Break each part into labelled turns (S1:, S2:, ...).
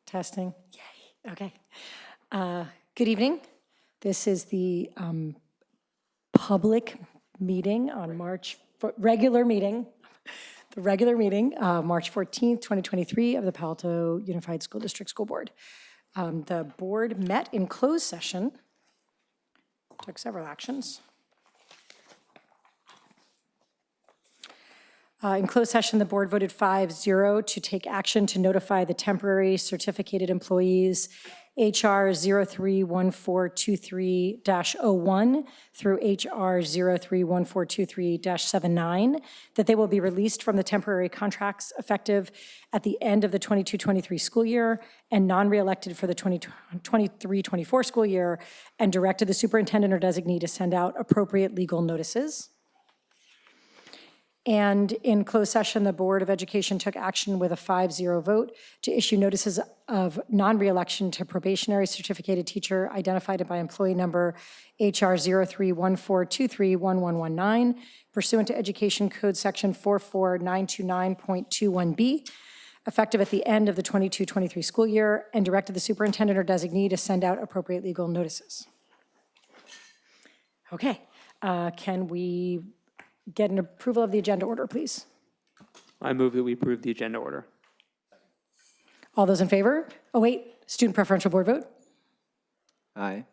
S1: Testing. Yay. Okay. Good evening. This is the public meeting on regular meeting, March 14th, 2023 of the Palo Alto Unified School District School Board. The board met in closed session, took several actions. In closed session, the board voted 5-0 to take action to notify the temporary certificated employees HR 031423-01 through HR 031423-79 that they will be released from the temporary contracts effective at the end of the 22-23 school year and non-reelected for the 23-24 school year, and directed the superintendent or designee to send out appropriate legal notices. And in closed session, the Board of Education took action with a 5-0 vote to issue notices of non-reelection to probationary certificated teacher identified by employee number HR 0314231119 pursuant to Education Code Section 44929.21b, effective at the end of the 22-23 school year, and directed the superintendent or designee to send out appropriate legal notices. Okay, can we get an approval of the agenda order, please?
S2: I move that we approve the agenda order.
S1: All those in favor? Oh, wait, student preferential board vote?
S3: Aye.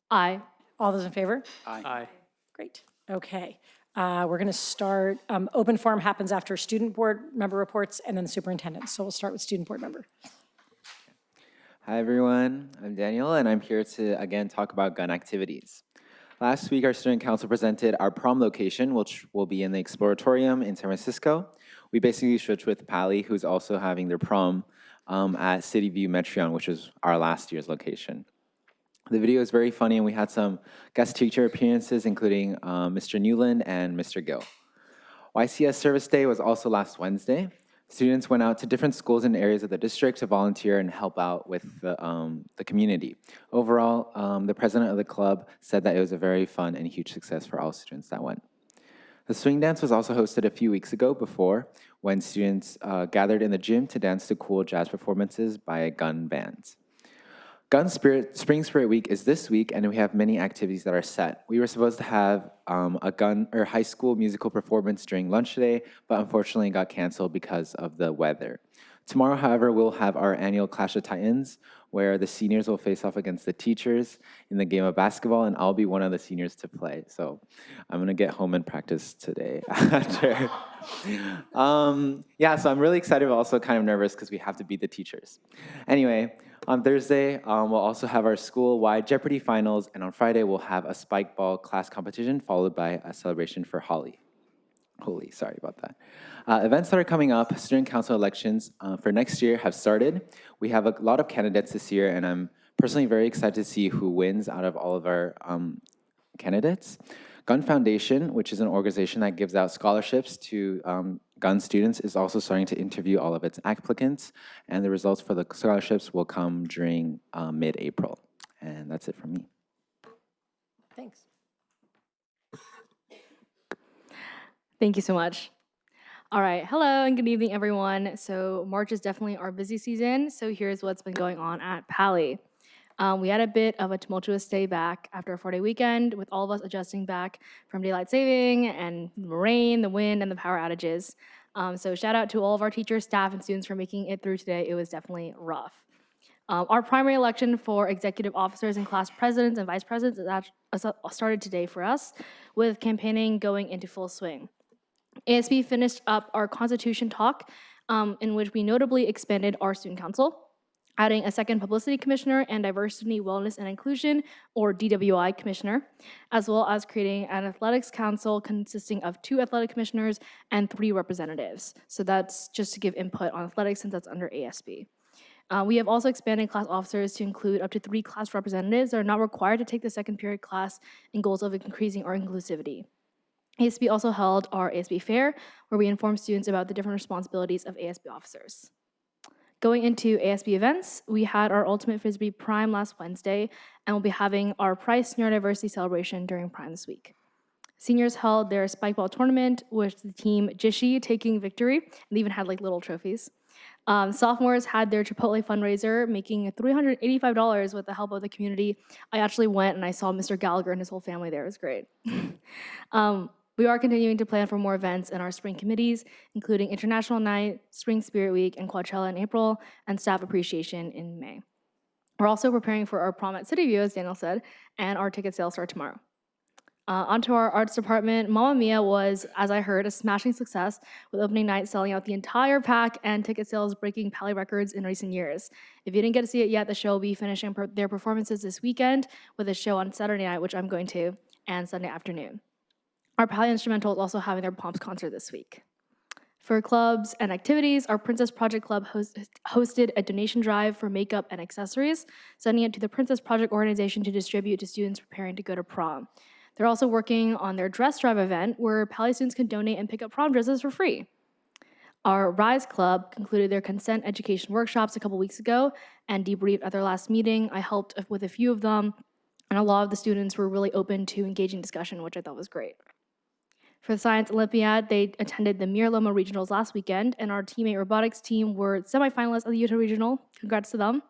S4: Aye.
S1: All those in favor?
S2: Aye.
S1: Great, okay. We're gonna start, open forum happens after student board member reports and then the superintendent. So we'll start with student board member.
S3: Hi, everyone. I'm Daniel, and I'm here to, again, talk about gun activities. Last week, our student council presented our prom location, which will be in the Exploratorium in San Francisco. We basically switched with Pali, who's also having their prom at City View Metreon, which was our last year's location. The video is very funny, and we had some guest teacher appearances, including Mr. Newland and Mr. Gill. YCS Service Day was also last Wednesday. Students went out to different schools and areas of the district to volunteer and help out with the community. Overall, the president of the club said that it was a very fun and huge success for all students that went. The swing dance was also hosted a few weeks ago when students gathered in the gym to dance to cool jazz performances by gun bands. Spring Spirit Week is this week, and we have many activities that are set. We were supposed to have a gun or high school musical performance during lunch today, but unfortunately got canceled because of the weather. Tomorrow, however, we'll have our annual Clash of Titans, where the seniors will face off against the teachers in the game of basketball, and I'll be one of the seniors to play. So I'm gonna get home and practice today after. Yeah, so I'm really excited, but also kind of nervous because we have to beat the teachers. Anyway, on Thursday, we'll also have our school-wide Jeopardy finals, and on Friday, we'll have a spike ball class competition followed by a celebration for Holy, sorry about that. Events that are coming up, student council elections for next year have started. We have a lot of candidates this year, and I'm personally very excited to see who wins out of all of our candidates. Gun Foundation, which is an organization that gives out scholarships to gun students, is also starting to interview all of its applicants, and the results for the scholarships will come during mid-April. And that's it from me.
S1: Thanks.
S4: Thank you so much. All right, hello and good evening, everyone. So March is definitely our busy season. So here's what's been going on at Pali. We had a bit of a tumultuous day back after a 4-day weekend, with all of us adjusting back from daylight saving and the rain, the wind, and the power outages. So shout out to all of our teachers, staff, and students for making it through today. It was definitely rough. Our primary election for executive officers and class presidents and vice presidents started today for us, with campaigning going into full swing. ASB finished up our Constitution talk, in which we notably expanded our student council, adding a second publicity commissioner and diversity, wellness, and inclusion, or DWI commissioner, as well as creating an athletics council consisting of 2 athletic commissioners and 3 representatives. So that's just to give input on athletics, since that's under ASB. We have also expanded class officers to include up to 3 class representatives that are not required to take the second period class in goals of increasing our inclusivity. ASB also held our ASB Fair, where we informed students about the different responsibilities of ASB officers. Going into ASB events, we had our Ultimate Frisbee Prime last Wednesday, and we'll be having our Price Neurodiversity celebration during Prime this week. Seniors held their spikeball tournament with the team Jishi taking victory, and they even had like little trophies. Sophomores had their Chipotle fundraiser, making $385 with the help of the community. I actually went and I saw Mr. Gallagher and his whole family there. It was great. We are continuing to plan for more events in our spring committees, including International Night, Spring Spirit Week, and Coachella in April, and Staff Appreciation in May. We're also preparing for our prom at City View, as Daniel said, and our ticket sales start tomorrow. Onto our arts department, Mamma Mia was, as I heard, a smashing success, with opening night selling out the entire pack and ticket sales breaking Pally records in recent years. If you didn't get to see it yet, the show will be finishing their performances this weekend with a show on Saturday night, which I'm going to, and Sunday afternoon. Our Pally Instrumental is also having their Pomps concert this week. For clubs and activities, our Princess Project Club hosted a donation drive for makeup and accessories, sending it to the Princess Project organization to distribute to students preparing to go to prom. They're also working on their dress drive event where Pally students can donate and pick up prom dresses for free. Our Rise Club concluded their consent education workshops a couple weeks ago and debriefed at their last meeting. I helped with a few of them, and a lot of the students were really open to engaging discussion, which I thought was great. For the Science Olympiad, they attended the Mir Loma Regionals last weekend, and our teammate robotics team were semifinalists of the Utah Regional. Congrats to them.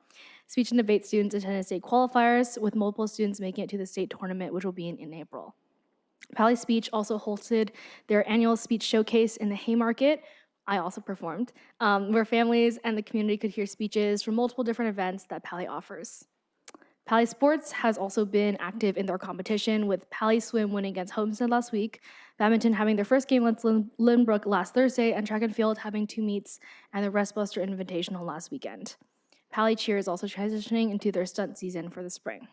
S4: Speech and debate students attended state qualifiers, with multiple students making it to the state tournament, which will be in April. Pally Speech also hosted their annual speech showcase in the Haymarket. I also performed, where families and the community could hear speeches from multiple different events that Pally offers. Pally Sports has also been active in their competition, with Pally Swim winning against Homestead last week, badminton having their first game against Lynbrook last Thursday, and track and field having 2 meets and the Restbuster Invitational last weekend. Pally Cheer is also transitioning into their stunt season for the spring.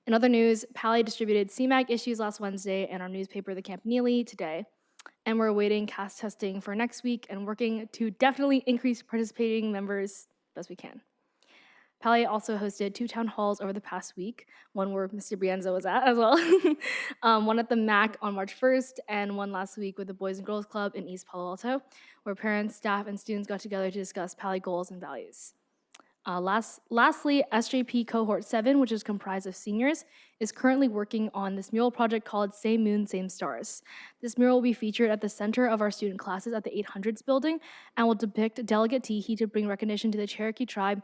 S4: In other news, Pally distributed CMAG issues last Wednesday and our newspaper, the Campanile, today, and we're awaiting cast testing for next week and working to definitely increase participating members best we can. Pally also hosted 2 town halls over the past week, one where Mr. Brienza was at as well, one at the MAC on March 1st, and one last week with the Boys and Girls Club in East Palo Alto, where parents, staff, and students got together to discuss Pally goals and values. Lastly, SJP Cohort 7, which is comprised of seniors, is currently working on this mural project called Same Moon, Same Stars. This mural will be featured at the center of our student classes at the 800s building and will depict Delegate Teehee to bring recognition to the Cherokee tribe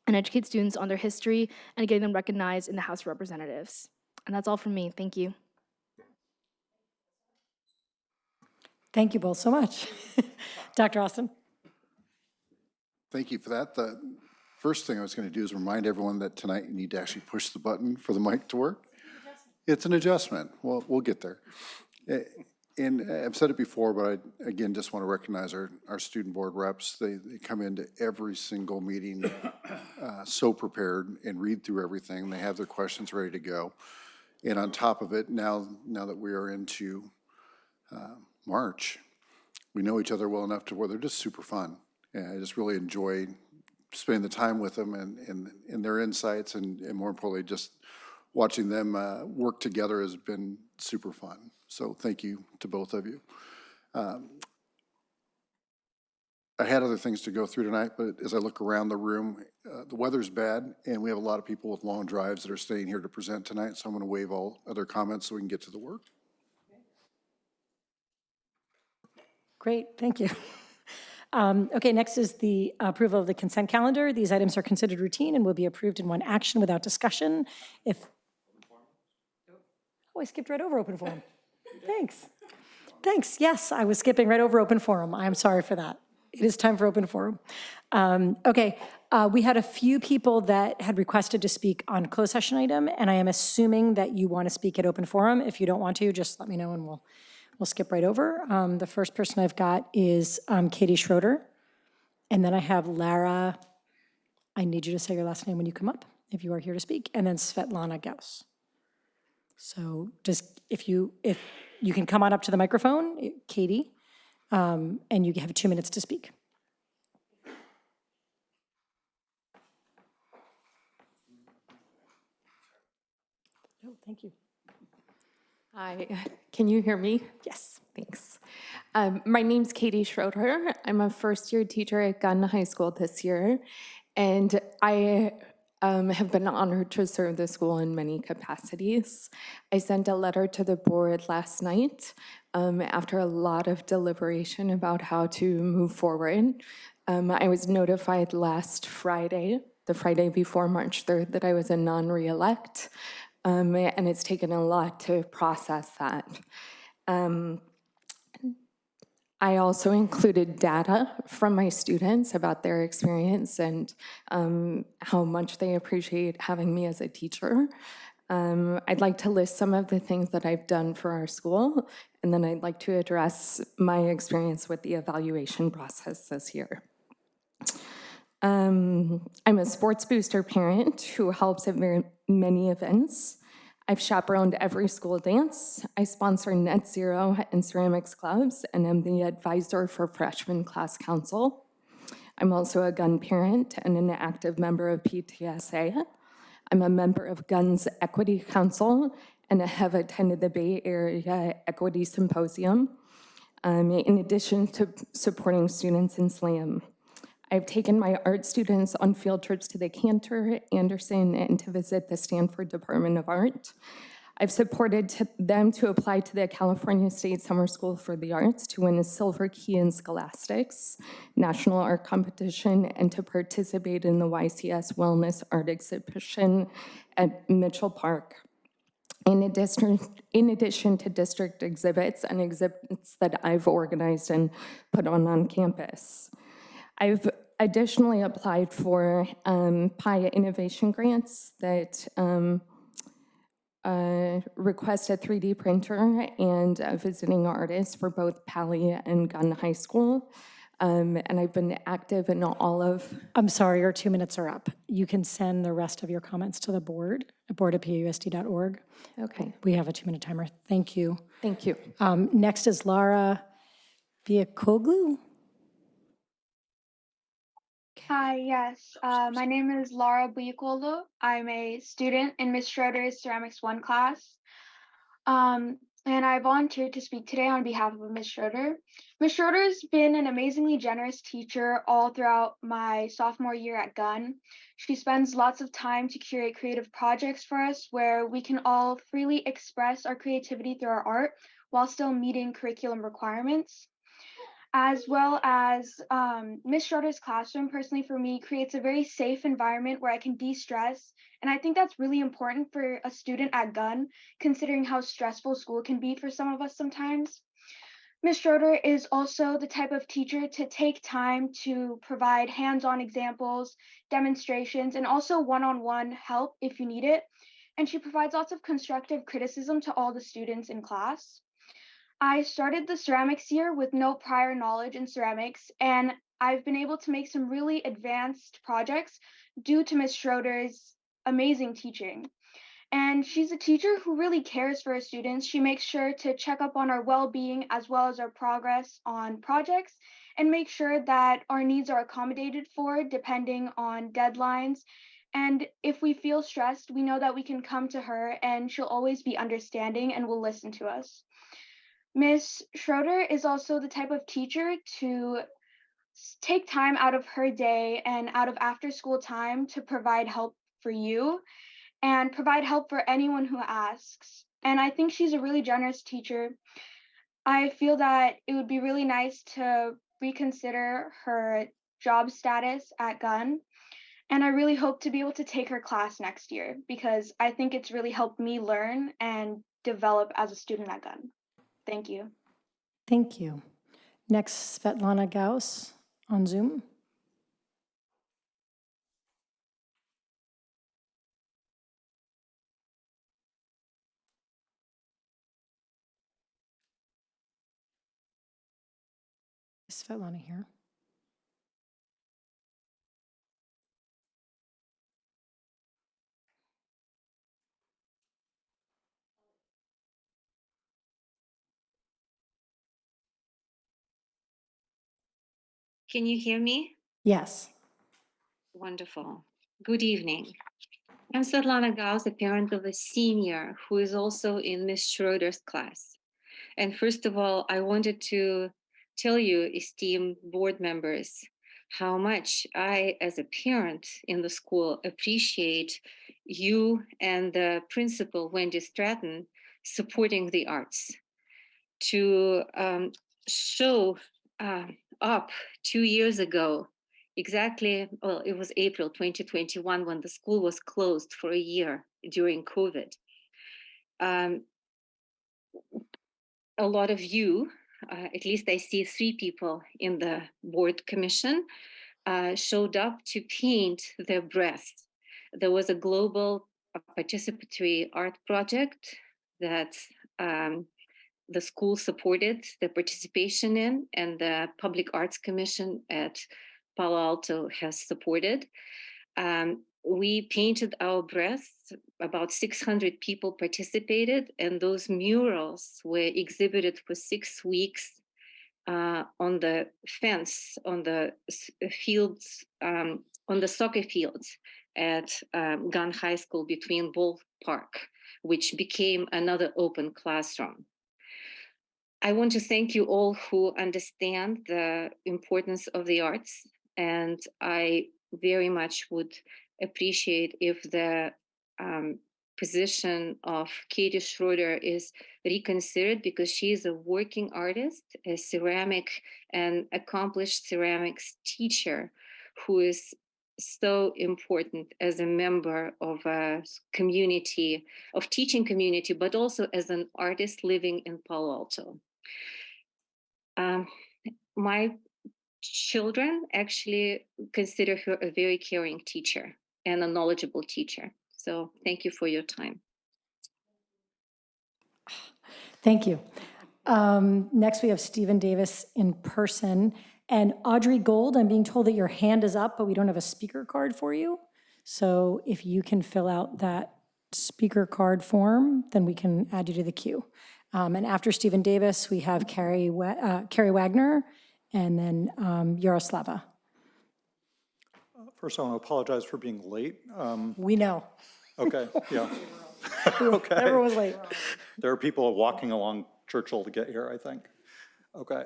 S4: and educate students on their history and getting them recognized in the House of Representatives. And that's all from me. Thank you.
S1: Thank you both so much. Dr. Austin?
S5: Thank you for that. The first thing I was going to do is remind everyone that tonight you need to actually push the button for the mic to work. It's an adjustment. Well, we'll get there. And I've said it before, but I, again, just want to recognize our student board reps. They come into every single meeting so prepared and read through everything. They have their questions ready to go. And on top of it, now that we are into March, we know each other well enough to where they're just super fun. And I just really enjoy spending the time with them and their insights, and more importantly, just watching them work together has been super fun. So thank you to both of you. I had other things to go through tonight, but as I look around the room, the weather's bad, and we have a lot of people with long drives that are staying here to present tonight, so I'm going to waive all other comments so we can get to the work.
S1: Great, thank you. Okay, next is the approval of the consent calendar. These items are considered routine and will be approved in one action without discussion. Oh, I skipped right over open forum. Thanks, yes, I was skipping right over open forum. I'm sorry for that. It is time for open forum. Okay, we had a few people that had requested to speak on closed session item, and I am assuming that you want to speak at open forum. If you don't want to, just let me know and we'll skip right over. The first person I've got is Katie Schroeder, and then I have Lara. I need you to say your last name when you come up, if you are here to speak, and then Svetlana Gauss. So just if you can come on up to the microphone, Katie, and you have 2 minutes to speak. Oh, thank you.
S6: Hi, can you hear me?
S1: Yes.
S6: Thanks. My name's Katie Schroeder. I'm a first-year teacher at Gunn High School this year, and I have been honored to serve the school in many capacities. I sent a letter to the board last night after a lot of deliberation about how to move forward. I was notified last Friday, the Friday before March 3rd, that I was a non-reelect, and it's taken a lot to process that. I also included data from my students about their experience and how much they appreciate having me as a teacher. I'd like to list some of the things that I've done for our school, and then I'd like to address my experience with the evaluation process this year. I'm a sports booster parent who helps at very many events. I've chaperoned every school dance. I sponsor Net Zero and ceramics clubs, and I'm the advisor for Freshman Class Council. I'm also a gun parent and an active member of PTSA. I'm a member of Guns Equity Council, and I have attended the Bay Area Equity Symposium, in addition to supporting students in SLAM. I've taken my art students on field trips to the Cantor, Anderson, and to visit the Stanford Department of Art. I've supported them to apply to the California State Summer School for the Arts to win a silver key in Scholastics, National Art Competition, and to participate in the YCS Wellness Art Exhibition at Mitchell Park. In addition to district exhibits and exhibits that I've organized and put on campus. I've additionally applied for PIA innovation grants that request a 3D printer and a visiting artist for both Pali and Gunn High School. And I've been active in all of...
S1: I'm sorry, your 2 minutes are up. You can send the rest of your comments to the board at board@pausd.org.
S6: Okay,
S1: We have a 2-minute timer. Thank you.
S6: thank you.
S1: Next is Lara Viacoglu.
S7: Hi, yes. My name is Laura Buyukolu. I'm a student in Ms. Schroeder's Ceramics 1 class. And I volunteered to speak today on behalf of Ms. Schroeder. Ms. Schroeder's been an amazingly generous teacher all throughout my sophomore year at Gunn. She spends lots of time to curate creative projects for us where we can all freely express our creativity through our art while still meeting curriculum requirements. As well as Ms. Schroeder's classroom, personally for me, creates a very safe environment where I can de-stress. And I think that's really important for a student at Gunn, considering how stressful school can be for some of us sometimes. Ms. Schroeder is also the type of teacher to take time to provide hands-on examples, demonstrations, and also one-on-one help if you need it. And she provides lots of constructive criticism to all the students in class. I started the ceramics year with no prior knowledge in ceramics, and I've been able to make some really advanced projects due to Ms. Schroeder's amazing teaching. And she's a teacher who really cares for her students. She makes sure to check up on our well-being as well as our progress on projects and make sure that our needs are accommodated for depending on deadlines. And if we feel stressed, we know that we can come to her and she'll always be understanding and will listen to us. Miss Schroeder is also the type of teacher to take time out of her day and out of after school time to provide help for you and provide help for anyone who asks. And I think she's a really generous teacher. I feel that it would be really nice to reconsider her job status at Gunn. And I really hope to be able to take her class next year because I think it's really helped me learn and develop as a student at Gunn. Thank you.
S1: Thank you. Next, Svetlana Gauss on Zoom. Is Svetlana here?
S8: Can you hear me?
S1: Yes.
S8: Wonderful. Good evening. I'm Svetlana Gauss, a parent of a senior who is also in Miss Schroeder's class. And first of all, I wanted to tell you, esteemed board members, how much I, as a parent in the school, appreciate you and the principal, Wendy Stratton, supporting the arts. To show up 2 years ago exactly, well, it was April 2021 when the school was closed for a year during COVID. A lot of you, at least I see 3 people in the board commission, showed up to paint their breasts. There was a global participatory art project that the school supported the participation in, and the Public Arts Commission at Palo Alto has supported. We painted our breasts. About 600 people participated, and those murals were exhibited for 6 weeks on the fence, on the fields, on the soccer fields at Gunn High School between Ball Park, which became another open classroom. I want to thank you all who understand the importance of the arts, and I very much would appreciate if the position of Katie Schroeder is reconsidered, because she is a working artist, a ceramic and accomplished ceramics teacher who is so important as a member of a community, of teaching community, but also as an artist living in Palo Alto. My children actually consider her a very caring teacher and a knowledgeable teacher. So thank you for your time.
S1: Thank you. Next, we have Stephen Davis in person. And Audrey Gold, I'm being told that your hand is up, but we don't have a speaker card for you. So if you can fill out that speaker card form, then we can add you to the queue. And after Stephen Davis, we have Carrie Wagner, and then Yaroslava.
S9: First, I want to apologize for being late.
S1: We know.
S9: Okay, yeah.
S1: Whoever was late.
S9: There are people walking along Churchill to get here, I think. Okay.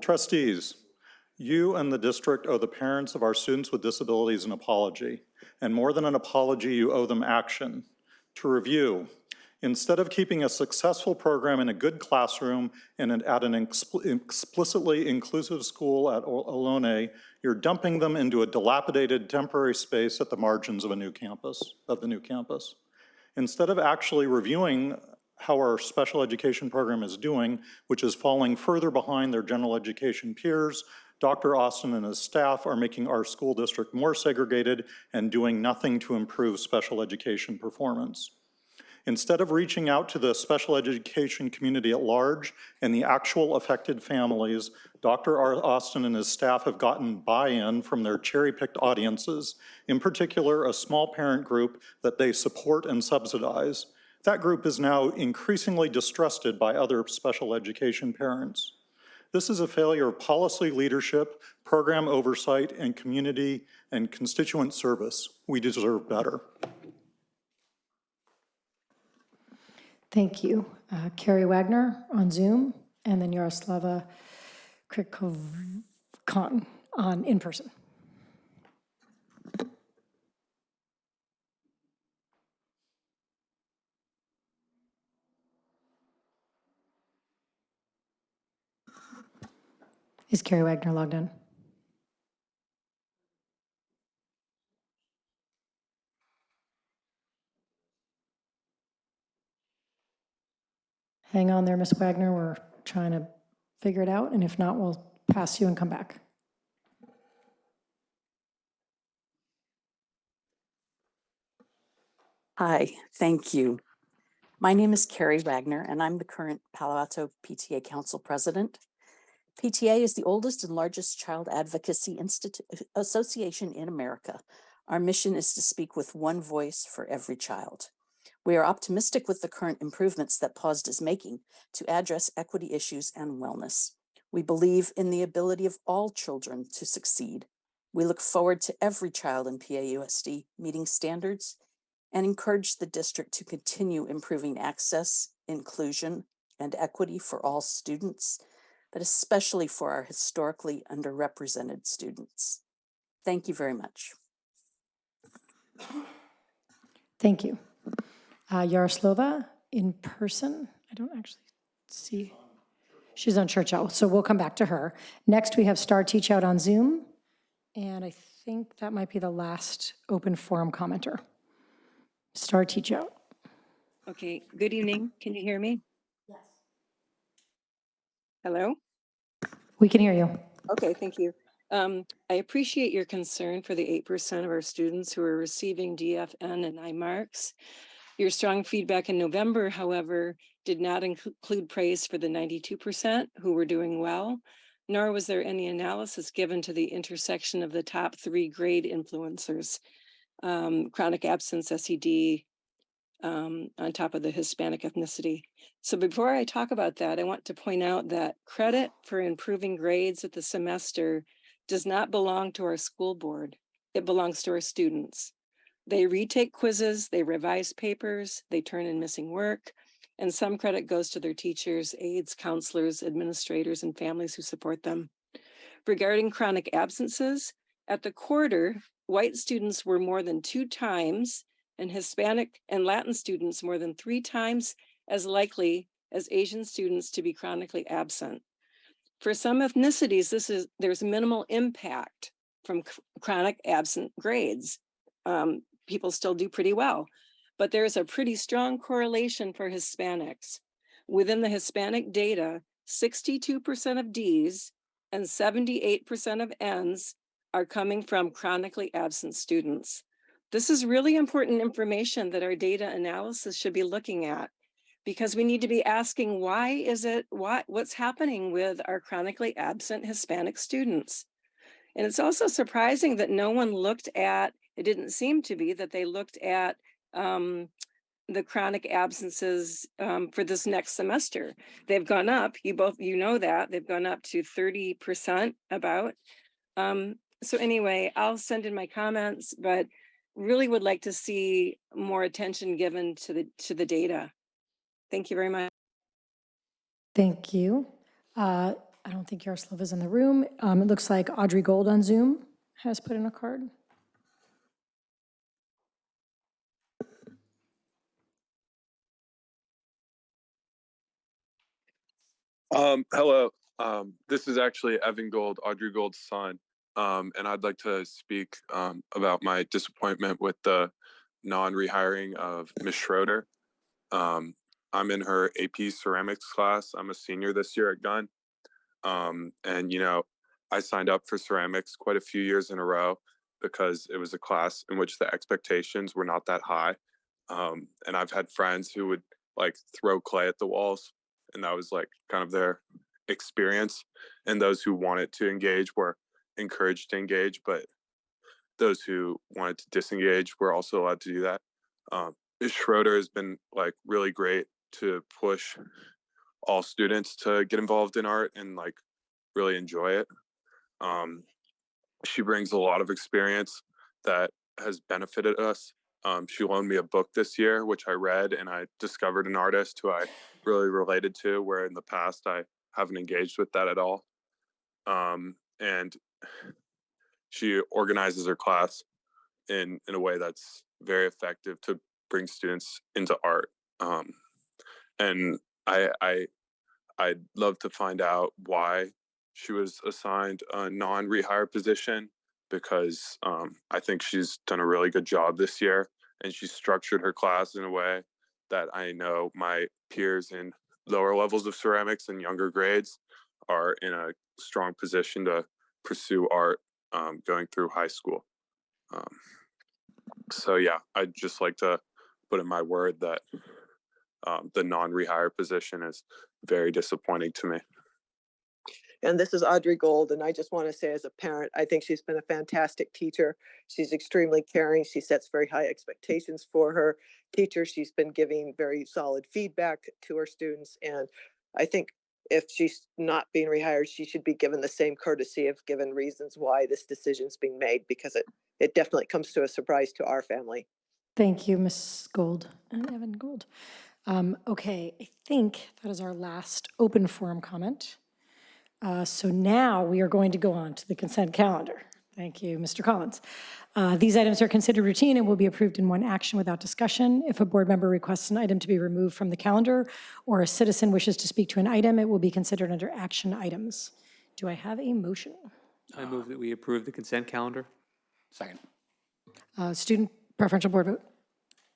S9: Trustees, you and the district owe the parents of our students with disabilities an apology. And more than an apology, you owe them action. To review, instead of keeping a successful program in a good classroom and at an explicitly inclusive school at Ohlone, you're dumping them into a dilapidated temporary space at the margins of the new campus. Instead of actually reviewing how our special education program is doing, which is falling further behind their general education peers, Dr. Austin and his staff are making our school district more segregated and doing nothing to improve special education performance. Instead of reaching out to the special education community at large and the actual affected families, Dr. Austin and his staff have gotten buy-in from their cherry-picked audiences, in particular a small parent group that they support and subsidize. That group is now increasingly distrusted by other special education parents. This is a failure of policy leadership, program oversight, and community and constituent service. We deserve better.
S1: Thank you. Carrie Wagner on Zoom, and then Yaroslava Krikovkan on in person. Is Carrie Wagner logged in? Hang on there, Ms. Wagner. We're trying to figure it out, and if not, we'll pass you and come back.
S10: Hi, thank you. My name is Carrie Wagner, and I'm the current Palo Alto PTA Council President. PTA is the oldest and largest child advocacy association in America. Our mission is to speak with one voice for every child. We are optimistic with the current improvements that PAUSD is making to address equity issues and wellness. We believe in the ability of all children to succeed. We look forward to every child in PAUSD meeting standards and encourage the district to continue improving access, inclusion, and equity for all students, but especially for our historically underrepresented students. Thank you very much.
S1: Thank you. Yaroslava in person. I don't actually see. She's on Churchill, so we'll come back to her. Next, we have Star Teach Out on Zoom, And I think that might be the last open forum commenter. Star Teachout.
S11: Okay, good evening. Can you hear me?
S1: Yes.
S11: Hello?
S1: We can hear you.
S11: Okay, thank you. I appreciate your concern for the 8% of our students who are receiving DFN and I marks. Your strong feedback in November, however, did not include praise for the 92% who were doing well, nor was there any analysis given to the intersection of the top 3 grade influencers, chronic absence, SED, on top of the Hispanic ethnicity. So before I talk about that, I want to point out that credit for improving grades at the semester does not belong to our school board. It belongs to our students. They retake quizzes, they revise papers, they turn in missing work, and some credit goes to their teachers, aides, counselors, administrators, and families who support them. Regarding chronic absences, at the quarter, white students were more than 2 times and Hispanic and Latin students more than 3 times as likely as Asian students to be chronically absent. For some ethnicities, there's minimal impact from chronic absent grades. People still do pretty well, but there's a pretty strong correlation for Hispanics. Within the Hispanic data, 62% of Ds and 78% of Ns are coming from chronically absent students. This is really important information that our data analysis should be looking at, because we need to be asking, what's happening with our chronically absent Hispanic students? And it's also surprising that no one looked at, it didn't seem to be that they looked at the chronic absences for this next semester. They've gone up, you know that, they've gone up to 30% about. So anyway, I'll send in my comments, but really would like to see more attention given to the data. Thank you very much.
S1: Thank you. I don't think Yaroslav is in the room. It looks like Audrey Gold on Zoom has put in a card.
S12: Hello. This is actually Evan Gold, Audrey Gold's son. And I'd like to speak about my disappointment with the non-rehiring of Miss Schroeder. I'm in her AP ceramics class. I'm a senior this year at Gunn. And, you know, I signed up for ceramics quite a few years in a row because it was a class in which the expectations were not that high. And I've had friends who would like throw clay at the walls, and that was like kind of their experience. And those who wanted to engage were encouraged to engage, but those who wanted to disengage were also allowed to do that. Ms. Schroeder has been like really great to push all students to get involved in art and like really enjoy it. She brings a lot of experience that has benefited us. She loaned me a book this year, which I read, and I discovered an artist who I really related to, where in the past I haven't engaged with that at all. And she organizes her class in a way that's very effective to bring students into art. And I'd love to find out why she was assigned a non-rehire position, because I think she's done a really good job this year, and she's structured her class in a way that I know my peers in lower levels of ceramics and younger grades are in a strong position to pursue art going through high school. So yeah, I'd just like to put in my word that the non-rehire position is very disappointing to me.
S13: And this is Audrey Gold, and I just want to say as a parent, I think she's been a fantastic teacher. She's extremely caring. She sets very high expectations for her teachers. She's been giving very solid feedback to her students. And I think if she's not being rehired, she should be given the same courtesy of given reasons why this decision's being made, because it definitely comes to a surprise to our family.
S1: Thank you, Ms. Gold and Evan Gold. Okay, I think that is our last open forum comment. So now we are going to go on to the consent calendar. Thank you, Mr. Collins. These items are considered routine and will be approved in one action without discussion. If a board member requests an item to be removed from the calendar or a citizen wishes to speak to an item, it will be considered under action items. Do I have a motion?
S2: I move that we approve the consent calendar.
S5: Second.
S1: Student preferential board vote.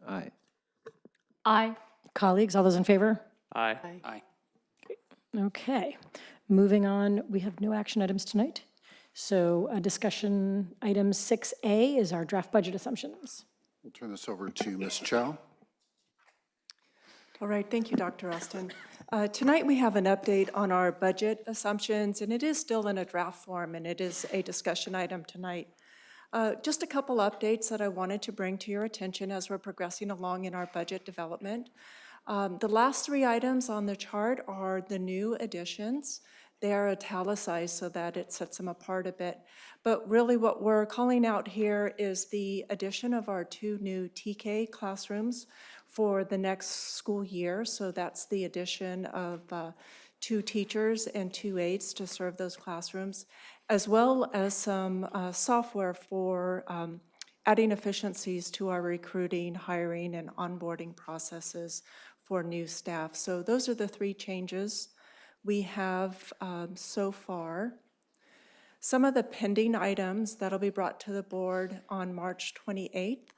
S3: Aye.
S4: Aye.
S1: Colleagues, all those in favor?
S2: Aye.
S5: Aye.
S1: Okay, moving on, we have no action items tonight. So discussion item 6A is our draft budget assumptions.
S5: We'll turn this over to Ms. Chow.
S14: All right, thank you, Dr. Austin. Tonight, we have an update on our budget assumptions, and it is still in a draft form, and it is a discussion item tonight. Just a couple updates that I wanted to bring to your attention as we're progressing along in our budget development. The last three items on the chart are the new additions. They are italicized so that it sets them apart a bit. But really what we're calling out here is the addition of our 2 new TK classrooms for the next school year. So that's the addition of 2 teachers and 2 aides to serve those classrooms, as well as some software for adding efficiencies to our recruiting, hiring, and onboarding processes for new staff. So those are the 3 changes we have so far. Some of the pending items that'll be brought to the board on March 28th.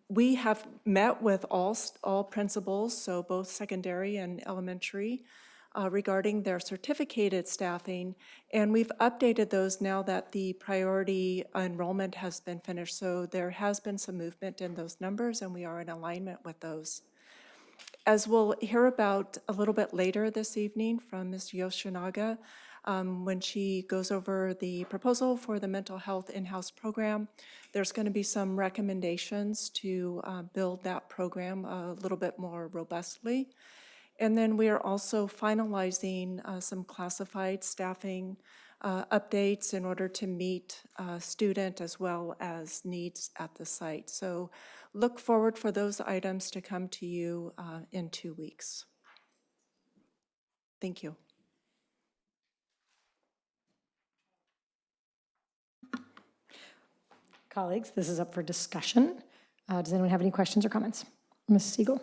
S14: We have met with all principals, so both secondary and elementary, regarding their certificated staffing, and we've updated those now that the priority enrollment has been finished. So there has been some movement in those numbers, and we are in alignment with those. As we'll hear about a little bit later this evening from Ms. Yoshinaga, when she goes over the proposal for the mental health in-house program, there's going to be some recommendations to build that program a little bit more robustly. And then we are also finalizing some classified staffing updates in order to meet student as well as needs at the site. So look forward for those items to come to you in 2 weeks. Thank you.
S1: Colleagues, this is up for discussion. Does anyone have any questions or comments? Ms. Siegel?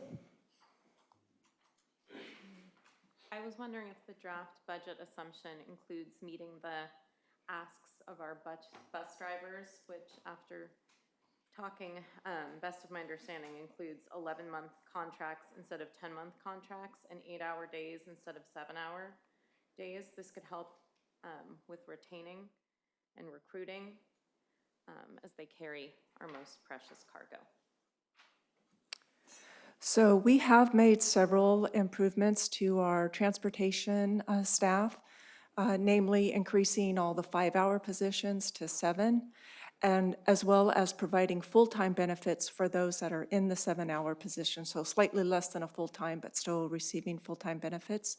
S15: I was wondering if the draft budget assumption includes meeting the asks of our bus drivers, which after talking, best of my understanding, includes 11-month contracts instead of 10-month contracts and 8-hour days instead of 7-hour days. This could help with retaining and recruiting as they carry our most precious cargo.
S14: So we have made several improvements to our transportation staff, namely increasing all the 5-hour positions to 7, and as well as providing full-time benefits for those that are in the 7-hour position, so slightly less than a full-time, but still receiving full-time benefits.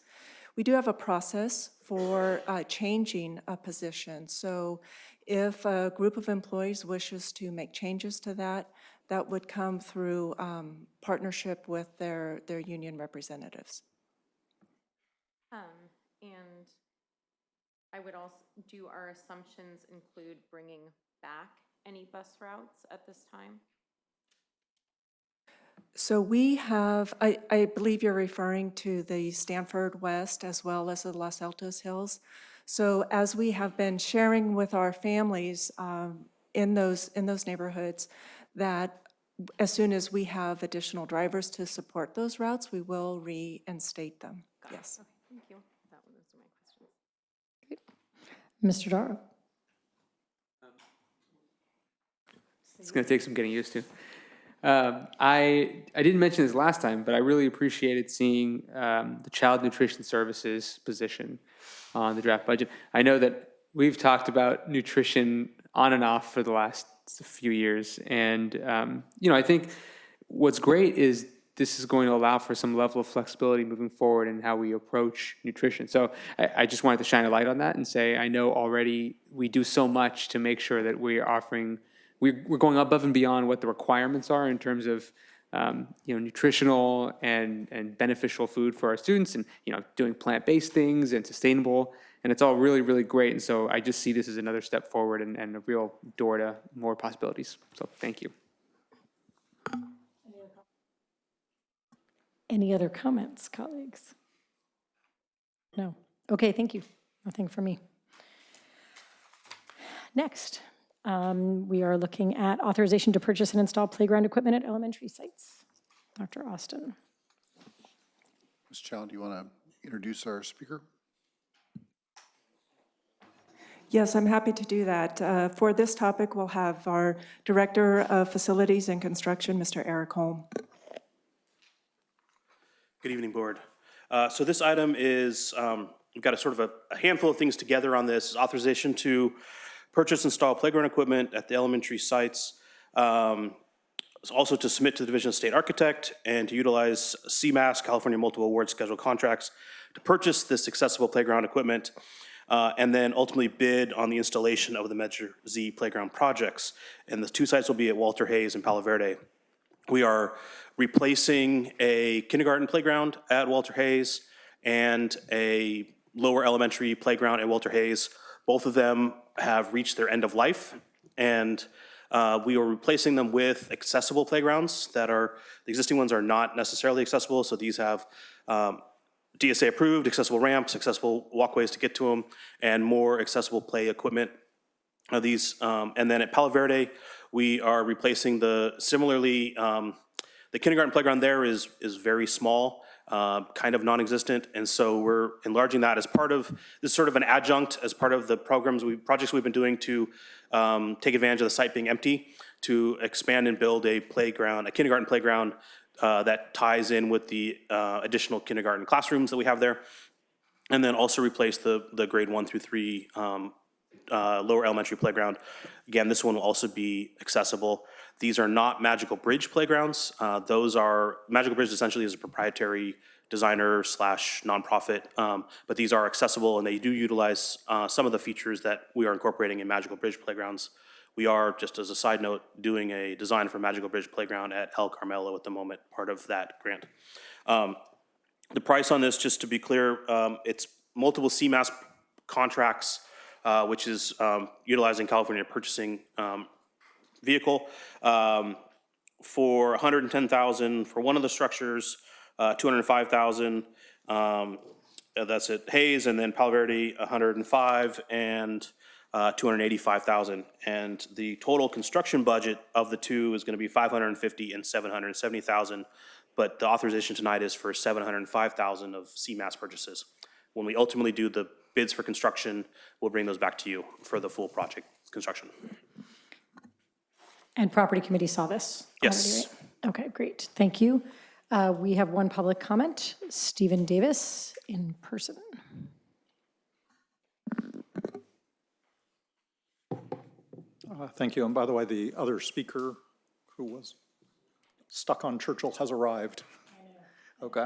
S14: We do have a process for changing a position. So if a group of employees wishes to make changes to that, that would come through partnership with their union representatives.
S15: And I would also, do our assumptions include bringing back any bus routes at this time?
S14: So we have, I believe you're referring to the Stanford West as well as the Los Altos Hills. So as we have been sharing with our families in those neighborhoods, that as soon as we have additional drivers to support those routes, we will reinstate them. Yes.
S15: Okay, thank you. Those are my questions.
S1: Mr. Darrow?
S2: It's going to take some getting used to. I didn't mention this last time, but I really appreciated seeing the child nutrition services position on the draft budget. I know that we've talked about nutrition on and off for the last few years, and I think what's great is this is going to allow for some level of flexibility moving forward in how we approach nutrition. So I just wanted to shine a light on that and say I know already we do so much to make sure that we are offering. We're going above and beyond what the requirements are in terms of nutritional and beneficial food for our students, and doing plant-based things and sustainable, and it's all really, really great. And so I just see this as another step forward and a real door to more possibilities. So thank you.
S1: Any other comments, colleagues? No. Okay, thank you. Nothing for me. Next, we are looking at authorization to purchase and install playground equipment at elementary sites. Dr. Austin.
S5: Ms. Chow, do you want to introduce our speaker?
S14: Yes, I'm happy to do that. For this topic, we'll have our Director of Facilities and Construction, Mr. Eric Holm.
S16: Good evening, Board. So this item is, we've got a sort of a handful of things together on this. Authorization to purchase, install playground equipment at the elementary sites. Also to submit to the Division of State Architect and to utilize CMAS, California Multiple Award Schedule contracts, to purchase this accessible playground equipment, and then ultimately bid on the installation of the Measure Z playground projects. And the two sites will be at Walter Hayes and Palo Verde. We are replacing a kindergarten playground at Walter Hayes and a lower elementary playground at Walter Hayes. Both of them have reached their end of life, and we are replacing them with accessible playgrounds that are, the existing ones are not necessarily accessible, so these have DSA approved, accessible ramps, accessible walkways to get to them, and more accessible play equipment. And then at Palo Verde, we are replacing similarly, the kindergarten playground there is very small, kind of non-existent, and so we're enlarging that as part of, this is sort of an adjunct as part of the projects we've been doing to take advantage of the site being empty, to expand and build a kindergarten playground that ties in with the additional kindergarten classrooms that we have there, and then also replace the grade 1 through 3 lower elementary playground. Again, this one will also be accessible. These are not Magical Bridge playgrounds. Magical Bridge essentially is a proprietary designer / nonprofit, but these are accessible and they do utilize some of the features that we are incorporating in Magical Bridge playgrounds. We are, just as a side note, doing a design for Magical Bridge playground at El Carmelo at the moment, part of that grant. The price on this, just to be clear, it's multiple CMAS contracts, which is utilizing California purchasing vehicle for $110,000 for one of the structures, $205,000. That's at Hayes, and then Palo Verde $105,000 and $285,000. And the total construction budget of the two is going to be $550,000 and $770,000. But the authorization tonight is for $705,000 of CMAS purchases. When we ultimately do the bids for construction, we'll bring those back to you for the full project construction.
S1: And Property Committee saw this already,
S16: Yes.
S1: right? Okay, great. Thank you. We have one public comment, Stephen Davis in person.
S9: Thank you. And by the way, the other speaker who was stuck on Churchill has arrived. Okay.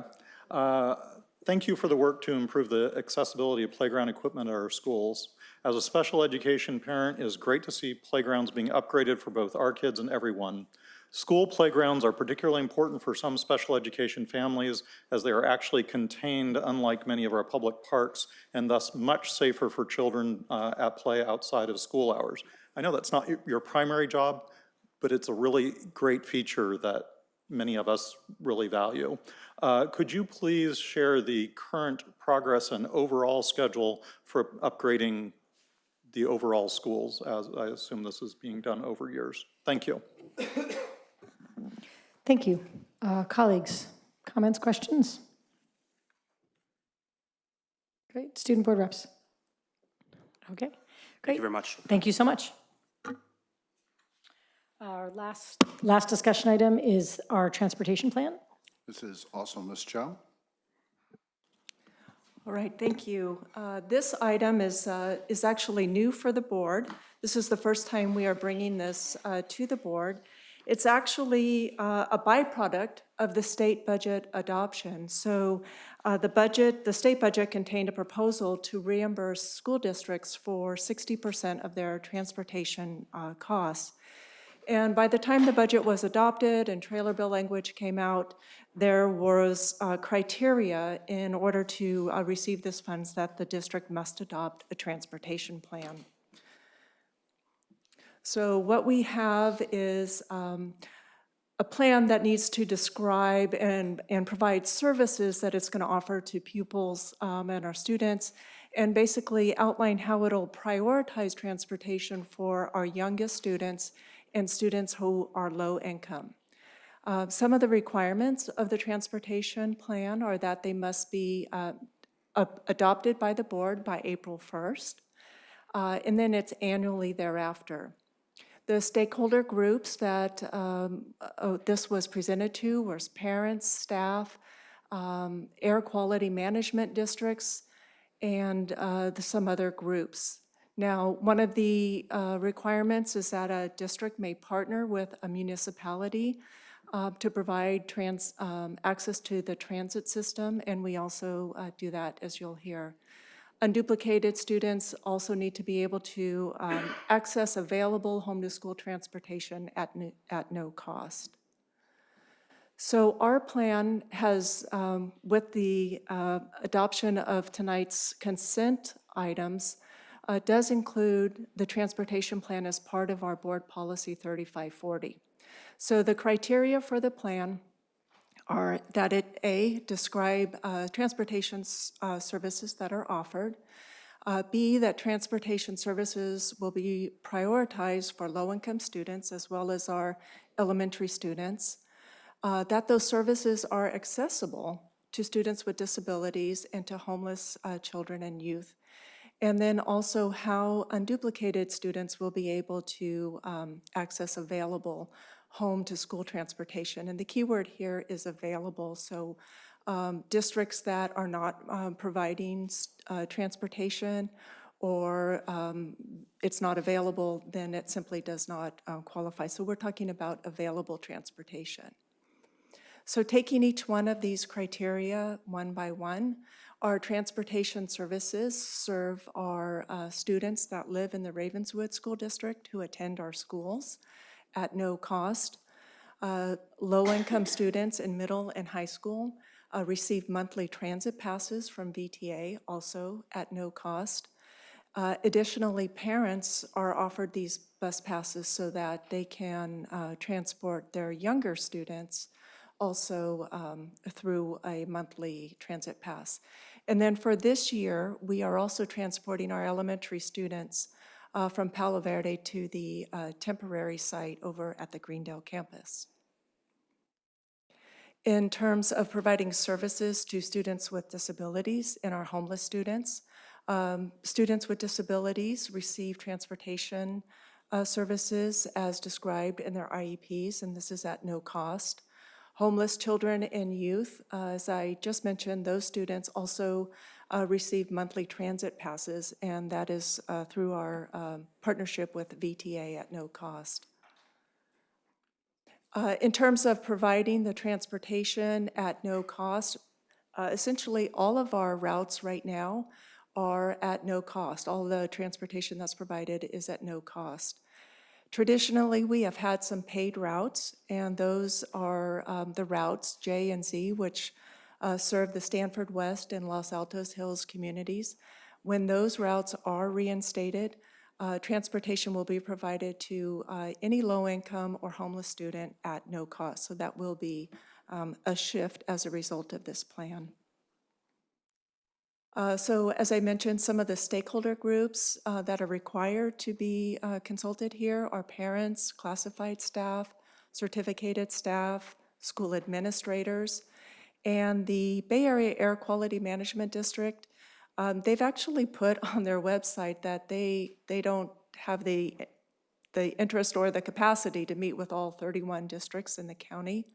S9: Thank you for the work to improve the accessibility of playground equipment at our schools. As a special education parent, it is great to see playgrounds being upgraded for both our kids and everyone. School playgrounds are particularly important for some special education families as they are actually contained, unlike many of our public parks, and thus much safer for children at play outside of school hours. I know that's not your primary job, but it's a really great feature that many of us really value. Could you please share the current progress and overall schedule for upgrading the overall schools, as I assume this is being done over years? Thank you.
S1: Thank you. Colleagues, comments, questions? Great. Student board reps. Okay, great.
S16: Thank you very much.
S1: Thank you so much. Our last discussion item is our transportation plan.
S5: This is also Ms. Chow.
S14: All right, thank you. This item is actually new for the board. This is the first time we are bringing this to the board. It's actually a byproduct of the state budget adoption. So the state budget contained a proposal to reimburse school districts for 60% of their transportation costs. And by the time the budget was adopted and trailer bill language came out, there was criteria in order to receive this funds that the district must adopt a transportation plan. So what we have is a plan that needs to describe and provide services that it's going to offer to pupils and our students, and basically outline how it'll prioritize transportation for our youngest students and students who are low income. Some of the requirements of the transportation plan are that they must be adopted by the board by April 1st, and then it's annually thereafter. The stakeholder groups that this was presented to were parents, staff, air quality management districts, and some other groups. Now, one of the requirements is that a district may partner with a municipality to provide access to the transit system, and we also do that, as you'll hear. Unduplicated students also need to be able to access available home-to-school transportation at no cost. So our plan has, with the adoption of tonight's consent items, does include the transportation plan as part of our board policy 3540. So the criteria for the plan are that it, describe transportation services that are offered, B, that transportation services will be prioritized for low-income students as well as our elementary students, that those services are accessible to students with disabilities and to homeless children and youth, and then also how unduplicated students will be able to access available home-to-school transportation. And the key word here is available. So districts that are not providing transportation or it's not available, then it simply does not qualify. So we're talking about available transportation. So taking each one of these criteria one by one, our transportation services serve our students that live in the Ravenswood School District who attend our schools at no cost. Low-income students in middle and high school receive monthly transit passes from VTA, also at no cost. Additionally, parents are offered these bus passes so that they can transport their younger students also through a monthly transit pass. And then for this year, we are also transporting our elementary students from Palo Verde to the temporary site over at the Greendale campus. In terms of providing services to students with disabilities and our homeless students, students with disabilities receive transportation services as described in their IEPs, and this is at no cost. Homeless children and youth, as I just mentioned, those students also receive monthly transit passes, and that is through our partnership with VTA at no cost. In terms of providing the transportation at no cost, essentially all of our routes right now are at no cost. All the transportation that's provided is at no cost. Traditionally, we have had some paid routes, and those are the routes J and Z, which serve the Stanford West and Los Altos Hills communities. When those routes are reinstated, transportation will be provided to any low-income or homeless student at no cost. So that will be a shift as a result of this plan. So as I mentioned, some of the stakeholder groups that are required to be consulted here are parents, classified staff, certificated staff, school administrators, and the Bay Area Air Quality Management District. They've actually put on their website that they don't have the interest or the capacity to meet with all 31 districts in the county.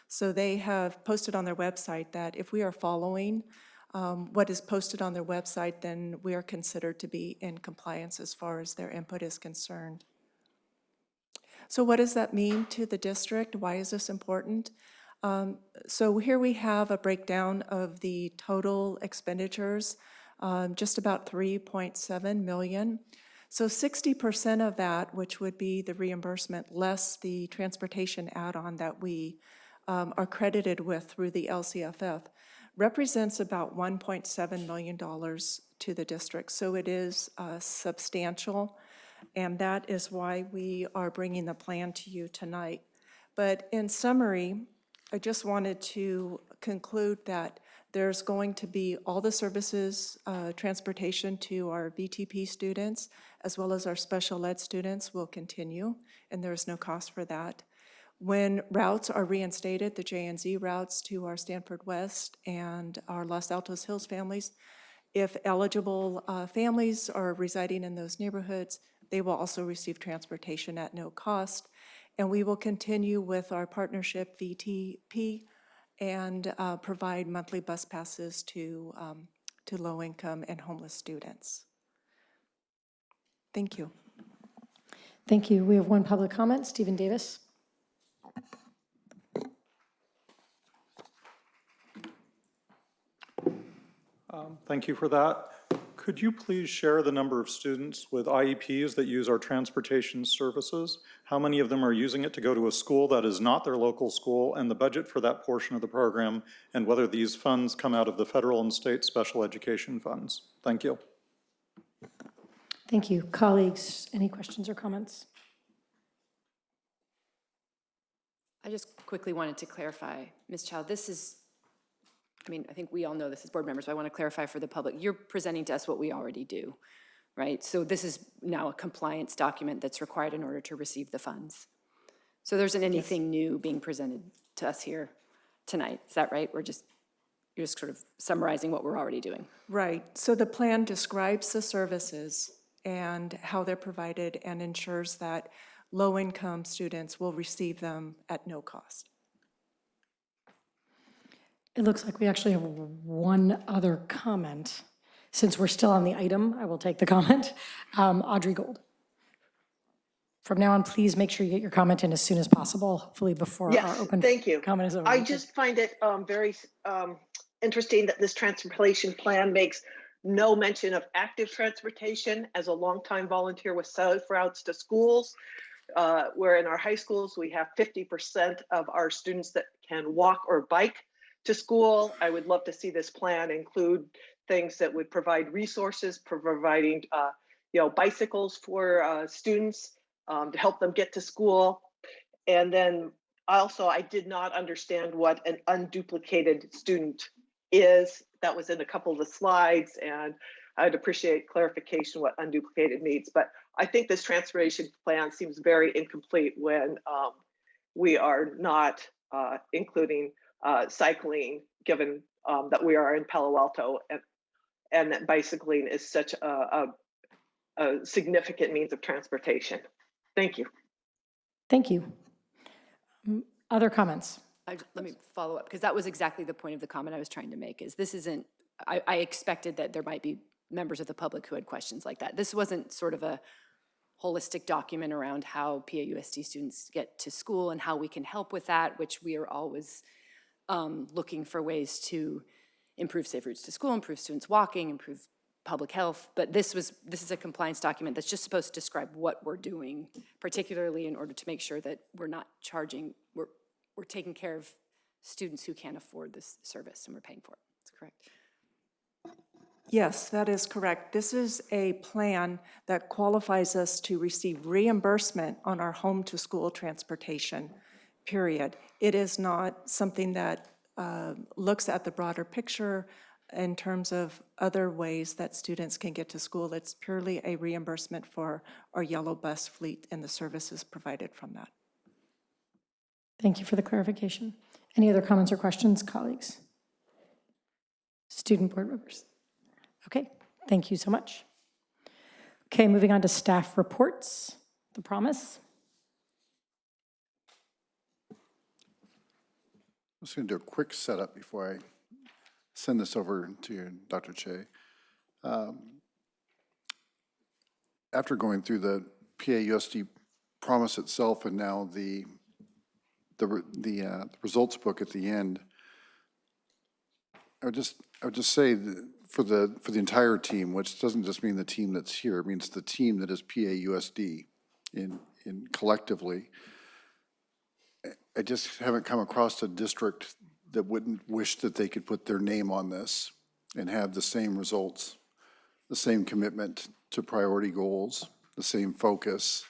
S14: So they have posted on their website that if we are following what is posted on their website, then we are considered to be in compliance as far as their input is concerned. So what does that mean to the district? Why is this important? So here we have a breakdown of the total expenditures, just about 3.7 million. So 60% of that, which would be the reimbursement less the transportation add-on that we are credited with through the LCFF, represents about $1.7 million to the district. So it is substantial, and that is why we are bringing the plan to you tonight. But in summary, I just wanted to conclude that There's going to be all the services, transportation to our VTP students, as well as our special ed students will continue, and there's no cost for that. When routes are reinstated, the J and Z routes to our Stanford West and our Los Altos Hills families, if eligible families are residing in those neighborhoods, they will also receive transportation at no cost. And we will continue with our partnership VTP and provide monthly bus passes to low-income and homeless students. Thank you.
S1: Thank you. We have one public comment, Stephen Davis.
S9: Thank you for that. Could you please share the number of students with IEPs that use our transportation services? How many of them are using it to go to a school that is not their local school, and the budget for that portion of the program, and whether these funds come out of the federal and state special education funds? Thank you.
S1: Thank you. Colleagues, any questions or comments?
S17: I just quickly wanted to clarify, Ms. Chow, this is, I mean, I think we all know this as board members, but I want to clarify for the public. You're presenting to us what we already do, right? So this is now a compliance document that's required in order to receive the funds. So there isn't anything new being presented to us here tonight. Is that right? You're just sort of summarizing what we're already doing.
S14: Right. So the plan describes the services and how they're provided and ensures that low-income students will receive them at no cost.
S1: It looks like we actually have one other comment. Since we're still on the item, I will take the comment. Audrey Gold. From now on, please make sure you get your comment in as soon as possible, hopefully before our
S13: Yes,
S1: open
S13: thank you.
S1: comment is over.
S13: I just find it very interesting that this transportation plan makes no mention of active transportation. As a longtime volunteer with Safe Routes to Schools, where in our high schools we have 50% of our students that can walk or bike to school. I would love to see this plan include things that would provide resources, providing bicycles for students to help them get to school. And then also, I did not understand what an unduplicated student is. That was in a couple of the slides, and I'd appreciate clarification what unduplicated means. But I think this transportation plan seems very incomplete when we are not including cycling, given that we are in Palo Alto, and that bicycling is such a significant means of transportation. Thank you.
S1: Thank you. Other comments?
S17: Let me follow up, because that was exactly the point of the comment I was trying to make, is this isn't, I expected that there might be members of the public who had questions like that. This wasn't sort of a holistic document around how PAUSD students get to school and how we can help with that, which we are always looking for ways to improve safe routes to school, improve students walking, improve public health. But this is a compliance document that's just supposed to describe what we're doing, particularly in order to make sure that we're not charging, we're taking care of students who can't afford this service, and we're paying for it. That's correct.
S14: Yes, that is correct. This is a plan that qualifies us to receive reimbursement on our home to school transportation, period. It is not something that looks at the broader picture in terms of other ways that students can get to school. It's purely a reimbursement for our yellow bus fleet and the services provided from that.
S1: Thank you for the clarification. Any other comments or questions, colleagues? Student board members? Okay, thank you so much. Okay, moving on to staff reports, the promise.
S5: I'm just going to do a quick setup before I send this over to you, Dr. Che. After going through the PAUSD promise itself and now the results book at the end, I would just say that for the entire team, which doesn't just mean the team that's here, it means the team that is PAUSD in collectively. I just haven't come across a district that wouldn't wish that they could put their name on this and have the same results, the same commitment to priority goals, the same focus,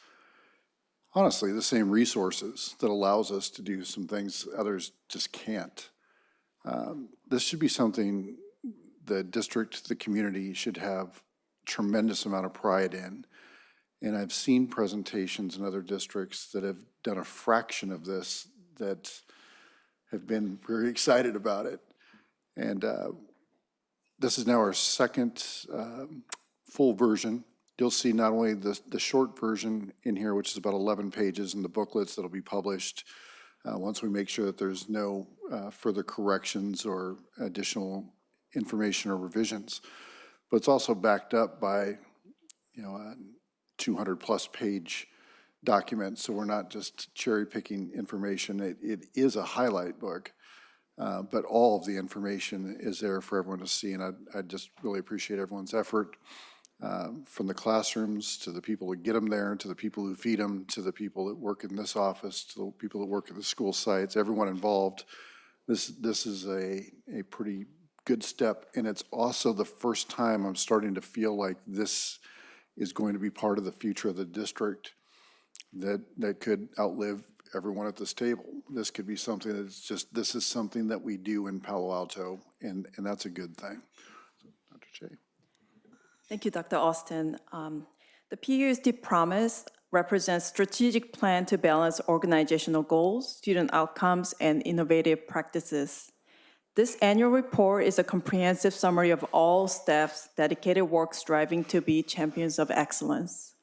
S5: honestly, the same resources that allows us to do some things others just can't. This should be something the district, the community should have tremendous amount of pride in. And I've seen presentations in other districts that have done a fraction of this that have been very excited about it. And this is now our second full version. You'll see not only the short version in here, which is about 11 pages, and the booklets that'll be published once we make sure that there's no further corrections or additional information or revisions. But it's also backed up by, you know, a 200-plus page document, so we're not just cherry-picking information. It is a highlight book, but all of the information is there for everyone to see, and I just really appreciate everyone's effort, from the classrooms to the people that get them there, to the people who feed them, to the people that work in this office, to the people that work at the school sites, everyone involved. This is a pretty good step, and it's also the first time I'm starting to feel like this is going to be part of the future of the district that could outlive everyone at this table. This could be something that's just, this is something that we do in Palo Alto, and that's a good thing. So, Dr. Che.
S18: Thank you, Dr. Austin. The PAUSD promise represents strategic plan to balance organizational goals, student outcomes, and innovative practices. This annual report is a comprehensive summary of all staff's dedicated work striving to be champions of excellence.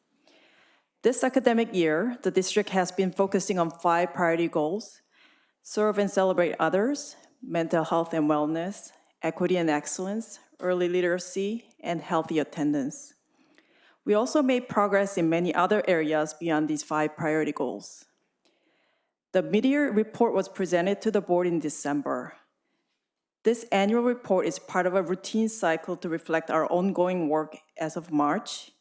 S18: This academic year, the district has been focusing on 5 priority goals: serve and celebrate others, mental health and wellness, equity and excellence, early literacy, and healthy attendance. We also made progress in many other areas beyond these 5 priority goals. The mid-year report was presented to the board in December. This annual report is part of a routine cycle to reflect our ongoing work as of March.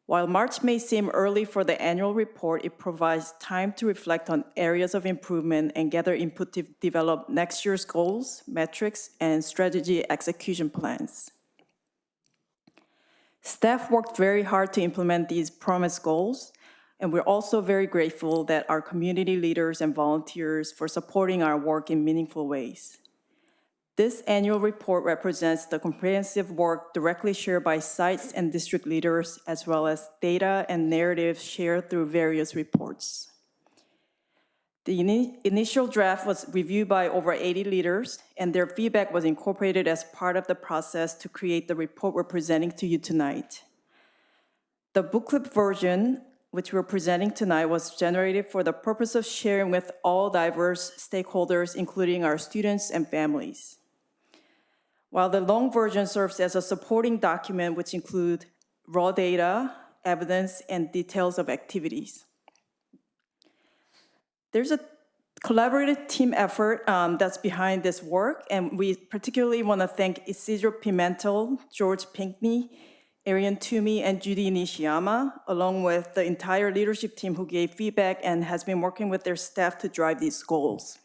S18: While March may seem early for the annual report, it provides time to reflect on areas of improvement and gather input to develop next year's goals, metrics, and strategy execution plans. Staff worked very hard to implement these promised goals, and we're also very grateful that our community leaders and volunteers for supporting our work in meaningful ways. This annual report represents the comprehensive work directly shared by sites and district leaders, as well as data and narratives shared through various reports. The initial draft was reviewed by over 80 leaders, and their feedback was incorporated as part of the process to create the report we're presenting to you tonight. The booklet version, which we're presenting tonight, was generated for the purpose of sharing with all diverse stakeholders, including our students and families. While the long version serves as a supporting document, which include raw data, evidence, and details of activities. There's a collaborative team effort that's behind this work, and we particularly want to thank Isidro Pimentel, George Pinkney, Arian Toomey, and Judy Nishiyama, along with the entire leadership team who gave feedback and has been working with their staff to drive these goals.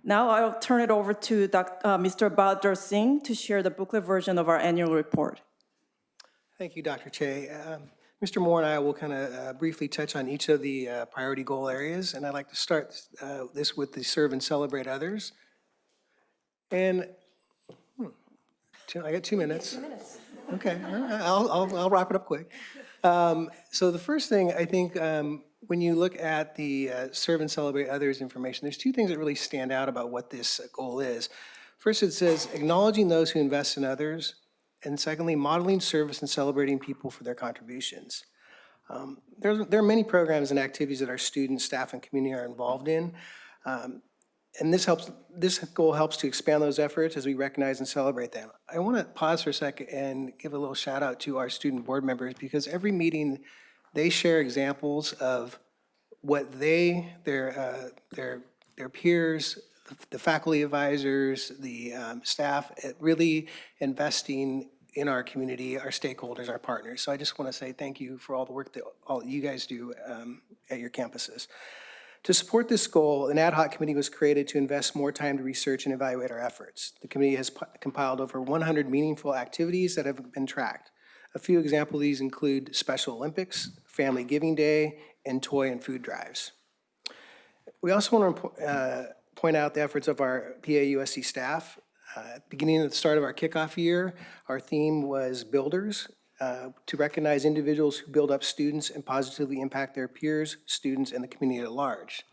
S18: Now I'll turn it over to Mr. Badr Singh to share the booklet version of our annual report.
S19: Thank you, Dr. Che. Mr. Moore and I will kind of briefly touch on each of the priority goal areas, and I'd like to start this with the serve and celebrate others. And I got 2 minutes. 2 minutes. Okay, I'll wrap it up quick. So the first thing, I think, when you look at the serve and celebrate others information, there's 2 things that really stand out about what this goal is. First, it says acknowledging those who invest in others, and secondly, modeling service and celebrating people for their contributions. There are many programs and activities that our students, staff, and community are involved in. And this goal helps to expand those efforts as we recognize and celebrate them. I want to pause for a second and give a little shout out to our student board members, because every meeting they share examples of what their peers, the faculty advisors, the staff, really investing in our community, our stakeholders, our partners. So I just want to say thank you for all the work that all you guys do at your campuses. To support this goal, an ad hoc committee was created to invest more time to research and evaluate our efforts. The committee has compiled over 100 meaningful activities that have been tracked. A few examples of these include Special Olympics, Family Giving Day, and toy and food drives. We also want to point out the efforts of our PAUSD staff. At the beginning of the start of our kickoff year, our theme was Builders, to recognize individuals who build up students and positively impact their peers, students, and the community at large.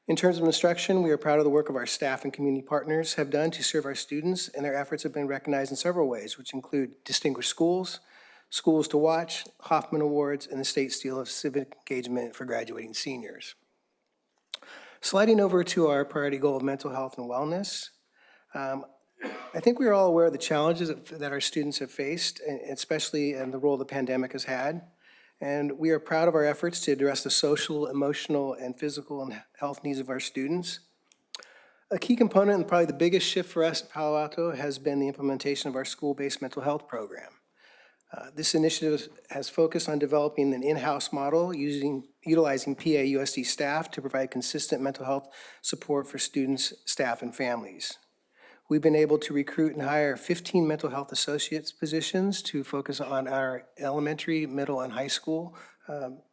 S19: In terms of instruction, we are proud of the work of our staff and community partners have done to serve our students, and their efforts have been recognized in several ways, which include Distinguished Schools, Schools to Watch, Hoffman Awards, and the State Seal of Civic Engagement for graduating seniors. Sliding over to our priority goal of mental health and wellness, I think we're all aware of the challenges that our students have faced, especially in the role the pandemic has had. And we are proud of our efforts to address the social, emotional, and physical and health needs of our students. A key component and probably the biggest shift for us at Palo Alto has been the implementation of our school-based mental health program. This initiative has focused on developing an in-house model utilizing PAUSD staff to provide consistent mental health support for students, staff, and families. We've been able to recruit and hire 15 mental health associates positions to focus on our elementary, middle, and high school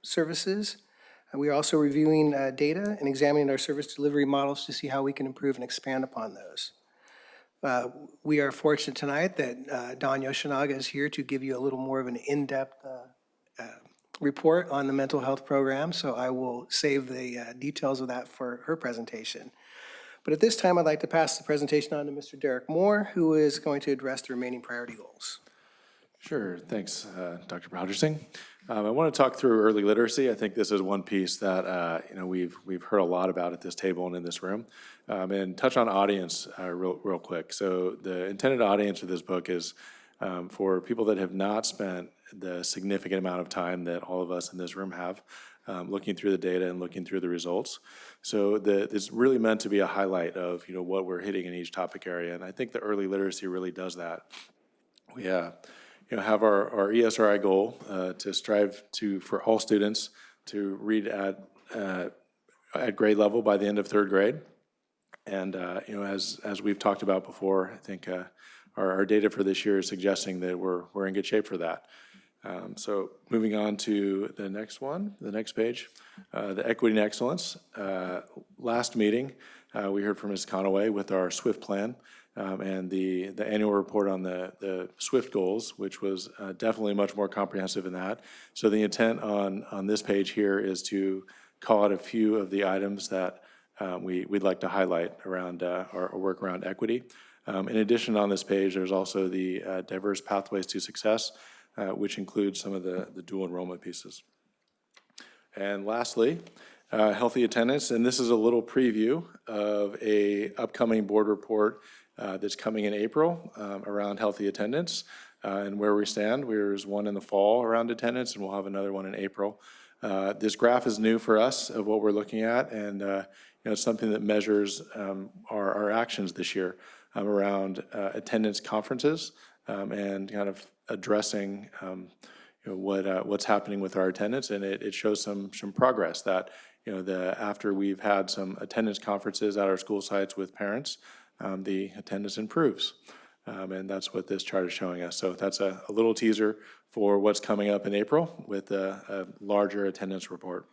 S19: services. We are also reviewing data and examining our service delivery models to see how we can improve and expand upon those. We are fortunate tonight that Dawn Yoshinaga is here to give you a little more of an in-depth report on the mental health program, so I will save the details of that for her presentation. But at this time, I'd like to pass the presentation on to Mr. Derek Moore, who is going to address the remaining priority goals.
S20: Sure, thanks, Dr. Brodgersing. I want to talk through early literacy. I think this is one piece that we've heard a lot about at this table and in this room, and touch on audience real quick. So the intended audience of this book is for people that have not spent the significant amount of time that all of us in this room have looking through the data and looking through the results. So it's really meant to be a highlight of what we're hitting in each topic area, and I think the early literacy really does that. We have our ESRI goal to strive for all students to read at grade level by the end of third grade. And as we've talked about before, I think our data for this year is suggesting that we're in good shape for that. So moving on to the next one, the next page, the equity and excellence. Last meeting, we heard from Ms. Conaway with our SWIFT plan. And the annual report on the SWIFT goals, which was definitely much more comprehensive than that. So the intent on this page here is to call out a few of the items that we'd like to highlight around our work around equity. In addition, on this page, there's also the diverse pathways to success, which includes some of the dual enrollment pieces. And lastly, healthy attendance, and this is a little preview of a upcoming board report that's coming in April around healthy attendance and where we stand. There's one in the fall around attendance, and we'll have another one in April. This graph is new for us of what we're looking at, and it's something that measures our actions this year around attendance conferences and kind of addressing what's happening with our attendance, and it shows some progress that after we've had some attendance conferences at our school sites with parents, the attendance improves, and that's what this chart is showing us. So that's a little teaser for what's coming up in April with a larger attendance report.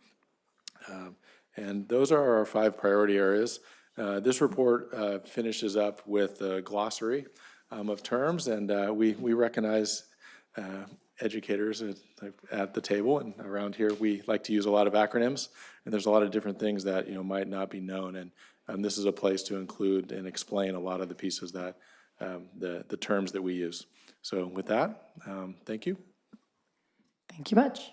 S20: And those are our 5 priority areas. This report finishes up with a glossary of terms, and we recognize educators at the table and around here. We like to use a lot of acronyms, and there's a lot of different things that might not be known, and this is a place to include and explain a lot of the pieces that the terms that we use. So with that, thank you.
S1: Thank you much.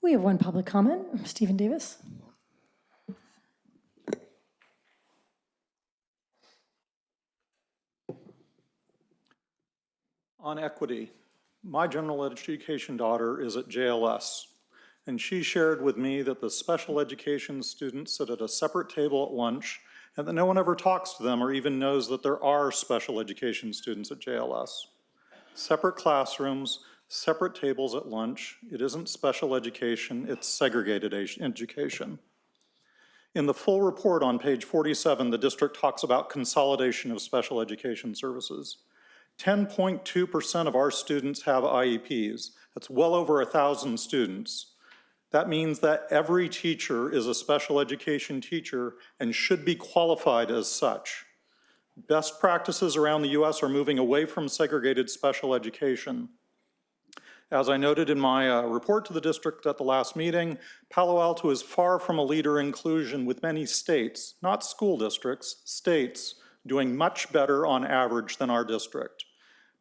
S1: We have one public comment, Stephen Davis.
S9: On equity, my general education daughter is at JLS, and she shared with me that the special education students sit at a separate table at lunch and that no one ever talks to them or even knows that there are special education students at JLS. Separate classrooms, separate tables at lunch. It isn't special education, it's segregated education. In the full report on page 47, the district talks about consolidation of special education services. 10.2% of our students have IEPs. That's well over 1,000 students. That means that every teacher is a special education teacher and should be qualified as such. Best practices around the US are moving away from segregated special education. As I noted in my report to the district at the last meeting, Palo Alto is far from a leader in inclusion, with many states, not school districts, states, doing much better on average than our district.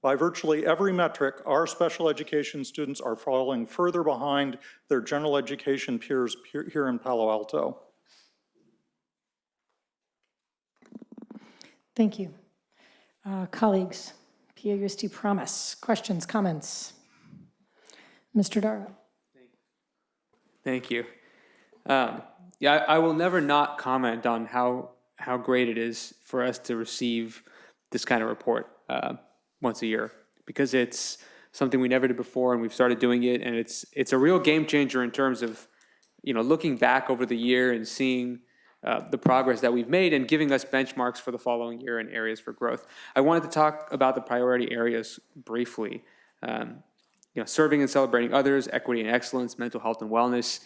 S9: By virtually every metric, our special education students are falling further behind their general education peers here in Palo Alto.
S1: Thank you. Colleagues, PAUSD promise, questions, comments? Mr. Dara.
S2: Thank you. Yeah, I will never not comment on how great it is for us to receive this kind of report once a year, because it's something we never did before, and we've started doing it, and it's a real game changer in terms of, looking back over the year and seeing the progress that we've made and giving us benchmarks for the following year and areas for growth. I wanted to talk about the priority areas briefly. Serving and celebrating others, equity and excellence, mental health and wellness.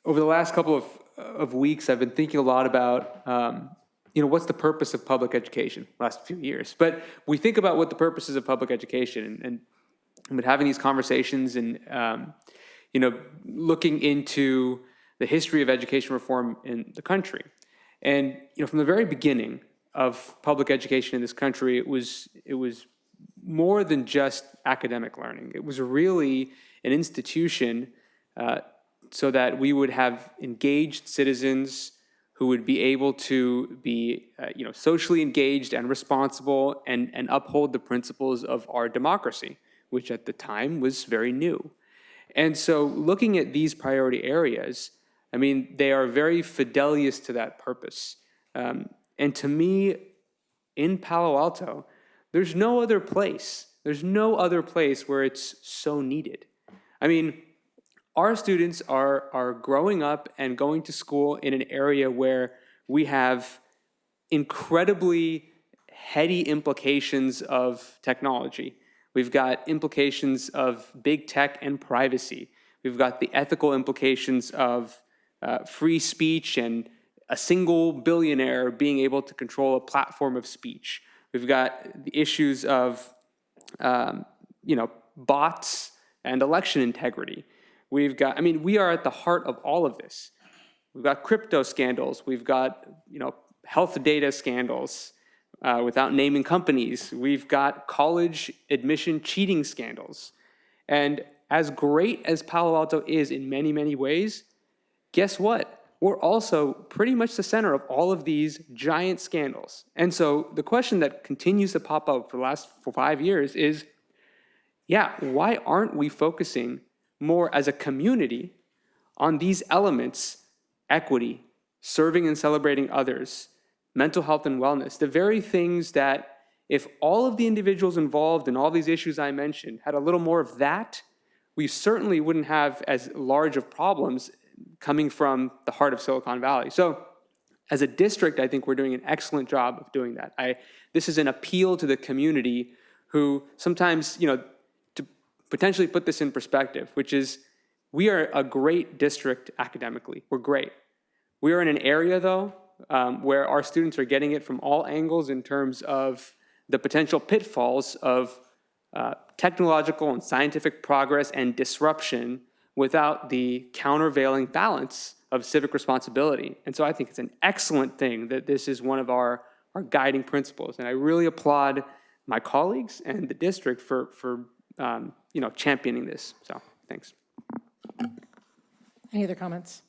S2: Over the last couple of weeks, I've been thinking a lot about, what's the purpose of public education, last few years. But we think about what the purpose is of public education, and been having these conversations and, looking into the history of education reform in the country. And, from the very beginning of public education in this country, it was more than just academic learning. It was really an institution so that we would have engaged citizens who would be able to be socially engaged and responsible and uphold the principles of our democracy, which at the time was very new. And so looking at these priority areas, they are very fidelious to that purpose. And to me, in Palo Alto, there's no other place where it's so needed. Our students are growing up and going to school in an area where we have incredibly heady implications of technology. We've got implications of big tech and privacy. We've got the ethical implications of free speech and a single billionaire being able to control a platform of speech. We've got the issues of, bots and election integrity. We've got, we are at the heart of all of this. We've got crypto scandals. We've got, health data scandals without naming companies. We've got college admission cheating scandals. And as great as Palo Alto is in many, many ways, guess what? We're also pretty much the center of all of these giant scandals. And so the question that continues to pop up for the last 5 years is, why aren't we focusing more as a community on these elements: equity, serving and celebrating others, mental health and wellness, the very things that if all of the individuals involved in all these issues I mentioned had a little more of that, we certainly wouldn't have as large of problems coming from the heart of Silicon Valley. So as a district, I think we're doing an excellent job of doing that. This is an appeal to the community who sometimes, to potentially put this in perspective, which is we are a great district academically. We're great. We are in an area, though, where our students are getting it from all angles in terms of the potential pitfalls of technological and scientific progress and disruption without the countervailing balance of civic responsibility. And so I think it's an excellent thing that this is one of our guiding principles. And I really applaud my colleagues and the district for championing this. So thanks.
S1: Any other comments?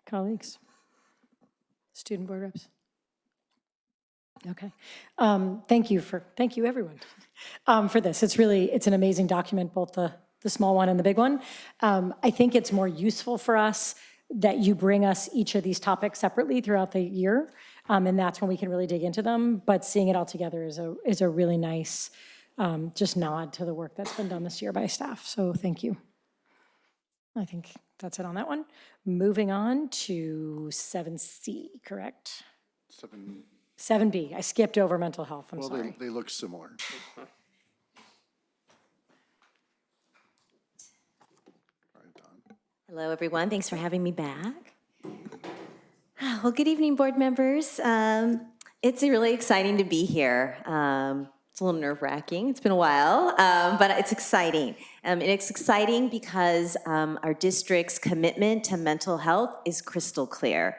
S1: Colleagues? Student board reps? Okay. Thank you everyone for this. It's an amazing document, both the small one and the big one. I think it's more useful for us that you bring us each of these topics separately throughout the year, and that's when we can really dig into them. But seeing it all together is a really nice just nod to the work that's been done this year by staff. So thank you. I think that's it on that one. Moving on to 7C, correct? 7B. I skipped over mental health. I'm sorry.
S5: They look similar.
S21: Hello, everyone. Thanks for having me back. Well, good evening, board members. It's really exciting to be here. It's a little nerve-wracking. It's been a while, but it's exciting. And it's exciting because our district's commitment to mental health is crystal clear.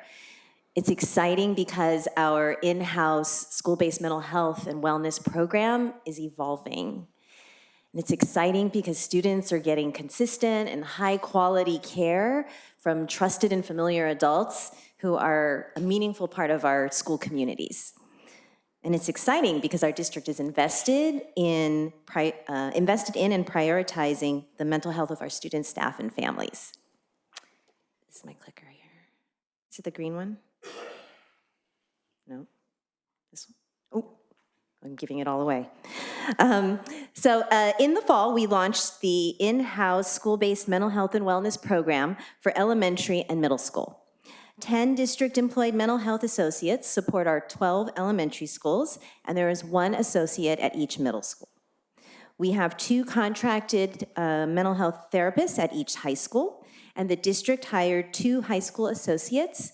S21: It's exciting because our in-house school-based mental health and wellness program is evolving. And it's exciting because students are getting consistent and high-quality care from trusted and familiar adults who are a meaningful part of our school communities. And it's exciting because our district is invested in and prioritizing the mental health of our students, staff, and families. This is my clicker here. Is it the green one? No? This one? Oh, I'm giving it all away. In the fall, we launched the in-house school-based mental health and wellness program for elementary and middle school. 10 district-employed mental health associates support our 12 elementary schools, and there is 1 associate at each middle school. We have 2 contracted mental health therapists at each high school, and the district hired 2 high school associates,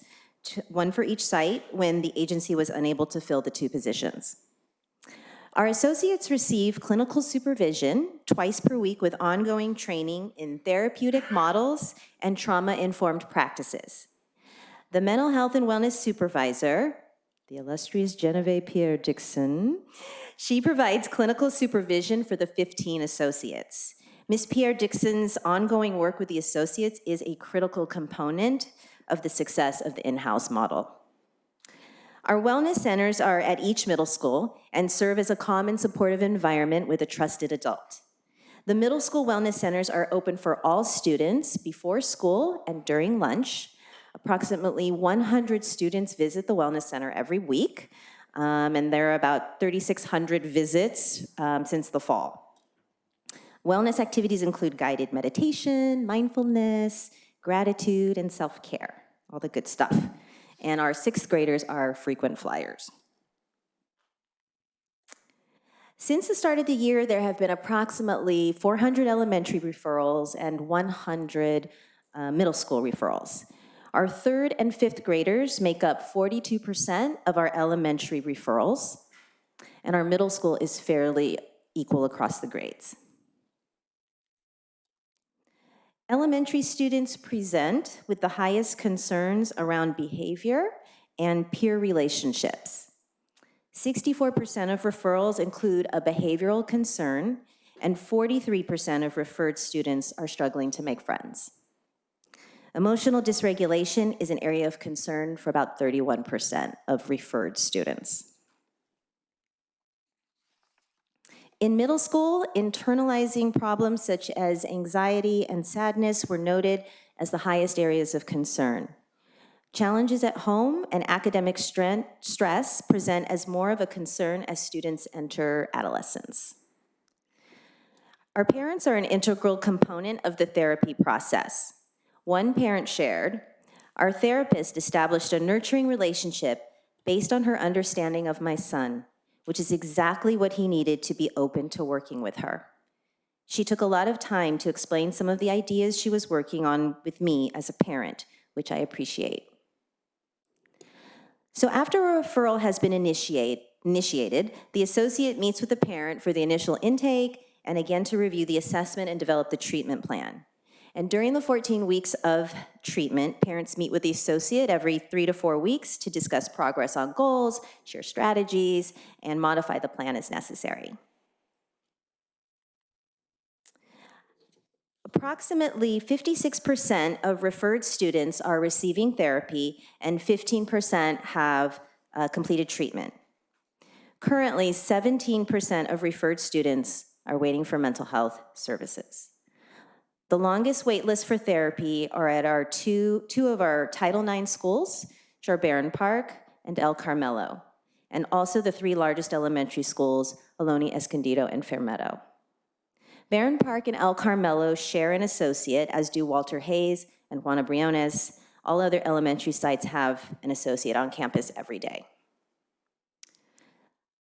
S21: 1 for each site, when the agency was unable to fill the 2 positions. Our associates receive clinical supervision twice per week with ongoing training in therapeutic models and trauma-informed practices. The mental health and wellness supervisor, the illustrious Genevieve Pierre-Dixon, she provides clinical supervision for the 15 associates. Ms. Pierre-Dixon's ongoing work with the associates is a critical component of the success of the in-house model. Our wellness centers are at each middle school and serve as a calm and supportive environment with a trusted adult. The middle school wellness centers are open for all students before school and during lunch. Approximately 100 students visit the wellness center every week, and there are about 3,600 visits since the fall. Wellness activities include guided meditation, mindfulness, gratitude, and self-care, all the good stuff. And our 6th graders are frequent flyers. Since the start of the year, there have been approximately 400 elementary referrals and 100 middle school referrals. Our 3rd and 5th graders make up 42% of our elementary referrals, and our middle school is fairly equal across the grades. Elementary students present with the highest concerns around behavior and peer relationships. 64% of referrals include a behavioral concern, and 43% of referred students are struggling to make friends. Emotional dysregulation is an area of concern for about 31% of referred students. In middle school, internalizing problems such as anxiety and sadness were noted as the highest areas of concern. Challenges at home and academic stress present as more of a concern as students enter adolescence. Our parents are an integral component of the therapy process. One parent shared, "Our therapist established a nurturing relationship based on her understanding of my son, which is exactly what he needed to be open to working with her. She took a lot of time to explain some of the ideas she was working on with me as a parent, which I appreciate." So after a referral has been initiated, the associate meets with the parent for the initial intake and again to review the assessment and develop the treatment plan. And during the 14 weeks of treatment, parents meet with the associate every 3 to 4 weeks to discuss progress on goals, share strategies, and modify the plan as necessary. Approximately 56% of referred students are receiving therapy and 15% have completed treatment. Currently, 17% of referred students are waiting for mental health services. The longest wait lists for therapy are at our two of our Title IX schools, which are Barron Park and El Carmelo, and also the 3 largest elementary schools, Ohlone, Escondido, and Fairmeadow. Barron Park and El Carmelo share an associate, as do Walter Hayes and Juana Briones. All other elementary sites have an associate on campus every day.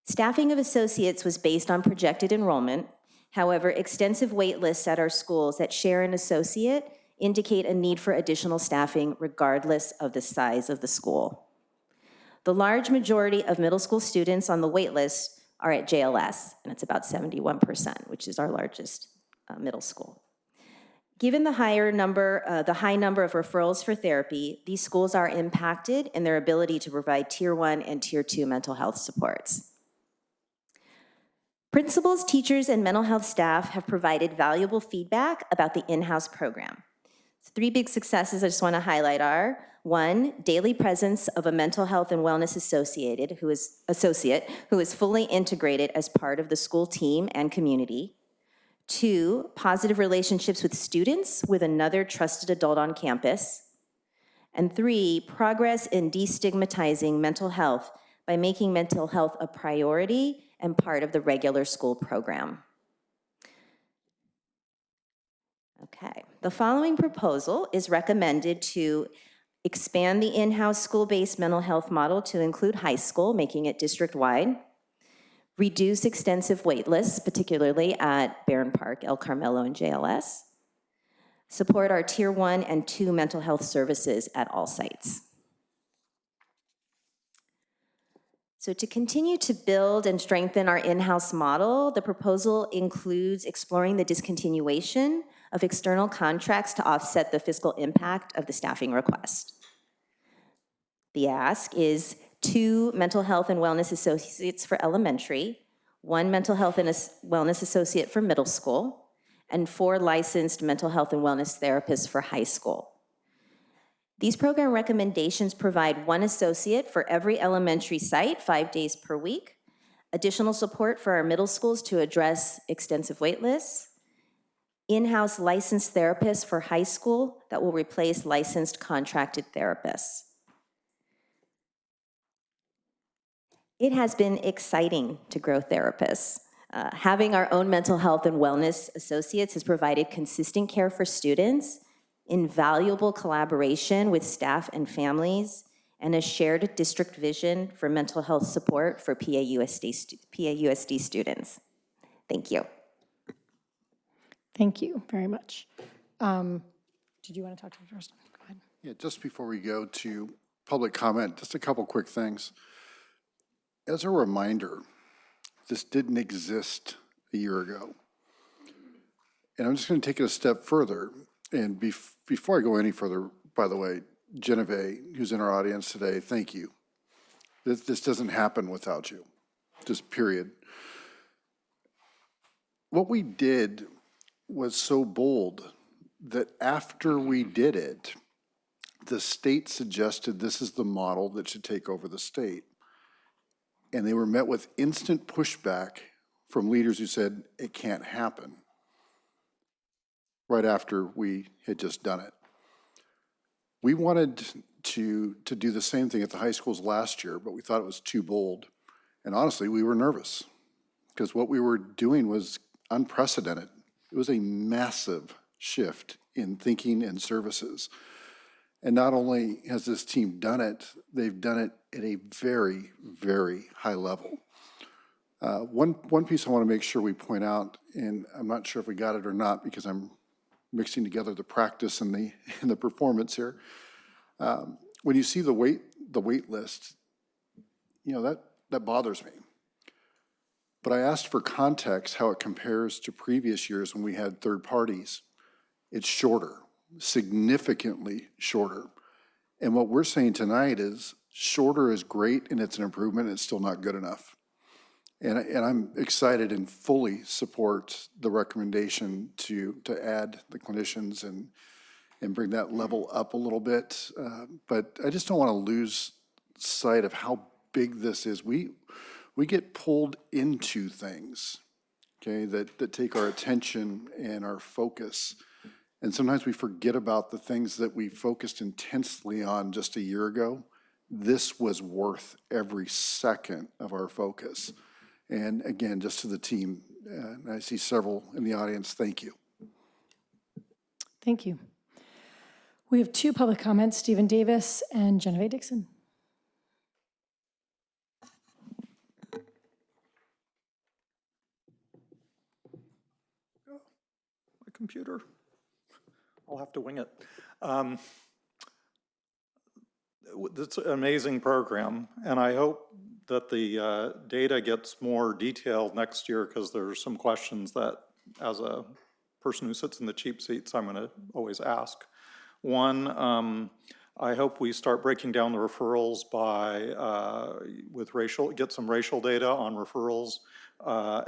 S21: Staffing of associates was based on projected enrollment. However, extensive wait lists at our schools that share an associate indicate a need for additional staffing regardless of the size of the school. The large majority of middle school students on the wait list are at JLS, and it's about 71%, which is our largest middle school. Given the high number of referrals for therapy, these schools are impacted in their ability to provide Tier 1 and Tier 2 mental health supports. Principals, teachers, and mental health staff have provided valuable feedback about the in-house program. 3 big successes I just want to highlight are: 1, daily presence of a mental health and wellness associate who is fully integrated as part of the school team and community. 2, positive relationships with students with another trusted adult on campus. And 3, progress in destigmatizing mental health by making mental health a priority and part of the regular school program. Okay, the following proposal is recommended to expand the in-house school-based mental health model to include high school, making it district-wide, reduce extensive wait lists, particularly at Barron Park, El Carmelo, and JLS, support our Tier 1 and 2 mental health services at all sites. So to continue to build and strengthen our in-house model, the proposal includes exploring the discontinuation of external contracts to offset the fiscal impact of the staffing request. The ask is 2 mental health and wellness associates for elementary, 1 mental health and wellness associate for middle school, and 4 licensed mental health and wellness therapists for high school. These program recommendations provide 1 associate for every elementary site 5 days per week, additional support for our middle schools to address extensive wait lists, in-house licensed therapists for high school that will replace licensed contracted therapists. It has been exciting to grow therapists. Having our own mental health and wellness associates has provided consistent care for students, invaluable collaboration with staff and families, and a shared district vision for mental health support for PAUSD students. Thank you.
S1: Thank you very much. Did you want to talk to Justin? Go ahead.
S5: Yeah, just before we go to public comment, just a couple quick things. As a reminder, this didn't exist a year ago. And I'm just going to take it a step further. And before I go any further, by the way, Genevieve, who's in our audience today, thank you. This doesn't happen without you, just period. What we did was so bold that after we did it, the state suggested this is the model that should take over the state. And they were met with instant pushback from leaders who said it can't happen, right after we had just done it. We wanted to do the same thing at the high schools last year, but we thought it was too bold. And honestly, we were nervous because what we were doing was unprecedented. It was a massive shift in thinking and services. And not only has this team done it, they've done it at a very, very high level. One piece I want to make sure we point out, and I'm not sure if we got it or not because I'm mixing together the practice and the performance here. When you see the wait list, you know, that bothers me. But I asked for context how it compares to previous years when we had third parties. It's shorter, significantly shorter. And what we're saying tonight is shorter is great and it's an improvement, it's still not good enough. And I'm excited and fully support the recommendation to add the clinicians and bring that level up a little bit. But I just don't want to lose sight of how big this is. We get pulled into things, okay, that take our attention and our focus. And sometimes we forget about the things that we focused intensely on just a year ago. This was worth every second of our focus. And again, just to the team, and I see several in the audience, thank you.
S1: Thank you. We have 2 public comments, Stephen Davis and Genevieve Dixon.
S9: My computer. I'll have to wing it. It's an amazing program, and I hope that the data gets more detailed next year, because there's some questions that, as a person who sits in the cheap seats, I'm going to always ask. One, I hope we start breaking down the referrals by, get some racial data on referrals,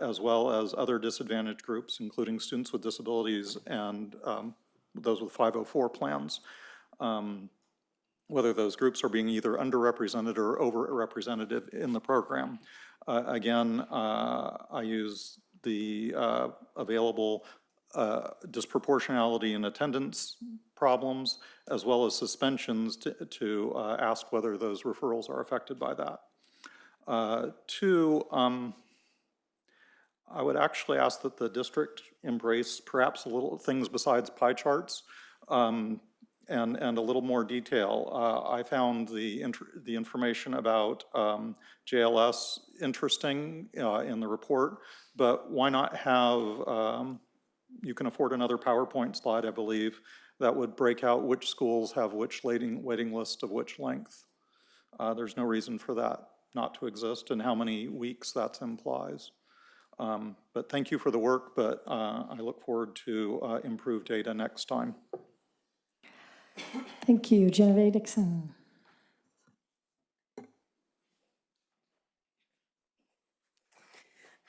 S9: as well as other disadvantaged groups, including students with disabilities and those with 504 plans. Whether those groups are being either underrepresented or overrepresented in the program. Again, I use the available disproportionality in attendance problems, as well as suspensions to ask whether those referrals are affected by that. Two, I would actually ask that the district embrace perhaps a little things besides pie charts, and a little more detail. I found the information about JLS interesting in the report, but why not have, you can afford another PowerPoint slide, I believe, that would break out which schools have which waiting list of which length. There's no reason for that not to exist, and how many weeks that implies. But thank you for the work, but I look forward to improved data next time.
S1: Thank you. Genevieve Dixon.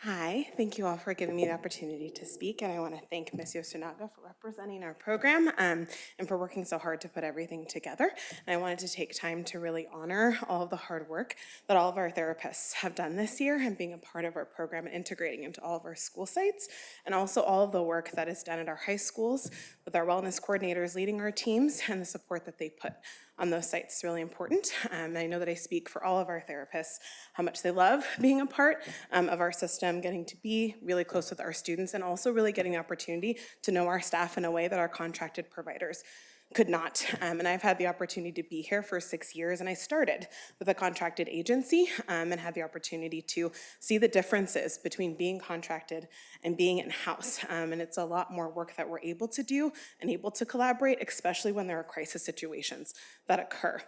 S6: Hi, thank you all for giving me the opportunity to speak, and I want to thank Ms. Yoshinaga for representing our program and for working so hard to put everything together. And I wanted to take time to really honor all of the hard work that all of our therapists have done this year and being a part of our program and integrating into all of our school sites, and also all of the work that is done at our high schools with our wellness coordinators leading our teams and the support that they put on those sites is really important. And I know that I speak for all of our therapists, how much they love being a part of our system, getting to be really close with our students, and also really getting the opportunity to know our staff in a way that our contracted providers could not. And I've had the opportunity to be here for 6 years, and I started with a contracted agency and had the opportunity to see the differences between being contracted and being in-house. And it's a lot more work that we're able to do and able to collaborate, especially when there are crisis situations that occur.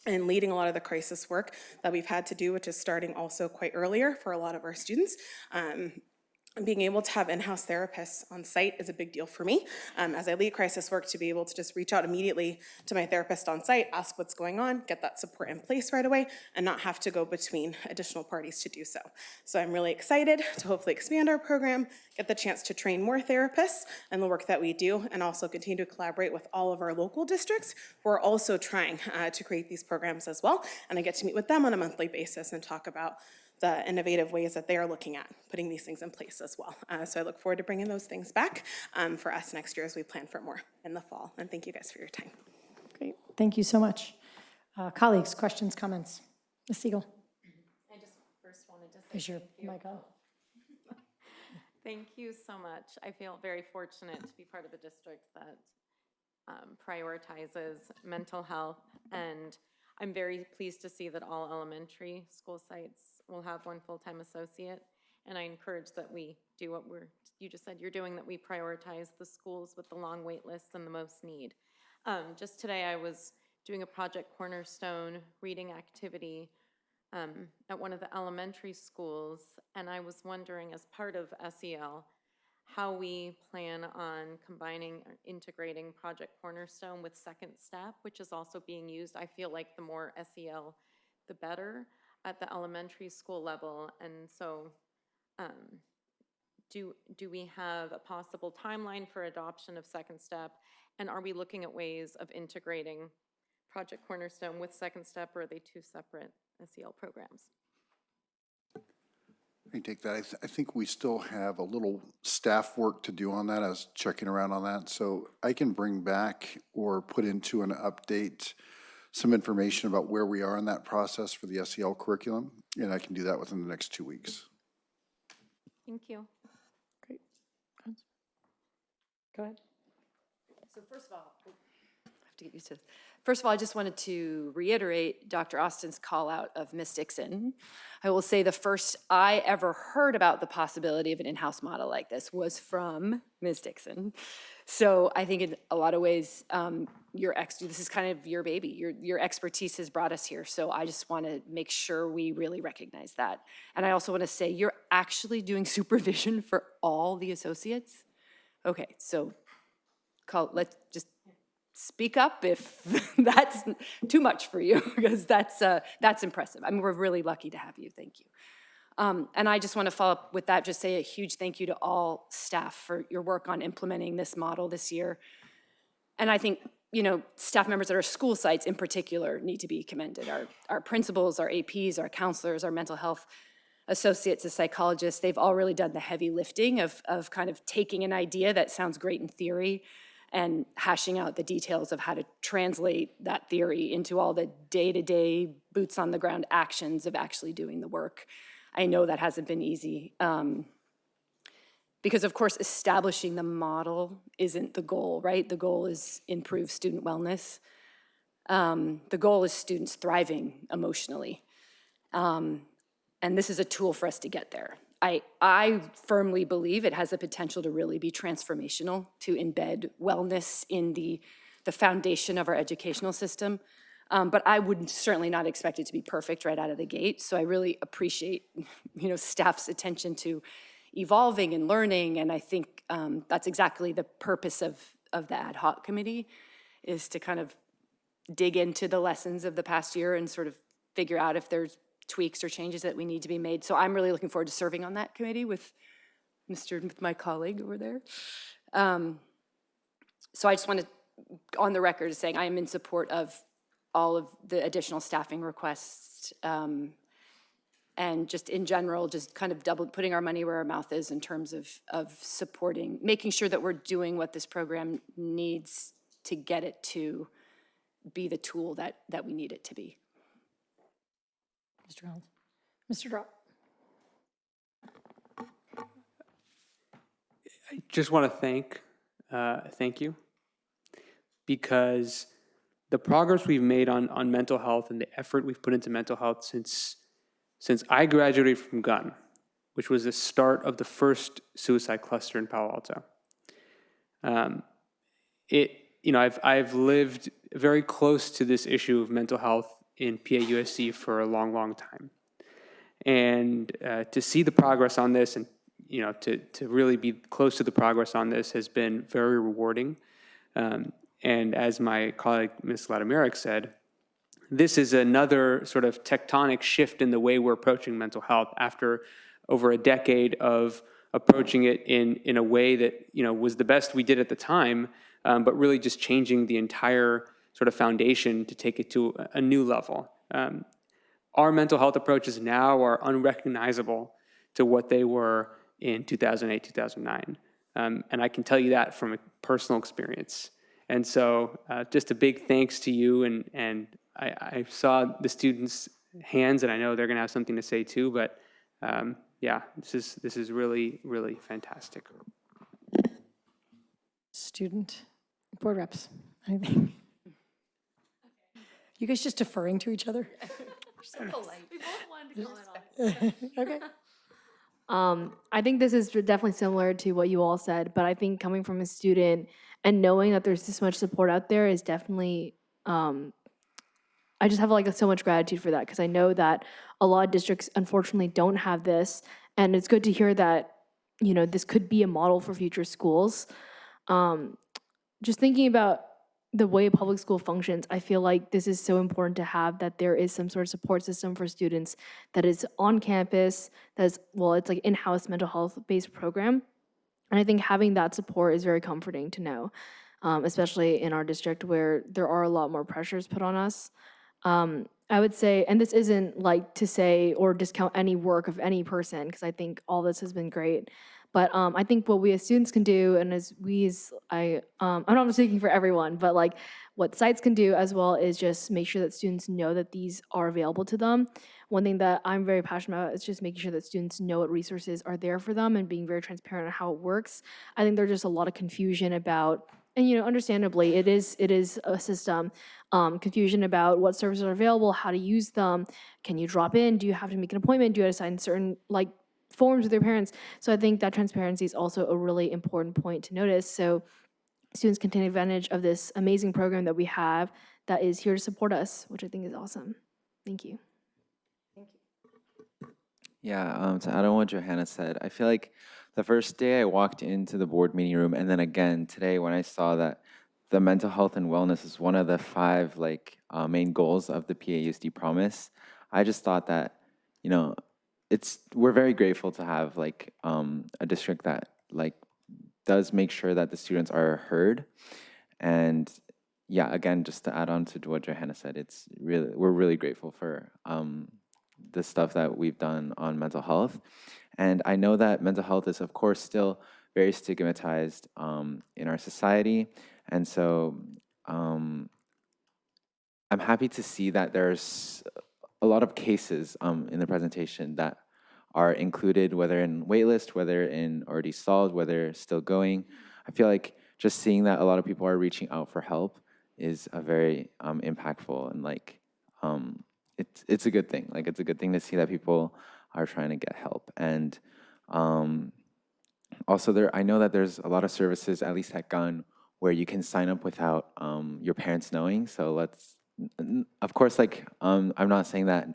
S6: And leading a lot of the crisis work that we've had to do, which is starting also quite earlier for a lot of our students. Being able to have in-house therapists on site is a big deal for me. As I lead crisis work, to be able to just reach out immediately to my therapist on site, ask what's going on, get that support in place right away, and not have to go between additional parties to do so. So I'm really excited to hopefully expand our program, get the chance to train more therapists and the work that we do, and also continue to collaborate with all of our local districts who are also trying to create these programs as well. And I get to meet with them on a monthly basis and talk about the innovative ways that they are looking at putting these things in place as well. So I look forward to bringing those things back for us next year as we plan for more in the fall. And thank you guys for your time.
S1: Great. Thank you so much. Colleagues, questions, comments? Ms. Siegel.
S15: I just first wanted to say
S1: Is your
S15: thank you.
S1: mic on?
S15: Thank you so much. I feel very fortunate to be part of a district that prioritizes mental health, and I'm very pleased to see that all elementary school sites will have one full-time associate, and I encourage that we do what you just said you're doing, that we prioritize the schools with the long wait lists and the most need. Just today I was doing a Project Cornerstone reading activity at one of the elementary schools, and I was wondering, as part of SEL, how we plan on combining or integrating Project Cornerstone with Second Step, which is also being used. I feel like the more SEL, the better at the elementary school level. And so do we have a possible timeline for adoption of Second Step? And are we looking at ways of integrating Project Cornerstone with Second Step, or are they two separate SEL programs?
S5: Let me take that. I think we still have a little staff work to do on that. I was checking around on that. So I can bring back or put into an update some information about where we are in that process for the SEL curriculum, and I can do that within the next 2 weeks.
S15: Thank you.
S1: Great. Go ahead.
S17: So first of all, have to get used to this. First of all, I just wanted to reiterate Dr. Austin's call out of Ms. Dixon. I will say the first I ever heard about the possibility of an in-house model like this was from Ms. Dixon. So I think in a lot of ways, this is kind of your baby. Your expertise has brought us here. So I just want to make sure we really recognize that. And I also want to say you're actually doing supervision for all the associates. Okay, so let's just speak up if that's too much for you, because that's impressive. I mean, we're really lucky to have you. Thank you. And I just want to follow up with that, just say a huge thank you to all staff for your work on implementing this model this year. And I think, staff members at our school sites in particular need to be commended. Our principals, our APs, our counselors, our mental health associates, the psychologists, they've all really done the heavy lifting of kind of taking an idea that sounds great in theory and hashing out the details of how to translate that theory into all the day-to-day boots on the ground actions of actually doing the work. I know that hasn't been easy because of course establishing the model isn't the goal, right? The goal is improve student wellness. The goal is students thriving emotionally. And this is a tool for us to get there. I firmly believe it has the potential to really be transformational, to embed wellness in the foundation of our educational system. But I would certainly not expect it to be perfect right out of the gate. So I really appreciate, staff's attention to evolving and learning. And I think that's exactly the purpose of the ad hoc committee, is to kind of dig into the lessons of the past year and sort of figure out if there's tweaks or changes that we need to be made. So I'm really looking forward to serving on that committee with my colleague over there. So I just want to, on the record, saying I am in support of all of the additional staffing requests, and just in general, just kind of putting our money where our mouth is in terms of supporting, making sure that we're doing what this program needs to get it to be the tool that we need it to be.
S1: Mr. Holmes. Mr. Drop.
S2: I just want to thank you, because the progress we've made on mental health and the effort we've put into mental health since I graduated from Gunn, which was the start of the first suicide cluster in Palo Alto. I've lived very close to this issue of mental health in PAUSD for a long, long time. And to see the progress on this and, to really be close to the progress on this has been very rewarding. And as my colleague, Ms. Latimeric said, this is another sort of tectonic shift in the way we're approaching mental health after over a decade of approaching it in a way that, was the best we did at the time, but really just changing the entire sort of foundation to take it to a new level. Our mental health approaches now are unrecognizable to what they were in 2008, 2009. And I can tell you that from a personal experience. And so just a big thanks to you. And I saw the students' hands, and I know they're going to have something to say too. But yeah, this is really, really fantastic.
S1: Student board reps, anything? You guys just deferring to each other?
S4: So polite. We both wanted to comment on it.
S1: Okay.
S4: I think this is definitely similar to what you all said, but I think coming from a student and knowing that there's this much support out there is definitely, I just have so much gratitude for that, because I know that a lot of districts unfortunately don't have this, and it's good to hear that, this could be a model for future schools. Just thinking about the way public school functions, I feel like this is so important to have, that there is some sort of support system for students that is on campus, it's like in-house mental health based program. And I think having that support is very comforting to know, especially in our district where there are a lot more pressures put on us. I would say, and this isn't to say or discount any work of any person, because I think all this has been great. But I think what we as students can do, and I'm not speaking for everyone, but what sites can do as well is just make sure that students know that these are available to them. One thing that I'm very passionate about is just making sure that students know what resources are there for them and being very transparent on how it works. I think there's just a lot of confusion about And, understandably, it is a system, confusion about what services are available, how to use them. Can you drop in? Do you have to make an appointment? Do you have to sign certain, forms with your parents? So I think that transparency is also a really important point to notice. So students can take advantage of this amazing program that we have that is here to support us, which I think is awesome. Thank you.
S3: Yeah, to add on what Johanna said, I feel like the first day I walked into the board meeting room, and then again today when I saw that the mental health and wellness is one of the 5 main goals of the PAUSD promise, I just thought that, we're very grateful to have a district that does make sure that the students are heard. And yeah, again, just to add on to what Johanna said, we're really grateful for the stuff that we've done on mental health. And I know that mental health is, of course, still very stigmatized in our society. And so I'm happy to see that there's a lot of cases in the presentation that are included, whether in waitlist, whether in already solved, whether still going. I feel like just seeing that a lot of people are reaching out for help is a very impactful and it's a good thing. It's a good thing to see that people are trying to get help. And also I know that there's a lot of services, at least at Gun, where you can sign up without your parents knowing. So of course, I'm not saying that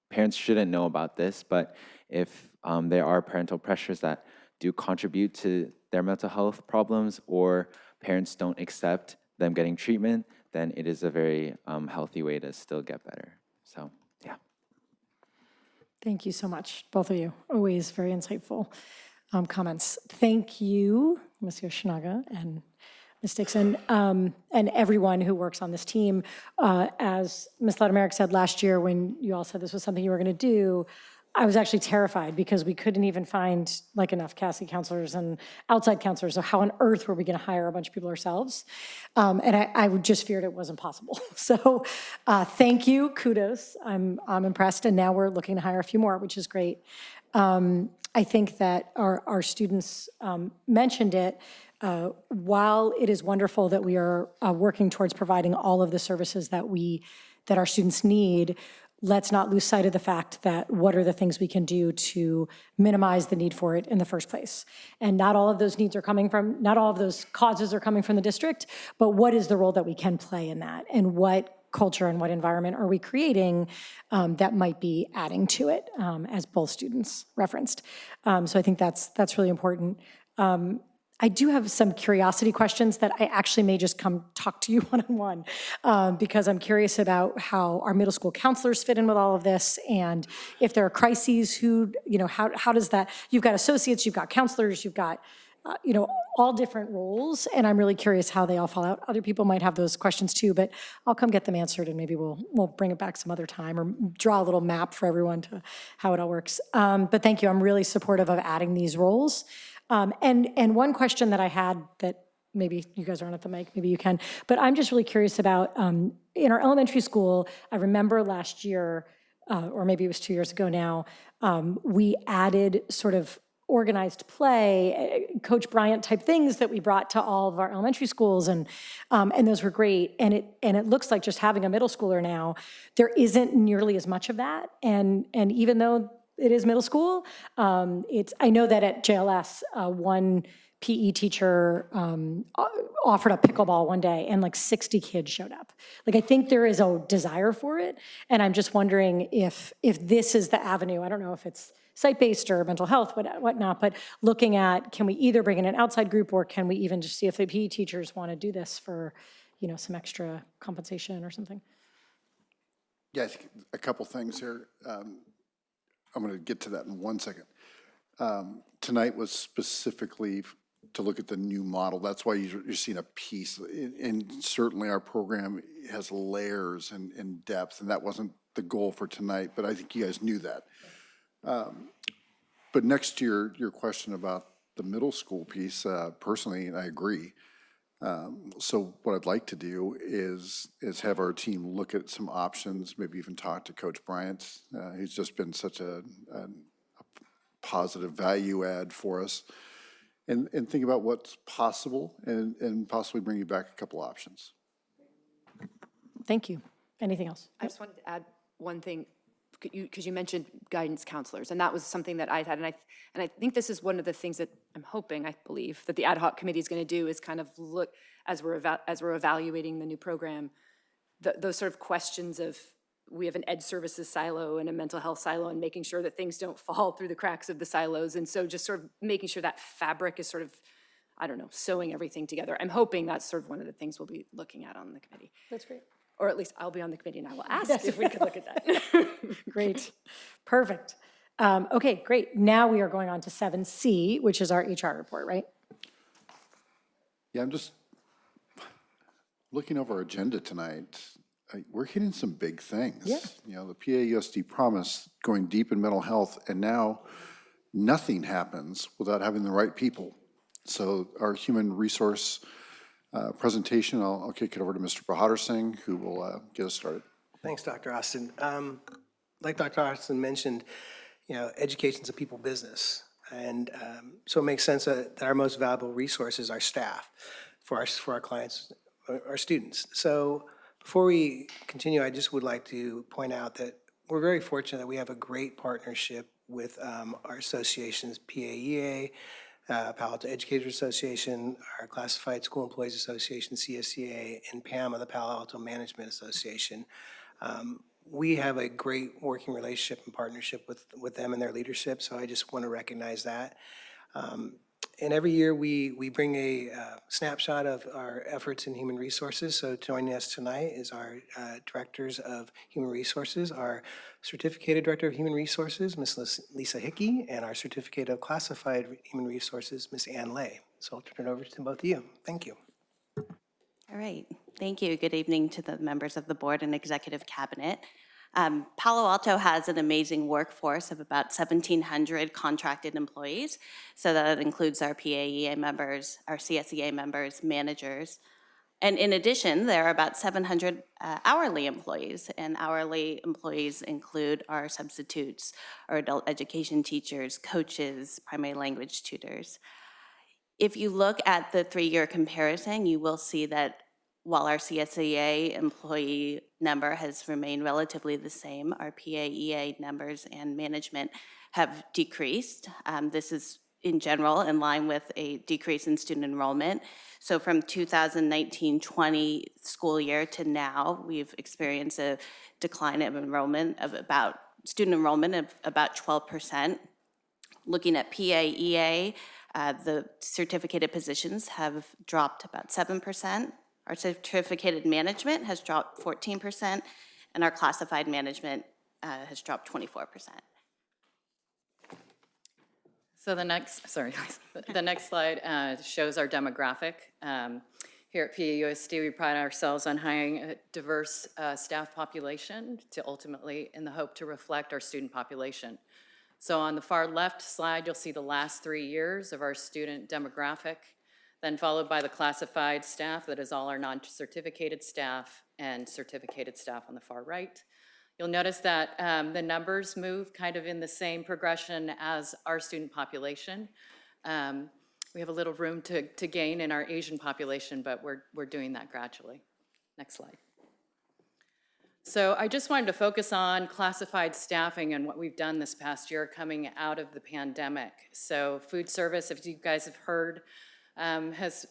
S3: parents shouldn't know about this, but if there are parental pressures that do contribute to their mental health problems, or parents don't accept them getting treatment, then it is a very healthy way to still get better. So, yeah.
S1: Thank you so much, both of you. Always very insightful comments. Thank you, Monsieur Shinaga and Ms. Dixon, and everyone who works on this team. As Ms. Lademaric said last year, when you all said this was something you were going to do, I was actually terrified because we couldn't even find enough CASI counselors and outside counselors. So how on earth were we going to hire a bunch of people ourselves? And I just feared it wasn't possible. So thank you, kudos. I'm impressed, and now we're looking to hire a few more, which is great. I think that our students mentioned it. While it is wonderful that we are working towards providing all of the services that our students need, let's not lose sight of the fact that what are the things we can do to minimize the need for it in the first place. And not all of those needs are coming from, not all of those causes are coming from the district, but what is the role that we can play in that? And what culture and what environment are we creating that might be adding to it, as both students referenced. So I think that's really important. I do have some curiosity questions that I actually may just come talk to you one-on-one, because I'm curious about how our middle school counselors fit in with all of this, and if there are crises, how does that, you've got associates, you've got counselors, you've got, all different roles, and I'm really curious how they all fall out. Other people might have those questions too, but I'll come get them answered, and maybe we'll bring it back some other time, or draw a little map for everyone to how it all works. But thank you, I'm really supportive of adding these roles. And one question that I had that maybe you guys aren't at the mic, maybe you can, but I'm just really curious about, in our elementary school, I remember last year, or maybe it was 2 years ago now, we added sort of organized play, Coach Bryant type things that we brought to all of our elementary schools, and those were great. And it looks like just having a middle schooler now, there isn't nearly as much of that. And even though it is middle school, I know that at JLS, one PE teacher offered up pickleball one day, and 60 kids showed up. I think there is a desire for it, and I'm just wondering if this is the avenue. I don't know if it's site-based or mental health, whatnot, but looking at, can we either bring in an outside group, or can we even just see if the PE teachers want to do this for, some extra compensation or something?
S5: Yeah, I think a couple things here. I'm going to get to that in 1 second. Tonight was specifically to look at the new model. That's why you're seeing a piece. And certainly our program has layers and depth, and that wasn't the goal for tonight, but I think you guys knew that. But next year, your question about the middle school piece, personally, I agree. So what I'd like to do is have our team look at some options, maybe even talk to Coach Bryant. He's just been such a positive value add for us. and think about what's possible and possibly bring you back a couple options.
S1: Thank you. Anything else?
S17: I just wanted to add one thing, because you mentioned guidance counselors, and that was something that I had, and I think this is one of the things that I'm hoping, I believe, that the ad hoc committee is going to do is kind of look, as we're evaluating the new program, those sort of questions of, we have an ed services silo and a mental health silo, and making sure that things don't fall through the cracks of the silos, and so just sort of making sure that fabric is sort of, I don't know, sewing everything together. I'm hoping that's sort of one of the things we'll be looking at on the committee.
S1: That's great.
S17: Or at least I'll be on the committee and I will ask if we could look at that.
S1: Great. Perfect. Okay, great. Now we are going on to 7C, which is our HR report, right?
S5: Yeah, I'm just looking over our agenda tonight. We're hitting some big things.
S1: Yeah.
S5: You know, the PAUSD promise, going deep in mental health, and now nothing happens without having the right people. So our human resource presentation, I'll kick it over to Mr. Bahadur Singh, who will get us started.
S19: Thanks, Dr. Austin. Like Dr. Austin mentioned, you know, education's a people business. And so it makes sense that our most valuable resource is our staff for our clients, our students. So before we continue, I just would like to point out that we're very fortunate that we have a great partnership with our associations, PAEA, Palo Alto Educators Association, our Classified School Employees Association, CSCA, and PAMA, the Palo Alto Management Association. We have a great working relationship and partnership with them and their leadership, so I just want to recognize that. And every year we bring a snapshot of our efforts in human resources. So joining us tonight is our Directors of Human Resources, our Certificated Director of Human Resources, Ms. Lisa Hickey, and our Certificate of Classified Human Resources, Ms. Ann Lay. So I'll turn it over to both of you. Thank you.
S7: All right. Thank you. Good evening to the members of the board and executive cabinet. Palo Alto has an amazing workforce of about 1,700 contracted employees. So that includes our PAEA members, our CSEA members, managers. And in addition, there are about 700 hourly employees, and hourly employees include our substitutes, our adult education teachers, coaches, primary language tutors. If you look at the 3-year comparison, you will see that while our CSEA employee number has remained relatively the same, our PAEA numbers and management have decreased. This is in general in line with a decrease in student enrollment. So from 2019-20 school year to now, we've experienced a decline of student enrollment of about 12%. Looking at PAEA, the certificated positions have dropped about 7%. Our certificated management has dropped 14%, and our classified management has dropped 24%.
S22: So the next slide shows our demographic. Here at PAUSD, we pride ourselves on hiring a diverse staff population to ultimately, in the hope to reflect our student population. So on the far left slide, you'll see the last 3 years of our student demographic, then followed by the classified staff, that is all our non-certificated staff, and certificated staff on the far right. You'll notice that the numbers move kind of in the same progression as our student population. We have a little room to gain in our Asian population, but we're doing that gradually. Next slide. So I just wanted to focus on classified staffing and what we've done this past year coming out of the pandemic. So food service, if you guys have heard, has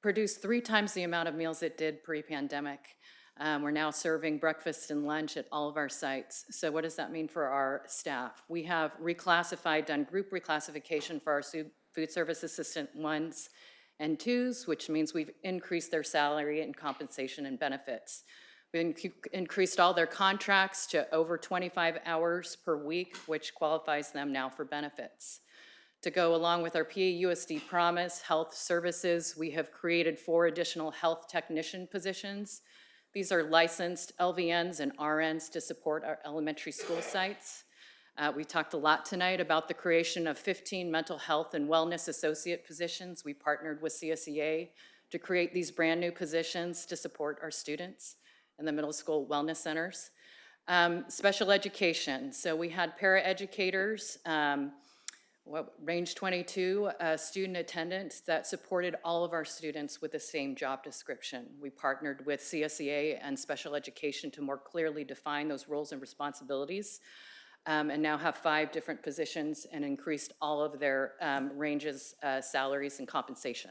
S22: produced 3 times the amount of meals it did pre-pandemic. We're now serving breakfast and lunch at all of our sites. So what does that mean for our staff? We have done group reclassification for our food service assistant 1s and 2s, which means we've increased their salary and compensation and benefits. We increased all their contracts to over 25 hours per week, which qualifies them now for benefits. To go along with our PAUSD promise, health services, we have created 4 additional health technician positions. These are licensed LVNs and RNs to support our elementary school sites. We talked a lot tonight about the creation of 15 mental health and wellness associate positions. We partnered with CSEA to create these brand new positions to support our students in the middle school wellness centers. Special education, so we had paraeducators range 22 student attendance that supported all of our students with the same job description. We partnered with CSEA and special education to more clearly define those roles and responsibilities, and now have 5 different positions and increased all of their ranges, salaries, and compensation.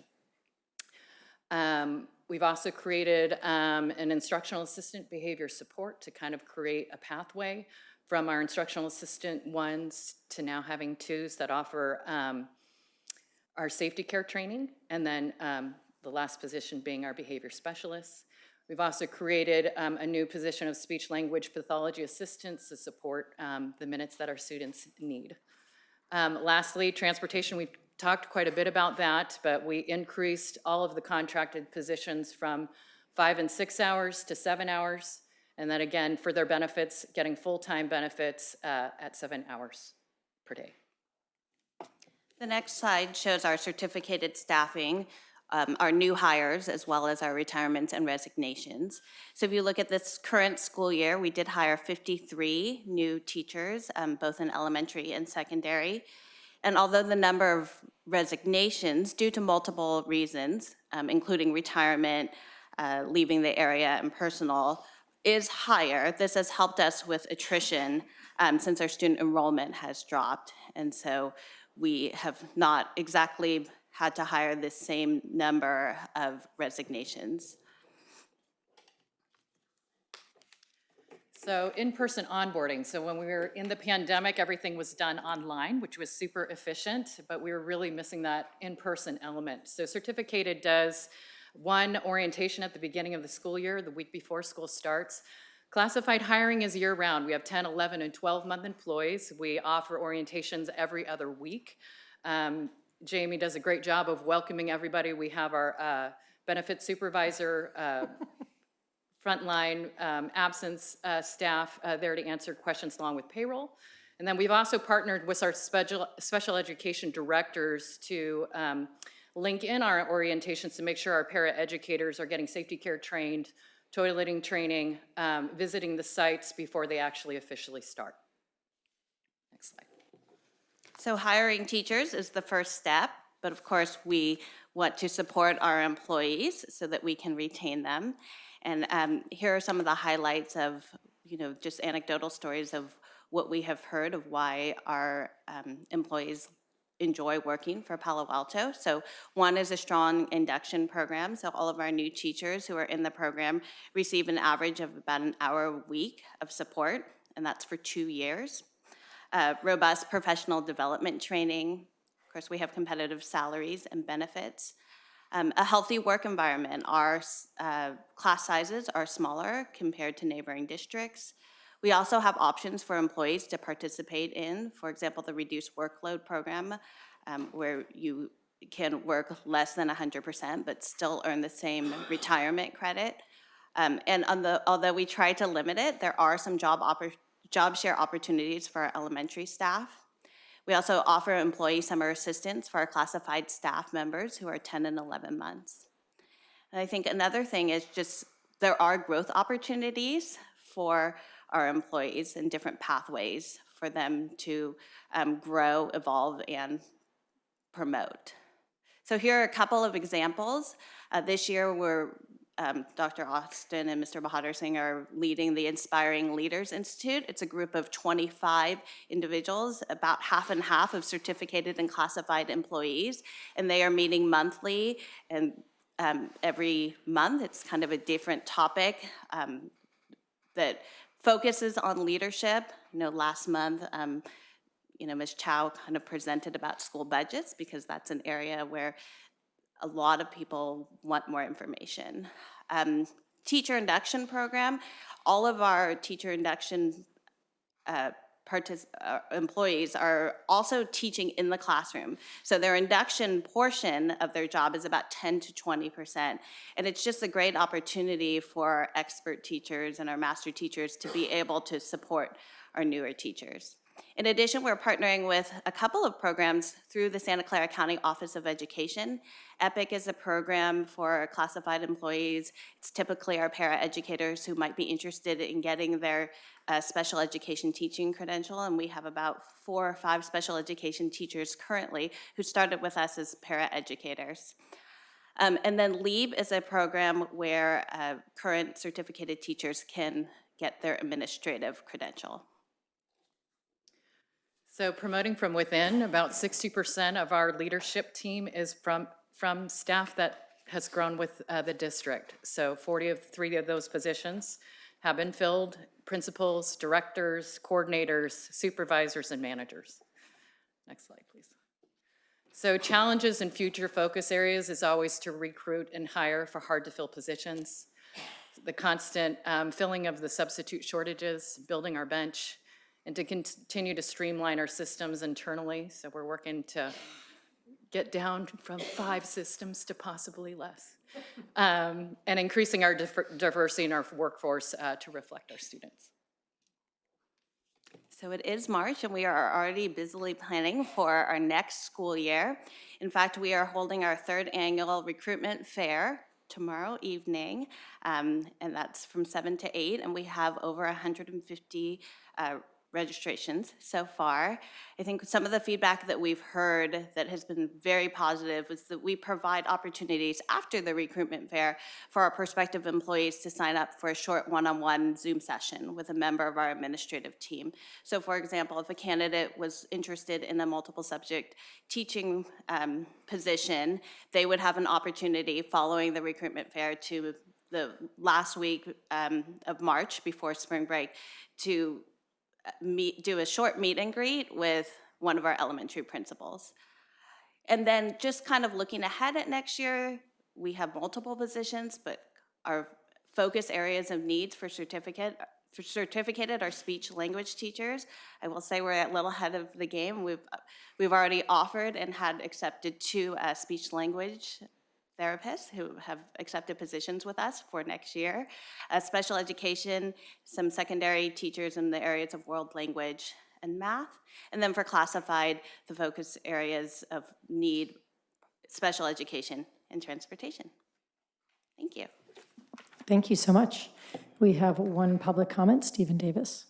S22: We've also created an instructional assistant behavior support to kind of create a pathway from our instructional assistant 1s to now having 2s that offer our safety care training, and then the last position being our behavior specialists. We've also created a new position of speech language pathology assistants to support the minutes that our students need. Lastly, transportation, we've talked quite a bit about that, but we increased all of the contracted positions from 5 and 6 hours to 7 hours. And then again, for their benefits, getting full-time benefits at 7 hours per day.
S7: The next slide shows our certificated staffing, our new hires, as well as our retirements and resignations. So if you look at this current school year, we did hire 53 new teachers, both in elementary and secondary. And although the number of resignations due to multiple reasons, including retirement, leaving the area, and personal, is higher, this has helped us with attrition since our student enrollment has dropped. And so we have not exactly had to hire the same number of resignations.
S22: So in-person onboarding. So when we were in the pandemic, everything was done online, which was super efficient, but we were really missing that in-person element. So Certificated does one orientation at the beginning of the school year, the week before school starts. Classified hiring is year-round. We have 10, 11, and 12-month employees. We offer orientations every other week. Jamie does a great job of welcoming everybody. We have our benefit supervisor, frontline absence staff there to answer questions along with payroll. And then we've also partnered with our special education directors to link in our orientations to make sure our paraeducators are getting safety care trained, toileting training, visiting the sites before they actually officially start. Next slide.
S7: So hiring teachers is the first step, but of course we want to support our employees so that we can retain them. And here are some of the highlights of, just anecdotal stories of what we have heard of why our employees enjoy working for Palo Alto. So one is a strong induction program. So all of our new teachers who are in the program receive an average of about an hour a week of support, and that's for 2 years. Robust professional development training. Of course, we have competitive salaries and benefits. A healthy work environment. Our class sizes are smaller compared to neighboring districts. We also have options for employees to participate in, for example, the reduced workload program, where you can work less than 100% but still earn the same retirement credit. And although we try to limit it, there are some job share opportunities for our elementary staff. We also offer employee summer assistance for our classified staff members who are 10 and 11 months. And I think another thing is just there are growth opportunities for our employees and different pathways for them to grow, evolve, and promote. So here are a couple of examples. This year Dr. Austin and Mr. Bahadur Singh are leading the Inspiring Leaders Institute. It's a group of 25 individuals, about half and half of certificated and classified employees, and they are meeting monthly, and every month it's kind of a different topic that focuses on leadership. Last month, Ms. Chow kind of presented about school budgets because that's an area where a lot of people want more information. Teacher induction program, all of our teacher induction employees are also teaching in the classroom. So their induction portion of their job is about 10 to 20%. And it's just a great opportunity for our expert teachers and our master teachers to be able to support our newer teachers. In addition, we're partnering with a couple of programs through the Santa Clara County Office of Education. EPIC is a program for classified employees. It's typically our paraeducators who might be interested in getting their special education teaching credential, and we have about 4 or 5 special education teachers currently who started with us as paraeducators. And then LEAB is a program where current certificated teachers can get their administrative credential.
S22: So promoting from within, about 60% of our leadership team is from staff that has grown with the district. So 43 of those positions have been filled: principals, directors, coordinators, supervisors, and managers. Next slide, please. So challenges and future focus areas is always to recruit and hire for hard-to-fill positions, the constant filling of the substitute shortages, building our bench, and to continue to streamline our systems internally. So we're working to get down from 5 systems to possibly less, and increasing our diversity in our workforce to reflect our students.
S7: So it is March, and we are already busily planning for our next school year. In fact, we are holding our 3rd annual recruitment fair tomorrow evening, and that's from 7 to 8, and we have over 150 registrations so far. I think some of the feedback that we've heard that has been very positive is that we provide opportunities after the recruitment fair for our prospective employees to sign up for a short one-on-one Zoom session with a member of our administrative team. So for example, if a candidate was interested in a multiple subject teaching position, they would have an opportunity following the recruitment fair to the last week of March before spring break to do a short meet and greet with one of our elementary principals. And then just kind of looking ahead at next year, we have multiple positions, but our focus areas of needs for certificated are speech language teachers. I will say we're a little ahead of the game. We've already offered and had accepted 2 speech language therapists who have accepted positions with us for next year. Special education, some secondary teachers in the areas of world language and math. And then for classified, the focus areas of need, special education and transportation. Thank you.
S1: Thank you so much. We have one public comment, Stephen Davis.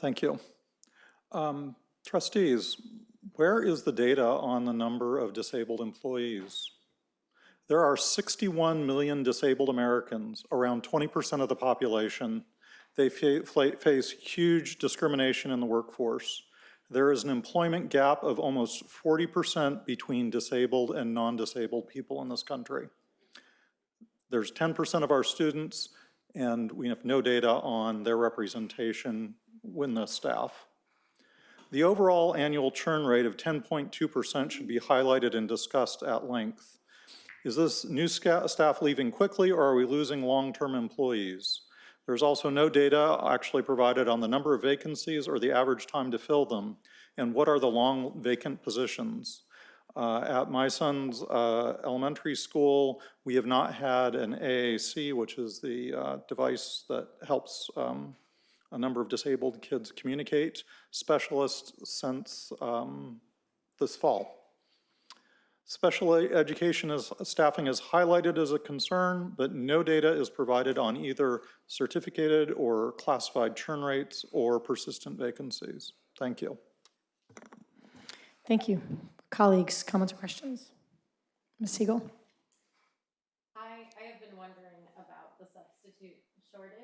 S9: Thank you. Trustees, where is the data on the number of disabled employees? There are 61 million disabled Americans, around 20% of the population. They face huge discrimination in the workforce. There is an employment gap of almost 40% between disabled and non-disabled people in this country. There's 10% of our students, and we have no data on their representation in the staff. The overall annual churn rate of 10.2% should be highlighted and discussed at length. Is this new staff leaving quickly, or are we losing long-term employees? There's also no data actually provided on the number of vacancies or the average time to fill them, and what are the long vacant positions. At my son's elementary school, we have not had an AAC, which is the device that helps a number of disabled kids communicate, specialists since this fall. Special education staffing is highlighted as a concern, but no data is provided on either certificated or classified churn rates or persistent vacancies. Thank you.
S1: Thank you. Colleagues, comments or questions? Ms. Siegel?
S15: I have been wondering about the substitute shortage.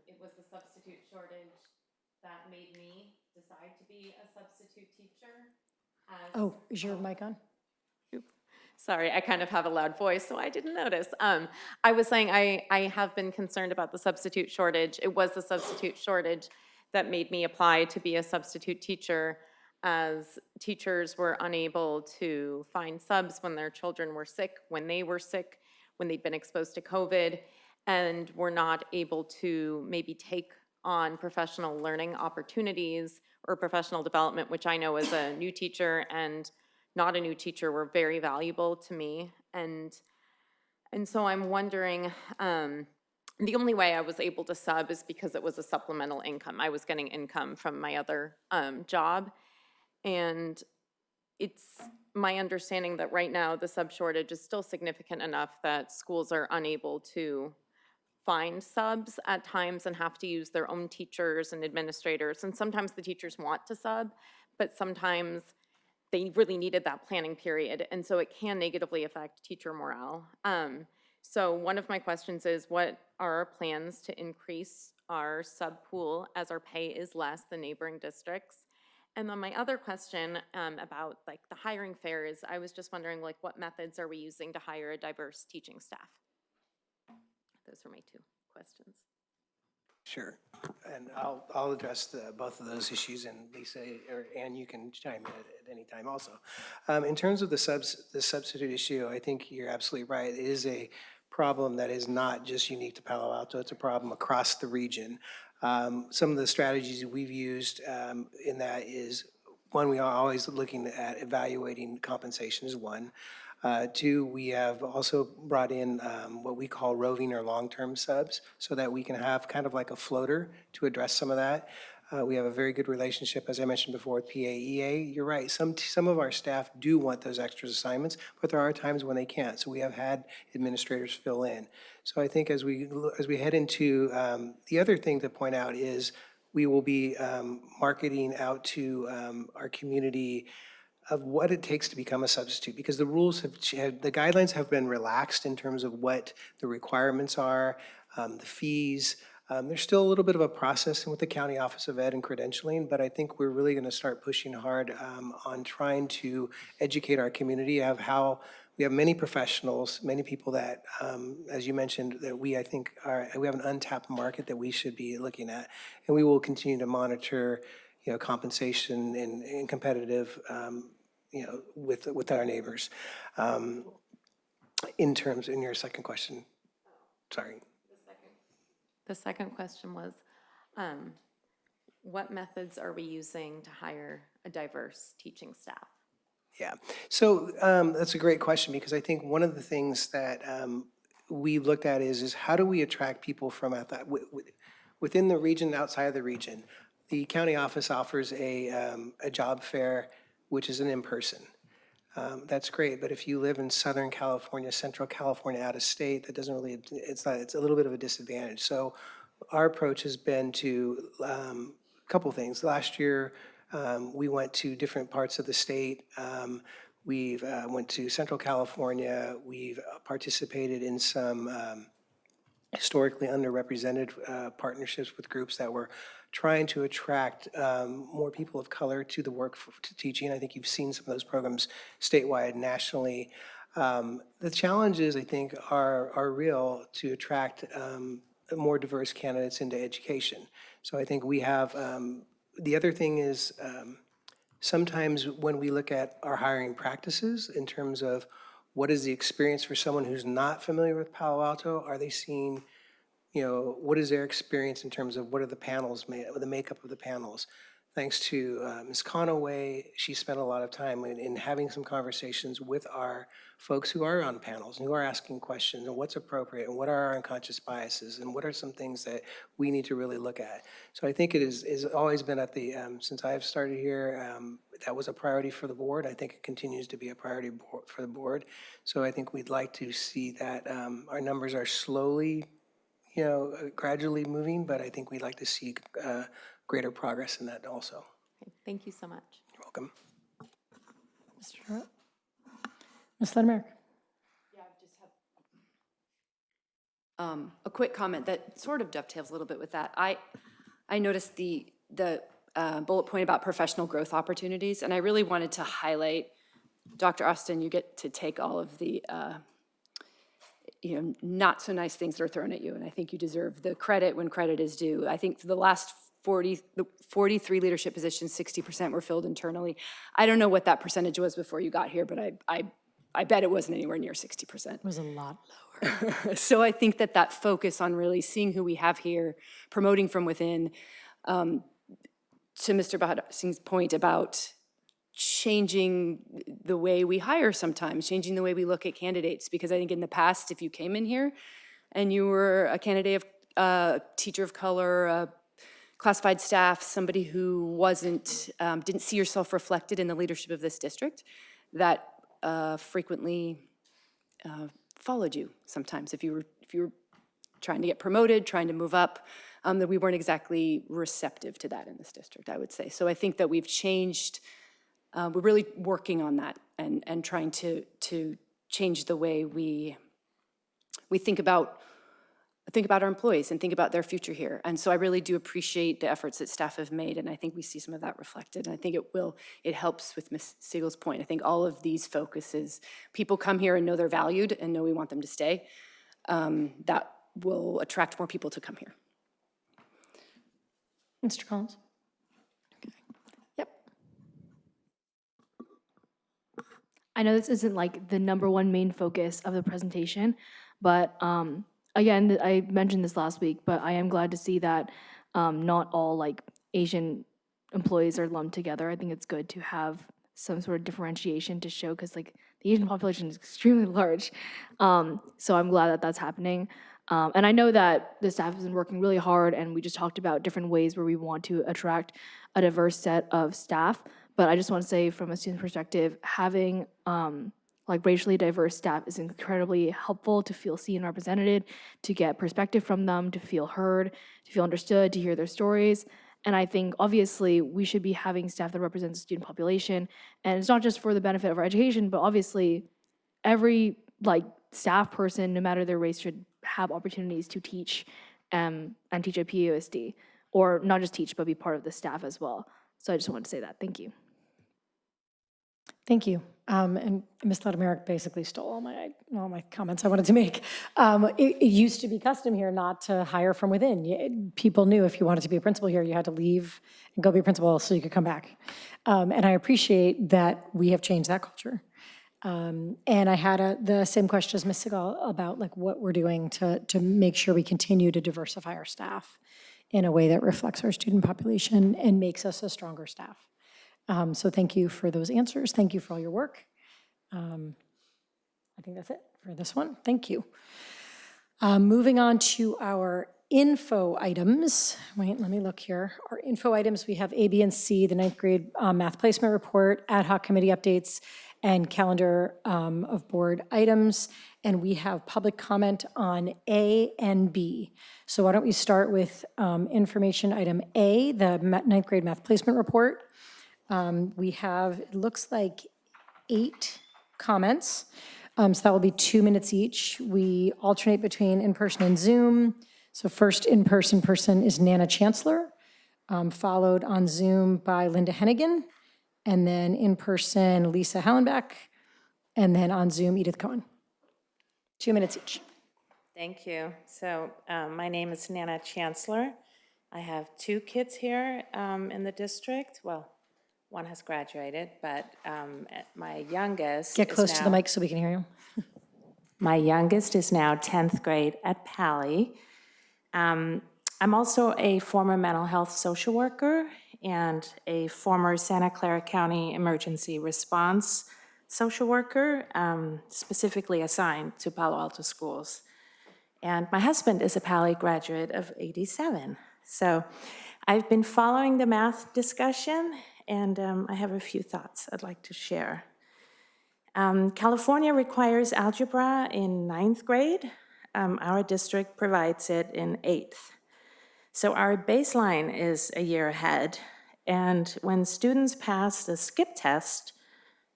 S15: It was the substitute shortage that made me decide to be a substitute teacher.
S1: Oh, is your mic on?
S15: Sorry, I kind of have a loud voice, so I didn't notice. I was saying I have been concerned about the substitute shortage. It was the substitute shortage that made me apply to be a substitute teacher, as teachers were unable to find subs when their children were sick, when they were sick, when they'd been exposed to COVID, and were not able to maybe take on professional learning opportunities or professional development, which I know as a new teacher and not a new teacher were very valuable to me. And so I'm wondering, the only way I was able to sub is because it was a supplemental income. I was getting income from my other job. And it's my understanding that right now the sub shortage is still significant enough that schools are unable to find subs at times and have to use their own teachers and administrators. And sometimes the teachers want to sub, but sometimes they really needed that planning period. And so it can negatively affect teacher morale. So one of my questions is, what are our plans to increase our sub pool as our pay is less than neighboring districts? And then my other question about like the hiring fair is, I was just wondering, like, what methods are we using to hire a diverse teaching staff? Those are my two questions.
S19: Sure, and I'll address both of those issues, and Lisa or Ann, you can chime in at any time also. In terms of the substitute issue, I think you're absolutely right. It is a problem that is not just unique to Palo Alto. It's a problem across the region. Some of the strategies we've used in that is, one, we are always looking at evaluating compensation is one. Two, we have also brought in what we call roving or long-term subs so that we can have kind of like a floater to address some of that. We have a very good relationship, as I mentioned before, with PAEA. You're right, some of our staff do want those extra assignments, but there are times when they can't. So we have had administrators fill in. So I think as we head into, the other thing to point out is we will be marketing out to our community of what it takes to become a substitute, because the rules the guidelines have been relaxed in terms of what the requirements are, the fees. There's still a little bit of a process with the County Office of Ed and credentialing, but I think we're really going to start pushing hard on trying to educate our community of how we have many professionals, many people that, as you mentioned, that we have an untapped market that we should be looking at, and we will continue to monitor, compensation and competitive, with our neighbors. In your second question, sorry.
S15: The second question was, what methods are we using to hire a diverse teaching staff?
S19: Yeah, so that's a great question, because I think one of the things that we looked at is how do we attract people from within the region and outside of the region. The county office offers a job fair, which is an in-person. That's great, but if you live in Southern California, Central California, out of state, that doesn't really, it's a little bit of a disadvantage. So our approach has been to a couple things. Last year, we went to different parts of the state. We've went to Central California. We've participated in some historically underrepresented partnerships with groups that were trying to attract more people of color to the work to teaching. I think you've seen some of those programs statewide, nationally. The challenges, I think, are real to attract more diverse candidates into education. So I think we have, the other thing is sometimes when we look at our hiring practices in terms of what is the experience for someone who's not familiar with Palo Alto, are they seeing, what is their experience in terms of what are the panels, the makeup of the panels? Thanks to Ms. Conaway, she spent a lot of time in having some conversations with our folks who are on panels and who are asking questions and what's appropriate and what are our unconscious biases and what are some things that we need to really look at. So I think it is always been at the, since I've started here, that was a priority for the board. I think it continues to be a priority for the board. So I think we'd like to see that our numbers are slowly, gradually moving, but I think we'd like to see greater progress in that also.
S15: Okay, thank you so much.
S19: You're welcome.
S1: Mr. Trott? Ms. Ledermerck?
S17: Yeah, I just have a quick comment that sort of dovetails a little bit with that. I noticed the bullet point about professional growth opportunities, and I really wanted to highlight, Dr. Austin, you get to take all of the not so nice things that are thrown at you, and I think you deserve the credit when credit is due. I think for the last 43 leadership positions, 60% were filled internally. I don't know what that percentage was before you got here, but I bet it wasn't anywhere near 60%.
S1: It was a lot lower.
S17: So I think that focus on really seeing who we have here, promoting from within, to Mr. Bahad Singh's point about changing the way we hire sometimes, changing the way we look at candidates. Because I think in the past, if you came in here and you were a candidate of teacher of color, classified staff, somebody who wasn't, didn't see yourself reflected in the leadership of this district, that frequently followed you sometimes. If you were trying to get promoted, trying to move up, that we weren't exactly receptive to that in this district, I would say. So I think that we've changed, we're really working on that and trying to change the way we think about our employees and think about their future here. And so I really do appreciate the efforts that staff have made, and I think we see some of that reflected. And I think it helps with Ms. Siegel's point. I think all of these focuses, people come here and know they're valued and know we want them to stay. That will attract more people to come here.
S1: Mr. Collins? Okay. Yep.
S4: I know this isn't like the number one main focus of the presentation, but again, I mentioned this last week, but I am glad to see that not all like Asian employees are lumped together. I think it's good to have some sort of differentiation to show, because like the Asian population is extremely large. So I'm glad that that's happening. And I know that the staff has been working really hard, and we just talked about different ways where we want to attract a diverse set of staff. But I just want to say, from a student perspective, having like racially diverse staff is incredibly helpful to feel seen and represented, to get perspective from them, to feel heard, to feel understood, to hear their stories. And I think obviously we should be having staff that represents the student population. And it's not just for the benefit of our education, but obviously every like staff person, no matter their race, should have opportunities to teach and teach at PAUSD, or not just teach, but be part of the staff as well. So I just wanted to say that. Thank you.
S1: Thank you. And Ms. Ledemaric basically stole all my comments I wanted to make. It used to be custom here not to hire from within. People knew if you wanted to be a principal here, you had to leave and go be a principal so you could come back. And I appreciate that we have changed that culture. And I had the same question as Ms. Sigal about like what we're doing to make sure we continue to diversify our staff in a way that reflects our student population and makes us a stronger staff. So thank you for those answers. Thank you for all your work. I think that's it for this one. Thank you. Moving on to our info items. Wait, let me look here. Our info items, we have A, B, and C, the 9th grade math placement report, ad hoc committee updates, and calendar of board items. And we have public comment on A and B. So why don't we start with information item A, the 9th grade math placement report. We have, it looks like 8 comments. So that will be 2 minutes each. We alternate between in-person and Zoom. So first in-person person is Nana Chancellor, followed on Zoom by Linda Hennigan, and then in person, Lisa Hallenbeck, and then on Zoom, Edith Cohen. 2 minutes each.
S8: Thank you. So my name is Nana Chancellor. I have 2 kids here in the district. Well, one has graduated, but my youngest
S1: Get close to the mic so we can hear you.
S8: My youngest is now 10th grade at Pally. I'm also a former mental health social worker and a former Santa Clara County emergency response social worker, specifically assigned to Palo Alto schools. And my husband is a Pally graduate of '87. So I've been following the math discussion, and I have a few thoughts I'd like to share. California requires algebra in 9th grade. Our district provides it in 8th. So our baseline is a year ahead. And when students pass the skip test,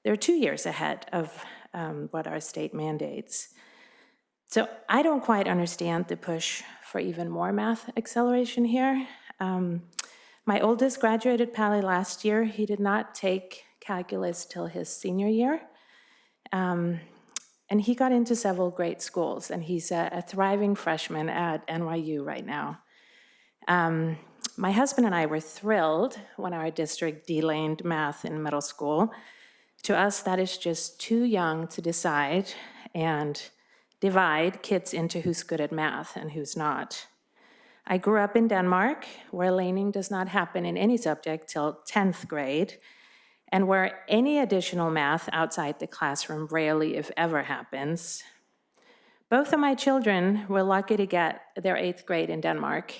S8: they're 2 years ahead of what our state mandates. So I don't quite understand the push for even more math acceleration here. My oldest graduated Pally last year. He did not take calculus till his senior year. And he got into several great schools, and he's a thriving freshman at NYU right now. My husband and I were thrilled when our district delaned math in middle school. To us, that is just too young to decide and divide kids into who's good at math and who's not. I grew up in Denmark, where laning does not happen in any subject till 10th grade. and where any additional math outside the classroom rarely, if ever, happens. Both of my children were lucky to get their 8th grade in Denmark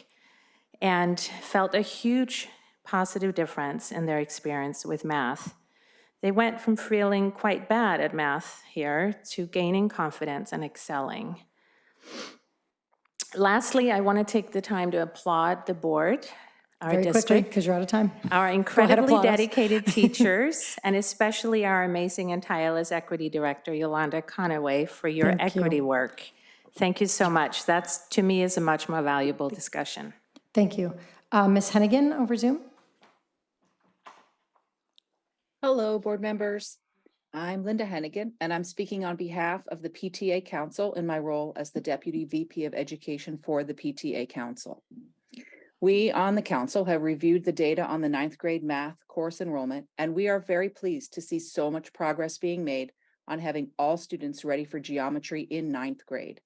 S8: and felt a huge positive difference in their experience with math. They went from feeling quite bad at math here to gaining confidence and excelling. Lastly, I want to take the time to applaud the board, our
S1: Very quickly,
S8: district,
S1: because you're out of time.
S8: our
S1: Go ahead,
S8: incredibly
S1: applaud us.
S8: dedicated teachers, and especially our amazing and tireless equity director, Yolanda Conaway, for your
S1: Thank you.
S8: equity work. Thank you so much. That's, to me, is a much more valuable discussion.
S1: Thank you. Ms. Hennigan over Zoom.
S10: Hello, board members. I'm Linda Hennigan, and I'm speaking on behalf of the PTA Council in my role as the Deputy VP of Education for the PTA Council. We on the council have reviewed the data on the 9th grade math course enrollment, and we are very pleased to see so much progress being made on having all students ready for geometry in 9th grade.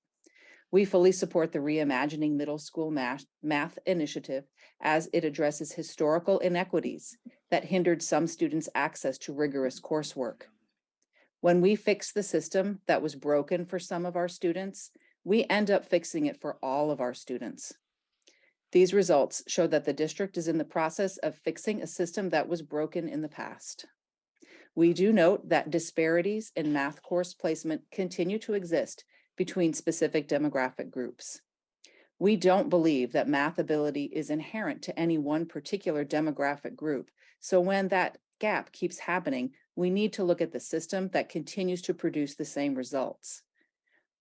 S10: We fully support the Reimagining Middle School Math Initiative as it addresses historical inequities that hindered some students' access to rigorous coursework. When we fix the system that was broken for some of our students, we end up fixing it for all of our students. These results show that the district is in the process of fixing a system that was broken in the past. We do note that disparities in math course placement continue to exist between specific demographic groups. We don't believe that math ability is inherent to any one particular demographic group, so when that gap keeps happening, we need to look at the system that continues to produce the same results.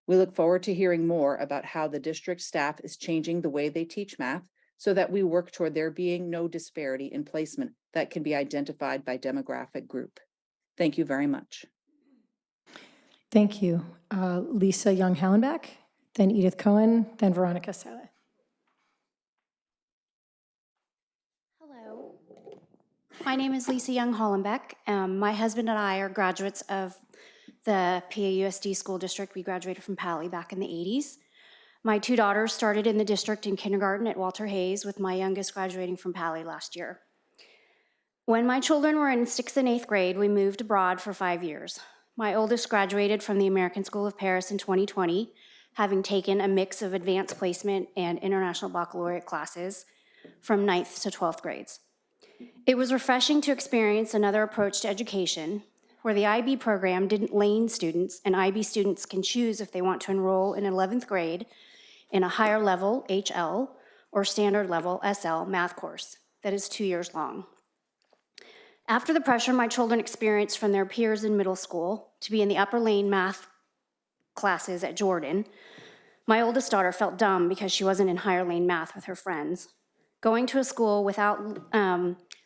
S10: We look forward to hearing more about how the district staff is changing the way they teach math so that we work toward there being no disparity in placement that can be identified by demographic group. Thank you very much.
S1: Thank you. Lisa Young-Hallenbeck, then Edith Cohen, then Veronica Sala.
S11: Hello. My name is Lisa Young-Hallenbeck. My husband and I are graduates of the PAUSD school district. We graduated from Pali back in the 80s. My 2 daughters started in the district in kindergarten at Walter Hayes, with my youngest graduating from Pali last year. When my children were in 6th and 8th grade, we moved abroad for 5 years. My oldest graduated from the American School of Paris in 2020, having taken a mix of advanced placement and international baccalaureate classes from 9th to 12th grades. It was refreshing to experience another approach to education, where the IB program didn't lane students, and IB students can choose if they want to enroll in 11th grade in a higher level HL or standard level SL math course that is 2 years long. After the pressure my children experienced from their peers in middle school to be in the upper lane math classes at Jordan, my oldest daughter felt dumb because she wasn't in higher lane math with her friends. Going to a school without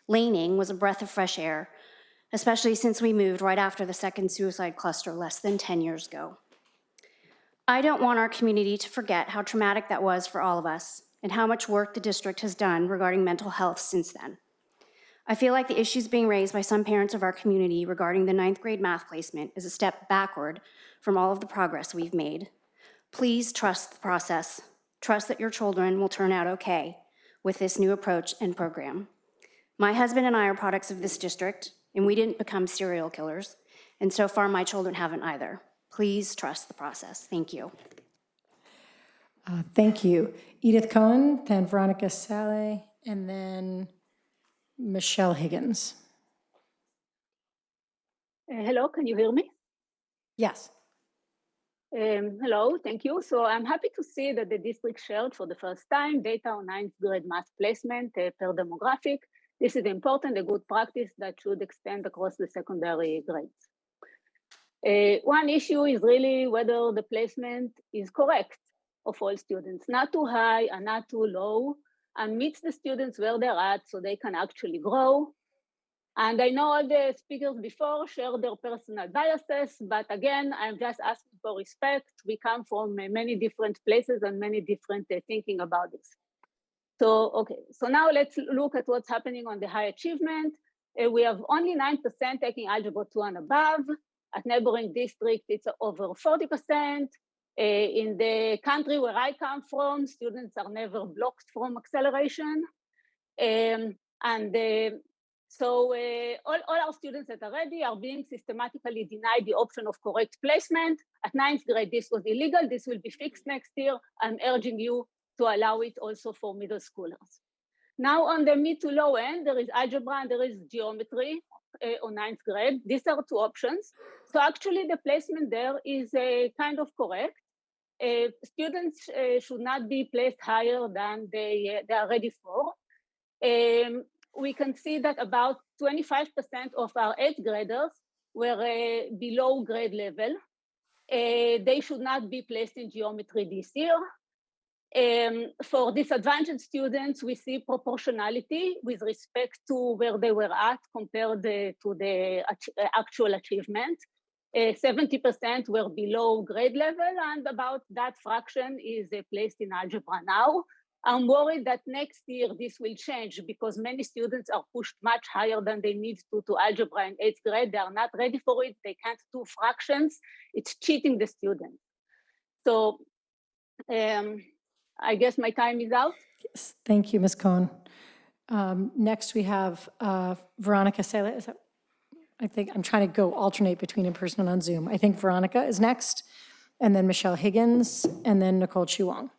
S11: laning was a breath of fresh air, especially since we moved right after the second suicide cluster less than 10 years ago. I don't want our community to forget how traumatic that was for all of us and how much work the district has done regarding mental health since then. I feel like the issues being raised by some parents of our community regarding the 9th grade math placement is a step backward from all of the progress we've made. Please trust the process. Trust that your children will turn out okay with this new approach and program. My husband and I are products of this district, and we didn't become serial killers, and so far my children haven't either. Please trust the process. Thank you.
S1: Thank you. Edith Cohen, then Veronica Sala, and then Michelle Higgins.
S23: Hello, can you hear me?
S1: Yes.
S23: Hello, thank you. So I'm happy to see that the district shared for the first time data on 9th grade math placement per demographic. This is important, a good practice that should extend across the secondary grades. One issue is really whether the placement is correct of all students, not too high and not too low, and meets the students where they're at so they can actually grow. And I know all the speakers before shared their personal biases, but again, I'm just asking for respect. We come from many different places and many different thinking about this. So, okay, so now let's look at what's happening on the high achievement. We have only 9% taking Algebra 2 and above. At neighboring districts, it's over 40%. In the country where I come from, students are never blocked from acceleration. So all our students that are ready are being systematically denied the option of correct placement. At 9th grade, this was illegal. This will be fixed next year. I'm urging you to allow it also for middle schoolers. Now on the mid to low end, there is algebra and there is geometry on 9th grade. These are two options. So actually the placement there is kind of correct. Students should not be placed higher than they are ready for. We can see that about 25% of our 8th graders were below grade level. They should not be placed in geometry this year. For disadvantaged students, we see proportionality with respect to where they were at compared to the actual achievement. 70% were below grade level, and about that fraction is placed in algebra now. I'm worried that next year this will change because many students are pushed much higher than they need to algebra in 8th grade. They are not ready for it. They can't do fractions. It's cheating the students. So I guess my time is out.
S1: Yes, thank you, Ms. Cohn. Next, we have Veronica Sela. Is that, I think I'm trying to go alternate between in person and on Zoom. I think Veronica is next, and then Michelle Higgins, and then Nicole Chuang.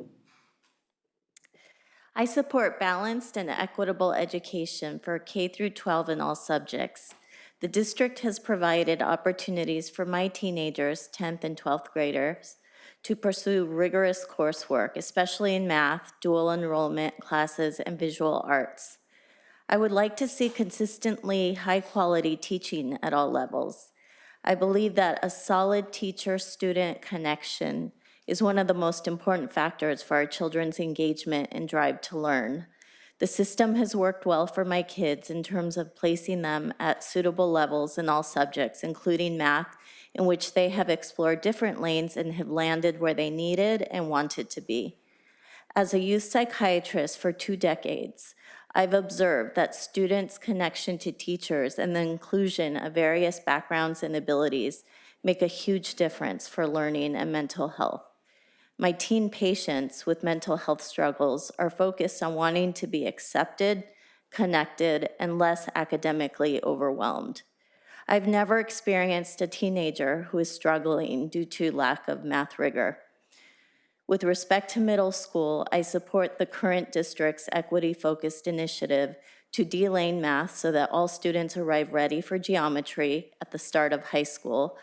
S21: I support balanced and equitable education for K through 12 in all subjects. The district has provided opportunities for my teenagers, 10th and 12th graders, to pursue rigorous coursework, especially in math, dual enrollment classes, and visual arts. I would like to see consistently high-quality teaching at all levels. I believe that a solid teacher-student connection is one of the most important factors for our children's engagement and drive to learn. The system has worked well for my kids in terms of placing them at suitable levels in all subjects, including math, in which they have explored different lanes and have landed where they needed and wanted to be. As a youth psychiatrist for 2 decades, I've observed that students' connection to teachers and the inclusion of various backgrounds and abilities make a huge difference for learning and mental health. My teen patients with mental health struggles are focused on wanting to be accepted, connected, and less academically overwhelmed. I've never experienced a teenager who is struggling due to lack of math rigor. With respect to middle school, I support the current district's equity-focused initiative to delane math so that all students arrive ready for geometry at the start of high school.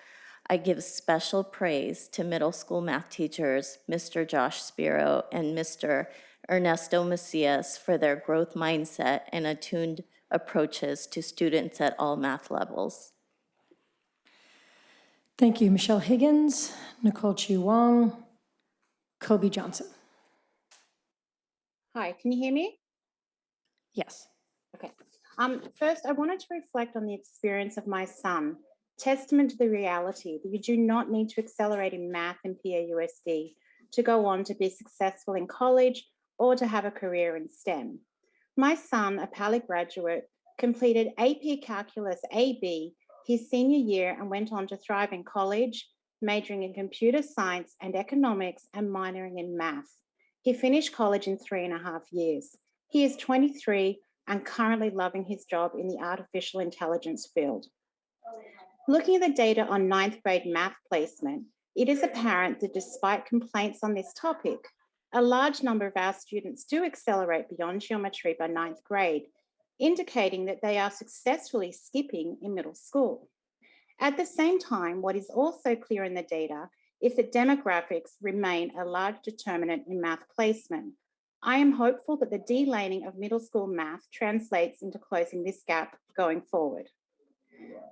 S21: I give special praise to middle school math teachers, Mr. Josh Spiro and Mr. Ernesto Macias, for their growth mindset and attuned approaches to students at all math levels.
S1: Thank you, Michelle Higgins, Nicole Chuang, Kobe Johnson.
S12: Hi, can you hear me?
S1: Yes.
S12: Okay. First, I wanted to reflect on the experience of my son, testament to the reality that you do not need to accelerate in math and PAUSD to go on to be successful in college or to have a career in STEM. My son, a PALI graduate, completed AP Calculus AB his senior year and went on to thrive in college, majoring in computer science and economics and minoring in math. He finished college in 3.5 years. He is 23 and currently loving his job in the artificial intelligence field. Looking at the data on 9th grade math placement, it is apparent that despite complaints on this topic, a large number of our students do accelerate beyond geometry by 9th grade, indicating that they are successfully skipping in middle school. At the same time, what is also clear in the data is that demographics remain a large determinant in math placement. I am hopeful that the delaning of middle school math translates into closing this gap going forward.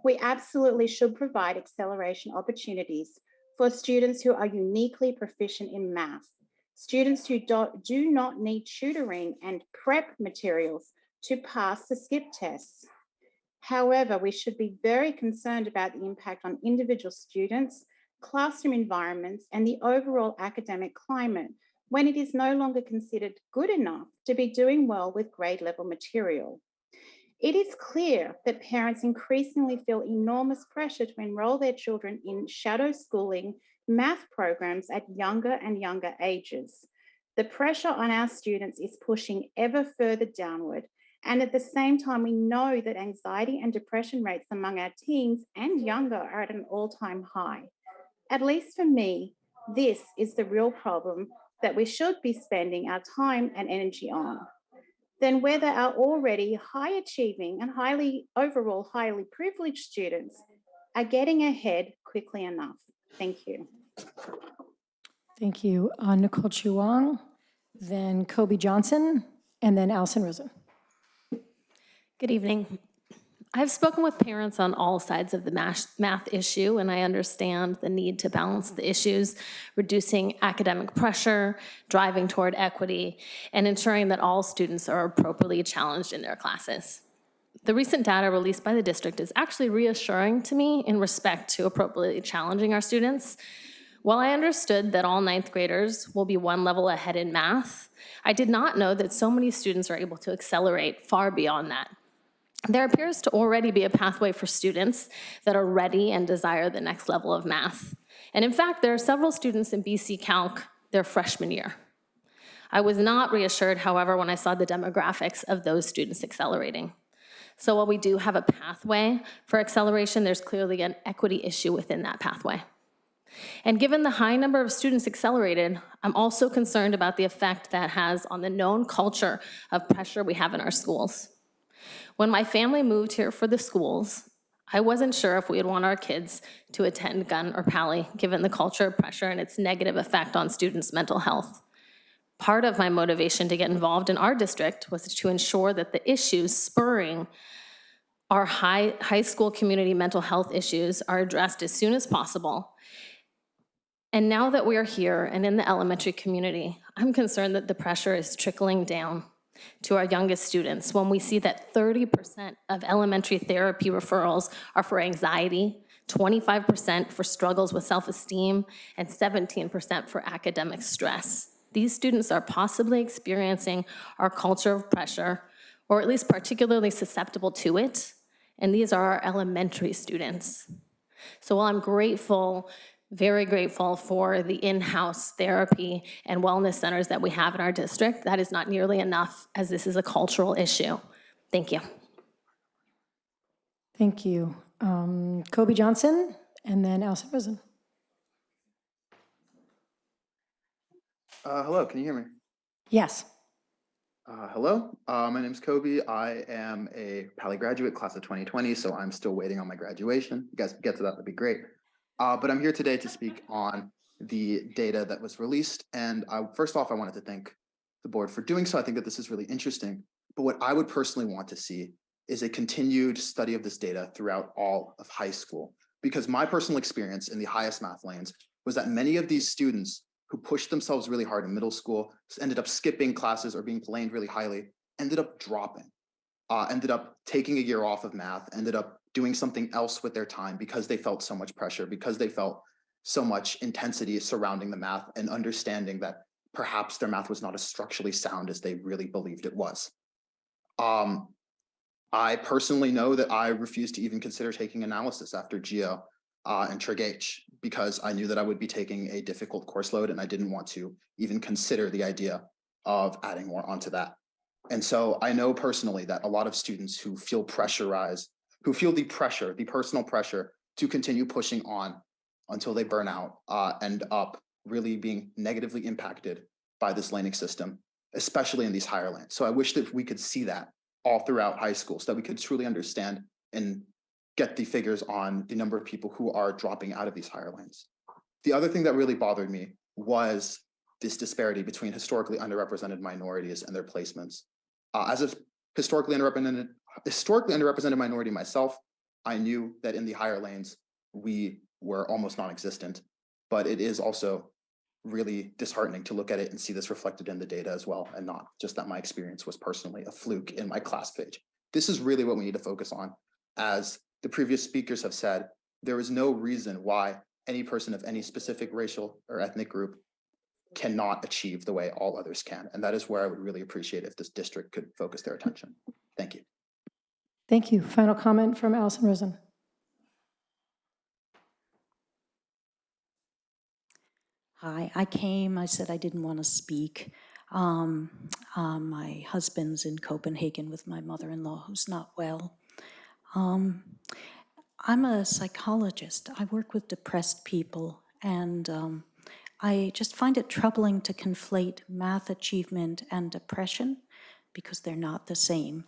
S12: We absolutely should provide acceleration opportunities for students who are uniquely proficient in math, students who do not need tutoring and prep materials to pass the skip tests. However, we should be very concerned about the impact on individual students, classroom environments, and the overall academic climate when it is no longer considered good enough to be doing well with grade level material. It is clear that parents increasingly feel enormous pressure to enroll their children in shadow schooling math programs at younger and younger ages. The pressure on our students is pushing ever further downward, And at the same time, we know that anxiety and depression rates among our teens and younger are at an all-time high. At least for me, this is the real problem that we should be spending our time and energy on. Then whether our already high achieving and overall highly privileged students are getting ahead quickly enough. Thank you.
S1: Thank you. Nicole Chuang, then Kobe Johnson, and then Allison Rosen.
S13: Good evening. I've spoken with parents on all sides of the math issue, and I understand the need to balance the issues, reducing academic pressure, driving toward equity, and ensuring that all students are appropriately challenged in their classes. The recent data released by the district is actually reassuring to me in respect to appropriately challenging our students. While I understood that all ninth graders will be one level ahead in math, I did not know that so many students are able to accelerate far beyond that. There appears to already be a pathway for students that are ready and desire the next level of math. And in fact, there are several students in BC Calc their freshman year. I was not reassured, however, when I saw the demographics of those students accelerating. So while we do have a pathway for acceleration, there's clearly an equity issue within that pathway. And given the high number of students accelerated, I'm also concerned about the effect that has on the known culture of pressure we have in our schools. When my family moved here for the schools, I wasn't sure if we would want our kids to attend Gunn or Pally, given the culture of pressure and its negative effect on students' mental health. Part of my motivation to get involved in our district was to ensure that the issues spurring our high school community mental health issues are addressed as soon as possible. And now that we are here and in the elementary community, I'm concerned that the pressure is trickling down to our youngest students when we see that 30% of elementary therapy referrals are for anxiety, 25% for struggles with self-esteem, and 17% for academic stress. These students are possibly experiencing our culture of pressure, or at least particularly susceptible to it, and these are our elementary students. So while I'm grateful, very grateful for the in-house therapy and wellness centers that we have in our district, that is not nearly enough, as this is a cultural issue. Thank you.
S1: Thank you. Kobe Johnson, and then Allison Rosen.
S14: Hello, can you hear me?
S1: Yes.
S14: Hello, my name is Kobe. I am a Pally graduate, class of 2020, so I'm still waiting on my graduation. You guys get to that, that'd be great. But I'm here today to speak on the data that was released. And first off, I wanted to thank the board for doing so. I think that this is really interesting. But what I would personally want to see is a continued study of this data throughout all of high school. Because my personal experience in the highest math lanes was that many of these students who pushed themselves really hard in middle school, ended up skipping classes or being blamed really highly, ended up dropping, ended up taking a year off of math, ended up doing something else with their time because they felt so much pressure, because they felt so much intensity surrounding the math and understanding that perhaps their math was not as structurally sound as they really believed it was. I personally know that I refused to even consider taking analysis after Geo and Trig H because I knew that I would be taking a difficult course load and I didn't want to even consider the idea of adding more onto that. And so I know personally that a lot of students who feel pressurized, who feel the pressure, the personal pressure to continue pushing on until they burn out, end up really being negatively impacted by this laning system, especially in these higher lanes. So I wish that we could see that all throughout high school so that we could truly understand and get the figures on the number of people who are dropping out of these higher lanes. The other thing that really bothered me was this disparity between historically underrepresented minorities and their placements. As a historically underrepresented minority myself, I knew that in the higher lanes, we were almost non-existent, but it is also really disheartening to look at it and see this reflected in the data as well, and not just that my experience was personally a fluke in my class page. This is really what we need to focus on. As the previous speakers have said, there is no reason why any person of any specific racial or ethnic group cannot achieve the way all others can. And that is where I would really appreciate if this district could focus their attention. Thank you.
S1: Thank you. Final comment from Allison Rosen.
S16: Hi, I said I didn't want to speak. My husband's in Copenhagen with my mother-in-law who's not well. I'm a psychologist. I work with depressed people, and I just find it troubling to conflate math achievement and depression because they're not the same.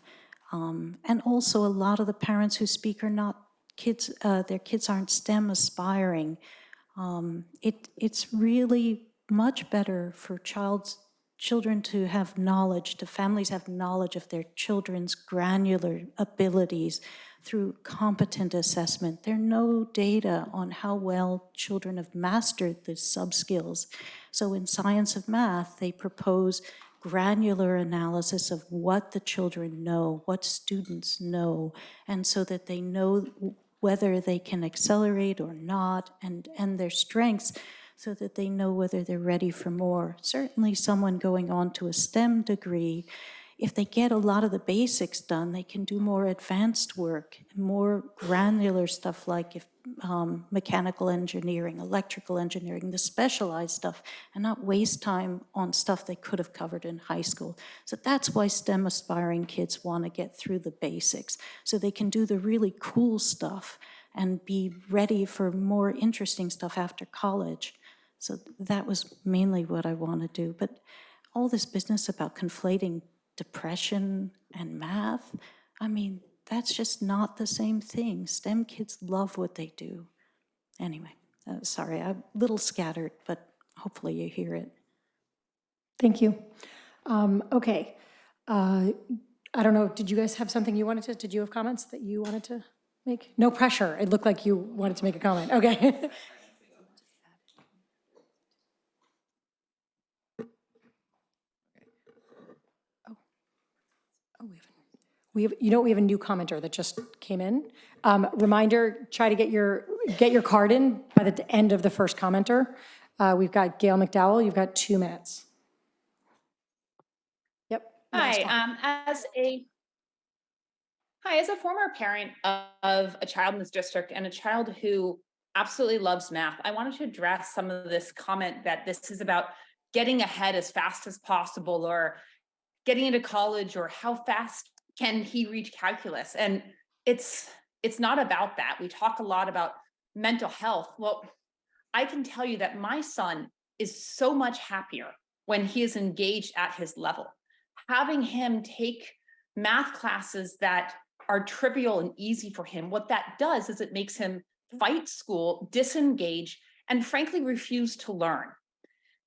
S16: And also, a lot of the parents who speak are not kids, their kids aren't STEM aspiring. It's really much better for children to have knowledge, to families have knowledge of their children's granular abilities through competent assessment. There are no data on how well children have mastered the sub-skills. So in Science of Math, they propose granular analysis of what the children know, what students know, and so that they know whether they can accelerate or not, and their strengths, so that they know whether they're ready for more. Certainly someone going on to a STEM degree, if they get a lot of the basics done, they can do more advanced work, more granular stuff like mechanical engineering, electrical engineering, the specialized stuff, and not waste time on stuff they could have covered in high school. So that's why STEM aspiring kids want to get through the basics, so they can do the really cool stuff and be ready for more interesting stuff after college. So that was mainly what I want to do. But all this business about conflating depression and math, I mean, that's just not the same thing. STEM kids love what they do. Anyway, sorry, I'm a little scattered, but hopefully you hear it.
S1: Thank you. Okay. I don't know, did you guys have something you wanted to, did you have comments that you wanted to make? No pressure. It looked like you wanted to make a comment. Okay. We have, we have a new commenter that just came in. Reminder, try to get your card in by the end of the first commenter. We've got Gail McDowell, you've got 2 minutes. Yep.
S10: Hi, as a former parent of a child in this district and a child who absolutely loves math, I wanted to address some of this comment that this is about getting ahead as fast as possible or getting into college or how fast can he reach calculus. And it's not about that. We talk a lot about mental health. Well, I can tell you that my son is so much happier when he is engaged at his level. Having him take math classes that are trivial and easy for him, what that does is it makes him fight school, disengage, and frankly refuse to learn.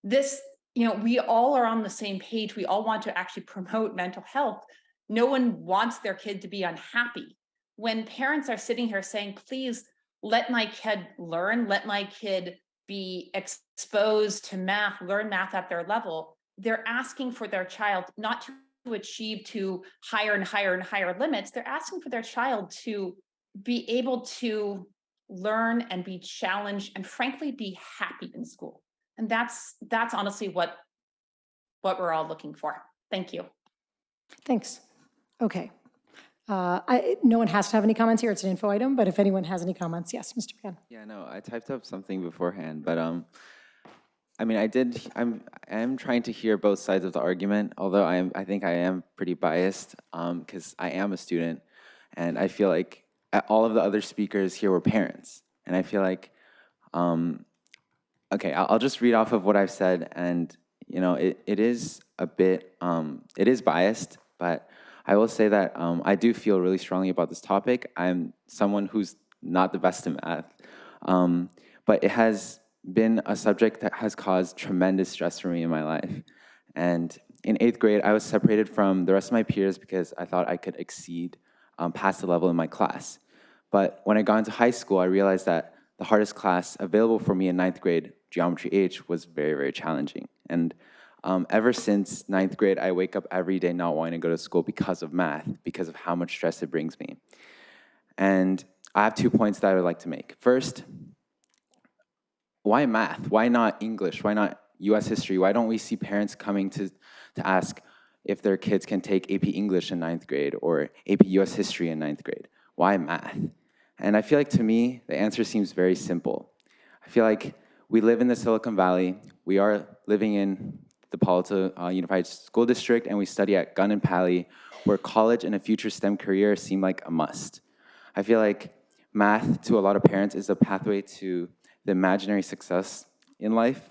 S10: This, we all are on the same page. We all want to actually promote mental health. No one wants their kid to be unhappy. When parents are sitting here saying, please let my kid learn, let my kid be exposed to math, learn math at their level, they're asking for their child not to achieve to higher and higher and higher limits. They're asking for their child to be able to learn and be challenged and frankly be happy in school. And that's honestly what we're all looking for. Thank you.
S1: Thanks. Okay. No one has to have any comments here. It's an info item, but if anyone has any comments, yes, Mr. Pan.
S3: Yeah, no, I typed up something beforehand, but I mean, I am trying to hear both sides of the argument, although I think I am pretty biased because I am a student, and I feel like all of the other speakers here were parents, and I feel like, okay, I'll just read off of what I've said, and it is a bit, it is biased, but I will say that I do feel really strongly about this topic. I'm someone who's not the best in math, but it has been a subject that has caused tremendous stress for me in my life. And in 8th grade, I was separated from the rest of my peers because I thought I could exceed past the level in my class. But when I got into high school, I realized that the hardest class available for me in 9th grade, Geometry H, was very, very challenging. And ever since 9th grade, I wake up every day not wanting to go to school because of math, because of how much stress it brings me. And I have 2 points that I would like to make. First, why math? Why not English? Why not US history? Why don't we see parents coming to ask if their kids can take AP English in 9th grade or AP US history in 9th grade? Why math? And I feel like to me, the answer seems very simple. I feel like we live in the Silicon Valley. We are living in the Palo Alto Unified School District, and we study at Gunn and Pally, where college and a future STEM career seem like a must. I feel like math, to a lot of parents, is a pathway to the imaginary success in life.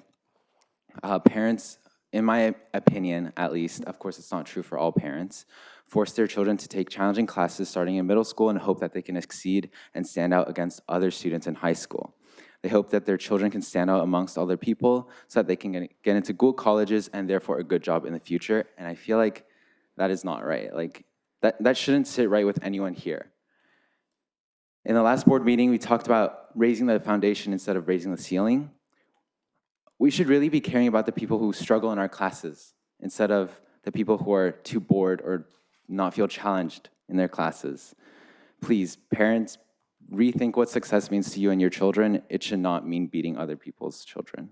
S3: Parents, in my opinion at least, of course it's not true for all parents, force their children to take challenging classes starting in middle school and hope that they can exceed and stand out against other students in high school. They hope that their children can stand out amongst other people so that they can get into good colleges and therefore a good job in the future. And I feel like that is not right. Like that shouldn't sit right with anyone here. In the last board meeting, we talked about raising the foundation instead of raising the ceiling. We should really be caring about the people who struggle in our classes instead of the people who are too bored or not feel challenged in their classes. Please, parents, rethink what success means to you and your children. It should not mean beating other people's children.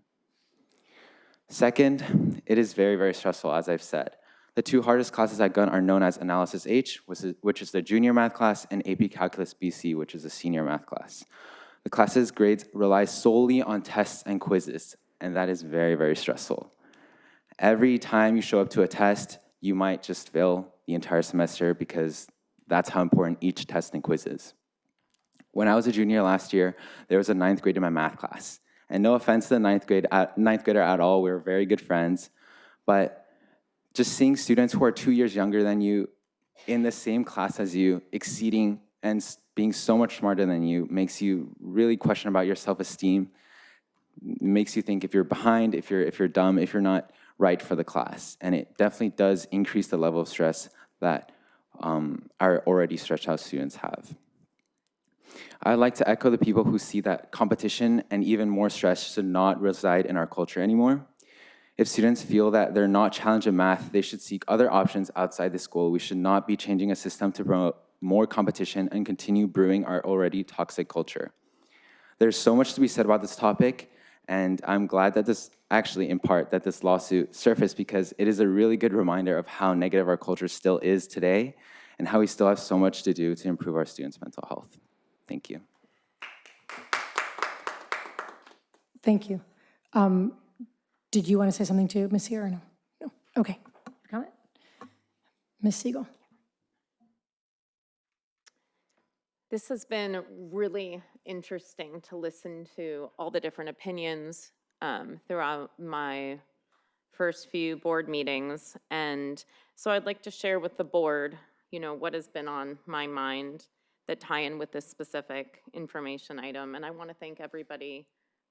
S3: Second, it is very, very stressful, as I've said. The two hardest classes at Gunn are known as Analysis H, which is the junior math class, and AP Calculus BC, which is the senior math class. The class's grades rely solely on tests and quizzes, and that is very, very stressful. Every time you show up to a test, you might just fail the entire semester because that's how important each test and quiz is. When I was a junior last year, there was a 9th grade in my math class. And no offense to the 9th grader at all, we were very good friends, but just seeing students who are 2 years younger than you in the same class as you, exceeding and being so much smarter than you, makes you really question about your self-esteem, makes you think if you're behind, if you're dumb, if you're not right for the class. And it definitely does increase the level of stress that our already stretched out students have. I'd like to echo the people who see that competition and even more stress should not reside in our culture anymore. If students feel that they're not challenged in math, they should seek other options outside the school. We should not be changing a system to promote more competition and continue brewing our already toxic culture. There's so much to be said about this topic, and I'm glad that this, actually in part, that this lawsuit surfaced because it is a really good reminder of how negative our culture still is today and how we still have so much to do to improve our students' mental health. Thank you.
S1: Thank you. Did you want to say something too, Ms. Here, or no? No. Okay. Comment? Ms. Siegel.
S15: This has been really interesting to listen to all the different opinions throughout my first few board meetings. And so I'd like to share with the board, what has been on my mind that tie in with this specific information item. And I want to thank everybody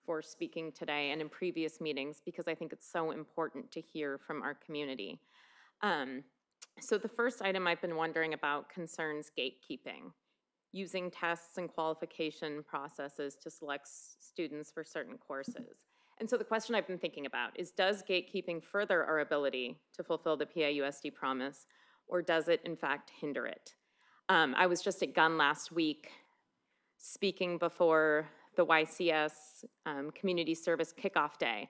S15: for speaking today and in previous meetings because I think it's so important to hear from our community. So the first item I've been wondering about concerns gatekeeping, using tests and qualification processes to select students for certain courses. And so the question I've been thinking about is, does gatekeeping further our ability to fulfill the PAUSD promise, or does it in fact hinder it? I was just at Gunn last week speaking before the YCS Community Service Kickoff Day.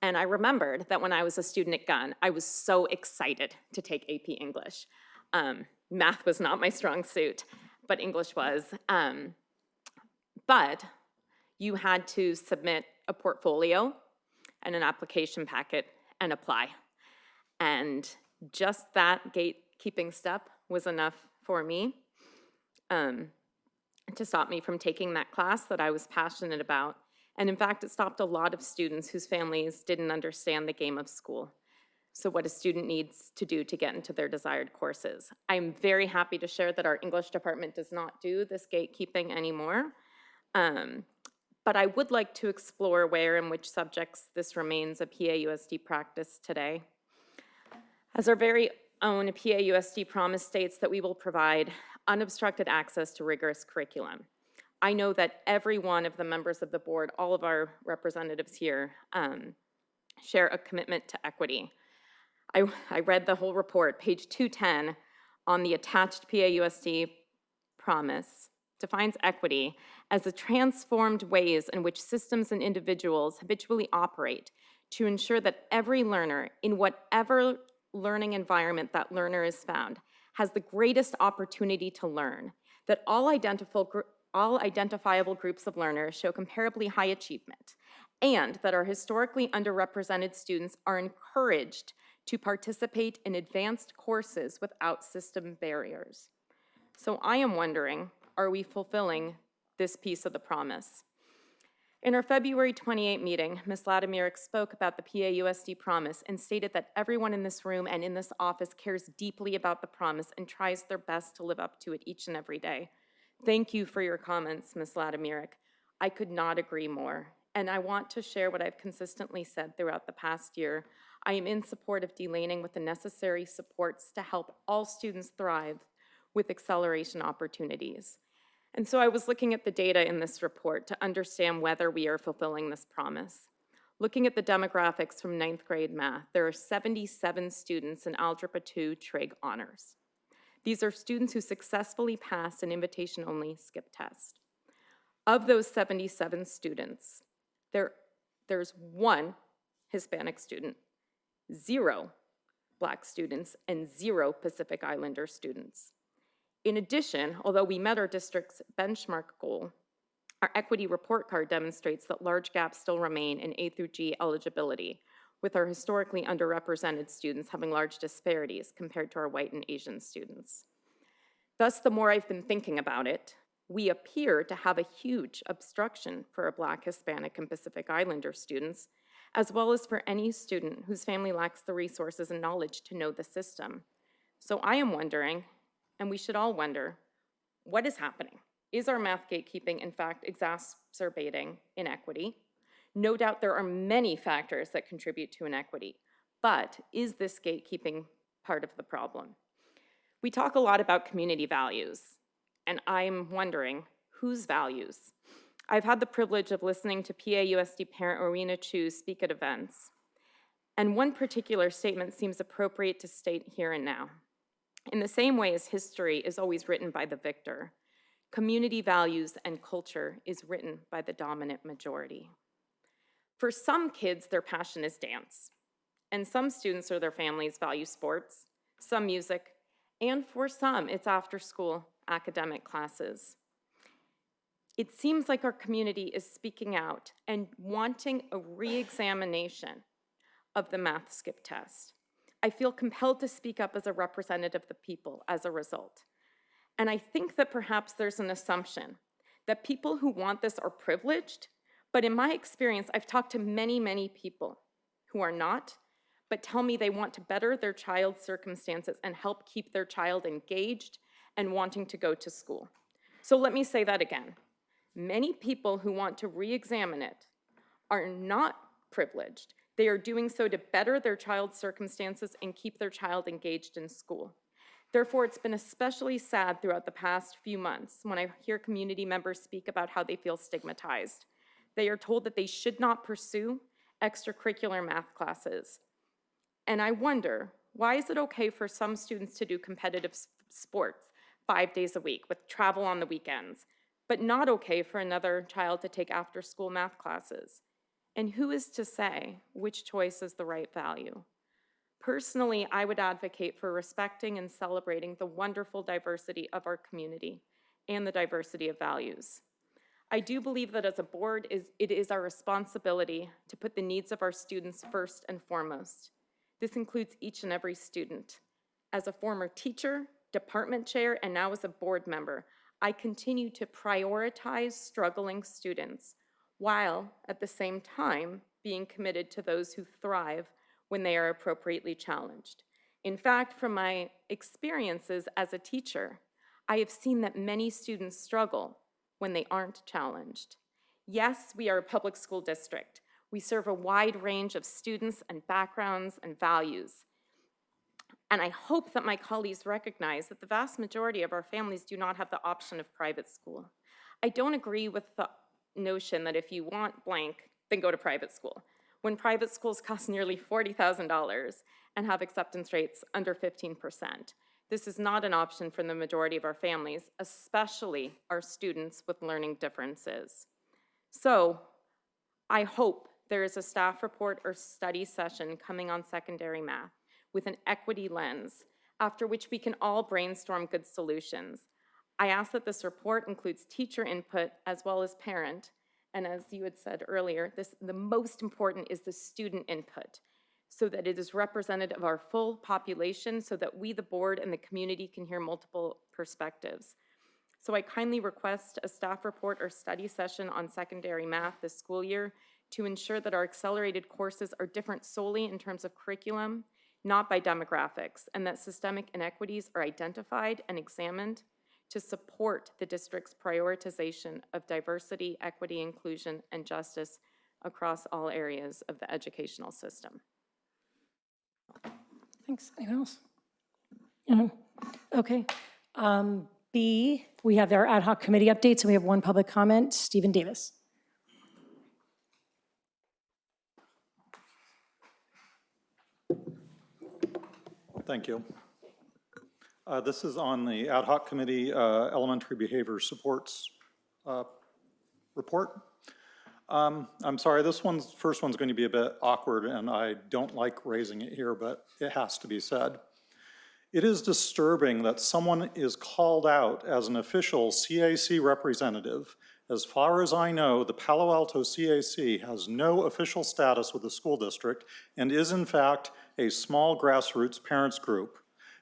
S15: And I remembered that when I was a student at Gunn, I was so excited to take AP English. Math was not my strong suit, but English was. But you had to submit a portfolio and an application packet and apply. And just that gatekeeping step was enough for me to stop me from taking that class that I was passionate about. And in fact, it stopped a lot of students whose families didn't understand the game of school. So what a student needs to do to get into their desired courses. I'm very happy to share that our English department does not do this gatekeeping anymore. But I would like to explore where and which subjects this remains a PAUSD practice today. As our very own PAUSD promise states that we will provide unobstructed access to rigorous curriculum. I know that every one of the members of the board, all of our representatives here, share a commitment to equity. I read the whole report, page 210, on the attached PAUSD promise defines equity as the transformed ways in which systems and individuals habitually operate to ensure that every learner, in whatever learning environment that learner is found, has the greatest opportunity to learn, that all identifiable groups of learners show comparably high achievement, and that our historically underrepresented students are encouraged to participate in advanced courses without system barriers. So I am wondering, are we fulfilling this piece of the promise? In our February 28 meeting, Ms. Ladimirik spoke about the PAUSD promise and stated that everyone in this room and in this office cares deeply about the promise and tries their best to live up to it each and every day. Thank you for your comments, Ms. Ladimirik. I could not agree more, and I want to share what I've consistently said throughout the past year. I am in support of delaning with the necessary supports to help all students thrive with acceleration opportunities. And so I was looking at the data in this report to understand whether we are fulfilling this promise. Looking at the demographics from 9th grade math, there are 77 students in Algebra 2 Trig Honors. These are students who successfully passed an invitation-only skip test. Of those 77 students, there's 1 Hispanic student, 0 Black students, and 0 Pacific Islander students. In addition, although we met our district's benchmark goal, our equity report card demonstrates that large gaps still remain in A through G eligibility, with our historically underrepresented students having large disparities compared to our white and Asian students. Thus, the more I've been thinking about it, we appear to have a huge obstruction for our Black, Hispanic, and Pacific Islander students, as well as for any student whose family lacks the resources and knowledge to know the system. So I am wondering, and we should all wonder, what is happening? Is our math gatekeeping, in fact, exacerbating inequity? No doubt there are many factors that contribute to inequity, but is this gatekeeping part of the problem? We talk a lot about community values, and I'm wondering, whose values? I've had the privilege of listening to PAUSD parent Rowena Chu speak at events, and one particular statement seems appropriate to state here and now. In the same way as history is always written by the victor, community values and culture is written by the dominant majority. For some kids, their passion is dance, and some students or their families value sports, some music, and for some, it's after-school academic classes. It seems like our community is speaking out and wanting a re-examination of the math skip test. I feel compelled to speak up as a representative of the people as a result. And I think that perhaps there's an assumption that people who want this are privileged, but in my experience, I've talked to many, many people who are not, but tell me they want to better their child's circumstances and help keep their child engaged and wanting to go to school. So let me say that again. Many people who want to re-examine it are not privileged. They are doing so to better their child's circumstances and keep their child engaged in school. Therefore, it's been especially sad throughout the past few months when I hear community members speak about how they feel stigmatized. They are told that they should not pursue extracurricular math classes. And I wonder, why is it okay for some students to do competitive sports 5 days a week with travel on the weekends, but not okay for another child to take after-school math classes? And who is to say which choice is the right value? Personally, I would advocate for respecting and celebrating the wonderful diversity of our community and the diversity of values. I do believe that as a board, it is our responsibility to put the needs of our students first and foremost. This includes each and every student. As a former teacher, department chair, and now as a board member, I continue to prioritize struggling students while at the same time being committed to those who thrive when they are appropriately challenged. In fact, from my experiences as a teacher, I have seen that many students struggle when they aren't challenged. Yes, we are a public school district. We serve a wide range of students and backgrounds and values. And I hope that my colleagues recognize that the vast majority of our families do not have the option of private school. I don't agree with the notion that if you want blank, then go to private school, when private schools cost nearly $40,000 and have acceptance rates under 15%. This is not an option for the majority of our families, especially our students with learning differences. So I hope there is a staff report or study session coming on secondary math with an equity lens, after which we can all brainstorm good solutions. I ask that this report includes teacher input as well as parent, And as you had said earlier, the most important is the student input, so that it is representative of our full population, so that we, the board, and the community can hear multiple perspectives. So I kindly request a staff report or study session on secondary math this school year to ensure that our accelerated courses are different solely in terms of curriculum, not by demographics, and that systemic inequities are identified and examined to support the district's prioritization of diversity, equity, inclusion, and justice across all areas of the educational system.
S1: Thanks. Anyone else? No? Okay. B, we have our ad hoc committee updates, and we have one public comment. Stephen Davis.
S9: Thank you. This is on the ad hoc committee elementary behavior supports report. I'm sorry, first one's going to be a bit awkward, and I don't like raising it here, but it has to be said. It is disturbing that someone is called out as an official CAC representative. As far as I know, the Palo Alto CAC has no official status with the school district and is in fact a small grassroots parents group.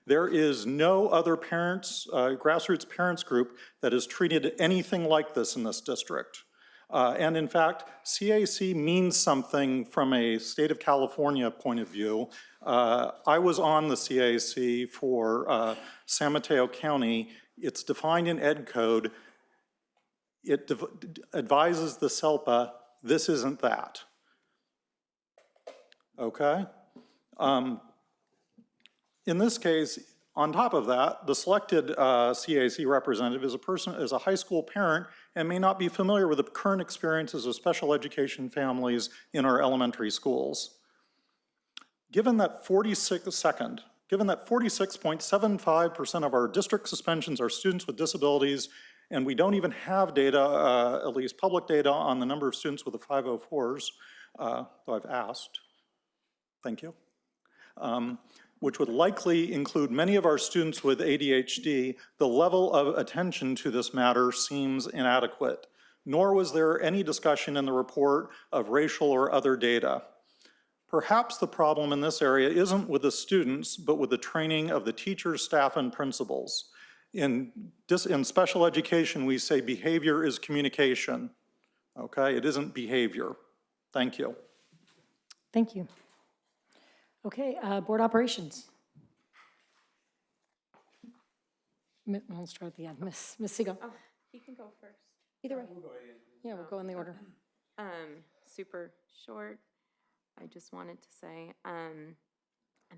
S9: There is no other grassroots parents group that is treated anything like this in this district. And in fact, CAC means something from a state of California point of view. I was on the CAC for San Mateo County. It's defined in Ed Code. It advises the SELPA, this isn't that. Okay? In this case, on top of that, the selected CAC representative is a high school parent and may not be familiar with the current experiences of special education families in our elementary schools. Given that 46.75% of our district suspensions are students with disabilities, and we don't even have data, at least public data, on the number of students with the 504s, though I've asked, thank you, which would likely include many of our students with ADHD, the level of attention to this matter seems inadequate, nor was there any discussion in the report of racial or other data. Perhaps the problem in this area isn't with the students, but with the training of the teachers, staff, and principals. In special education, we say behavior is communication, okay? It isn't behavior. Thank you.
S1: Thank you. Okay, board operations. I'll start at the end. Ms. Siegel.
S15: Oh, you can go first.
S1: Either way. Yeah, we'll go in the order.
S15: Super short. I just wanted to say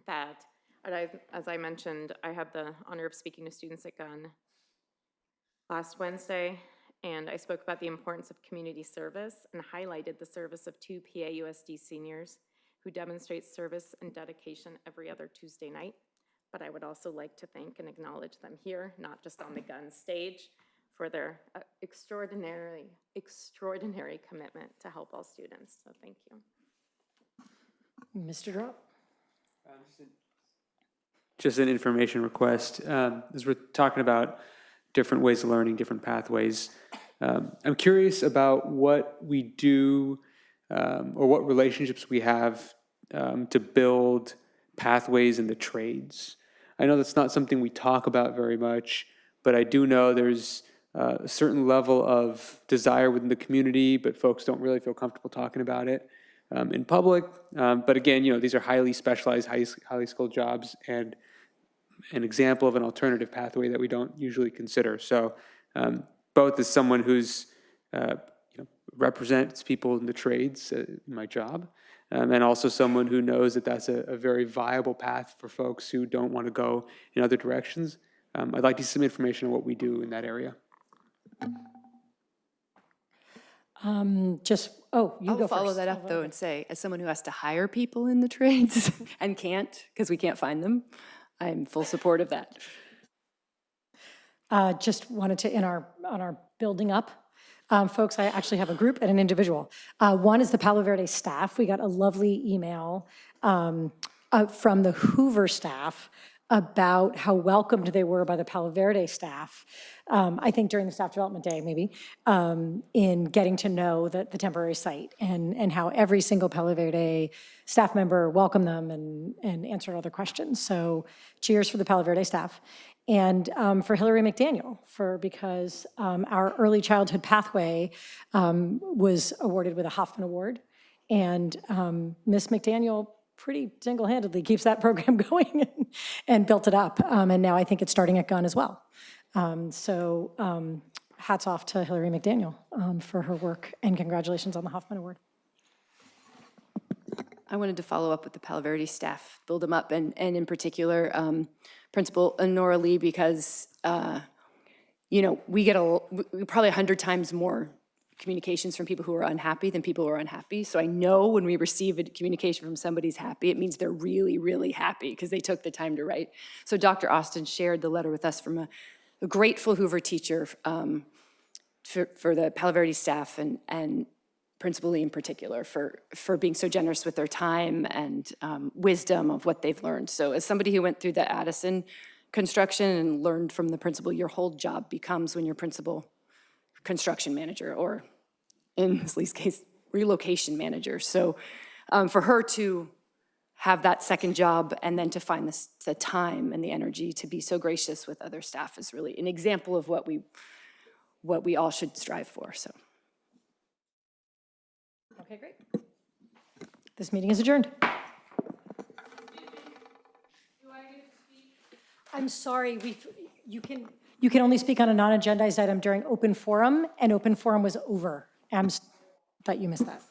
S15: that, as I mentioned, I had the honor of speaking to students at Gunn last Wednesday, and I spoke about the importance of community service and highlighted the service of 2 PAUSD seniors who demonstrate service and dedication every other Tuesday night. But I would also like to thank and acknowledge them here, not just on the Gunn stage, for their extraordinary commitment to help all students. So thank you.
S1: Mr. Drop.
S2: Just an information request. As we're talking about different ways of learning, different pathways, I'm curious about what we do or what relationships we have to build pathways in the trades. I know that's not something we talk about very much, but I do know there's a certain level of desire within the community, but folks don't really feel comfortable talking about it in public. But again, these are highly specialized, highly skilled jobs, and an example of an alternative pathway that we don't usually consider. So both as someone who's represents people in the trades in my job, and also someone who knows that that's a very viable path for folks who don't want to go in other directions. I'd like to see some information on what we do in that area.
S10: I'll follow that up though and say, as someone who has to hire people in the trades and can't, because we can't find them, I'm full support of that.
S1: Just wanted to, on our building up, folks, I actually have a group and an individual. One is the Palo Verde staff. We got a lovely email from the Hoover staff about how welcomed they were by the Palo Verde staff, I think during the staff development day maybe, in getting to know the temporary site and how every single Palo Verde staff member welcomed them and answered all their questions. So cheers for the Palo Verde staff. And for Hillary McDaniel, because our early childhood pathway was awarded with a Hoffman Award. And Miss McDaniel pretty single-handedly keeps that program going and built it up. And now I think it's starting at Gunn as well. So hats off to Hillary McDaniel for her work, and congratulations on the Hoffman Award.
S17: I wanted to follow up with the Palo Verde staff, build them up, and in particular, Principal Nora Lee, because, we get probably 100 times more communications from people who are unhappy than people who are unhappy. So I know when we receive a communication from somebody's happy, it means they're really, really happy because they took the time to write. So Dr. Austin shared the letter with us from a grateful Hoover teacher for the Palo Verde staff and Principal Lee in particular for being so generous with their time and wisdom of what they've learned. So as somebody who went through the Addison construction and learned from the principal, your whole job becomes when you're principal construction manager, or in Ms. Lee's case, relocation manager. So for her to have that second job and then to find the time and the energy to be so gracious with other staff is really an example of what we all should strive for. So.
S1: Okay, great. This meeting is adjourned. I'm sorry, you can only speak on a non-agendized item during open forum, and open forum was over. I thought you missed that.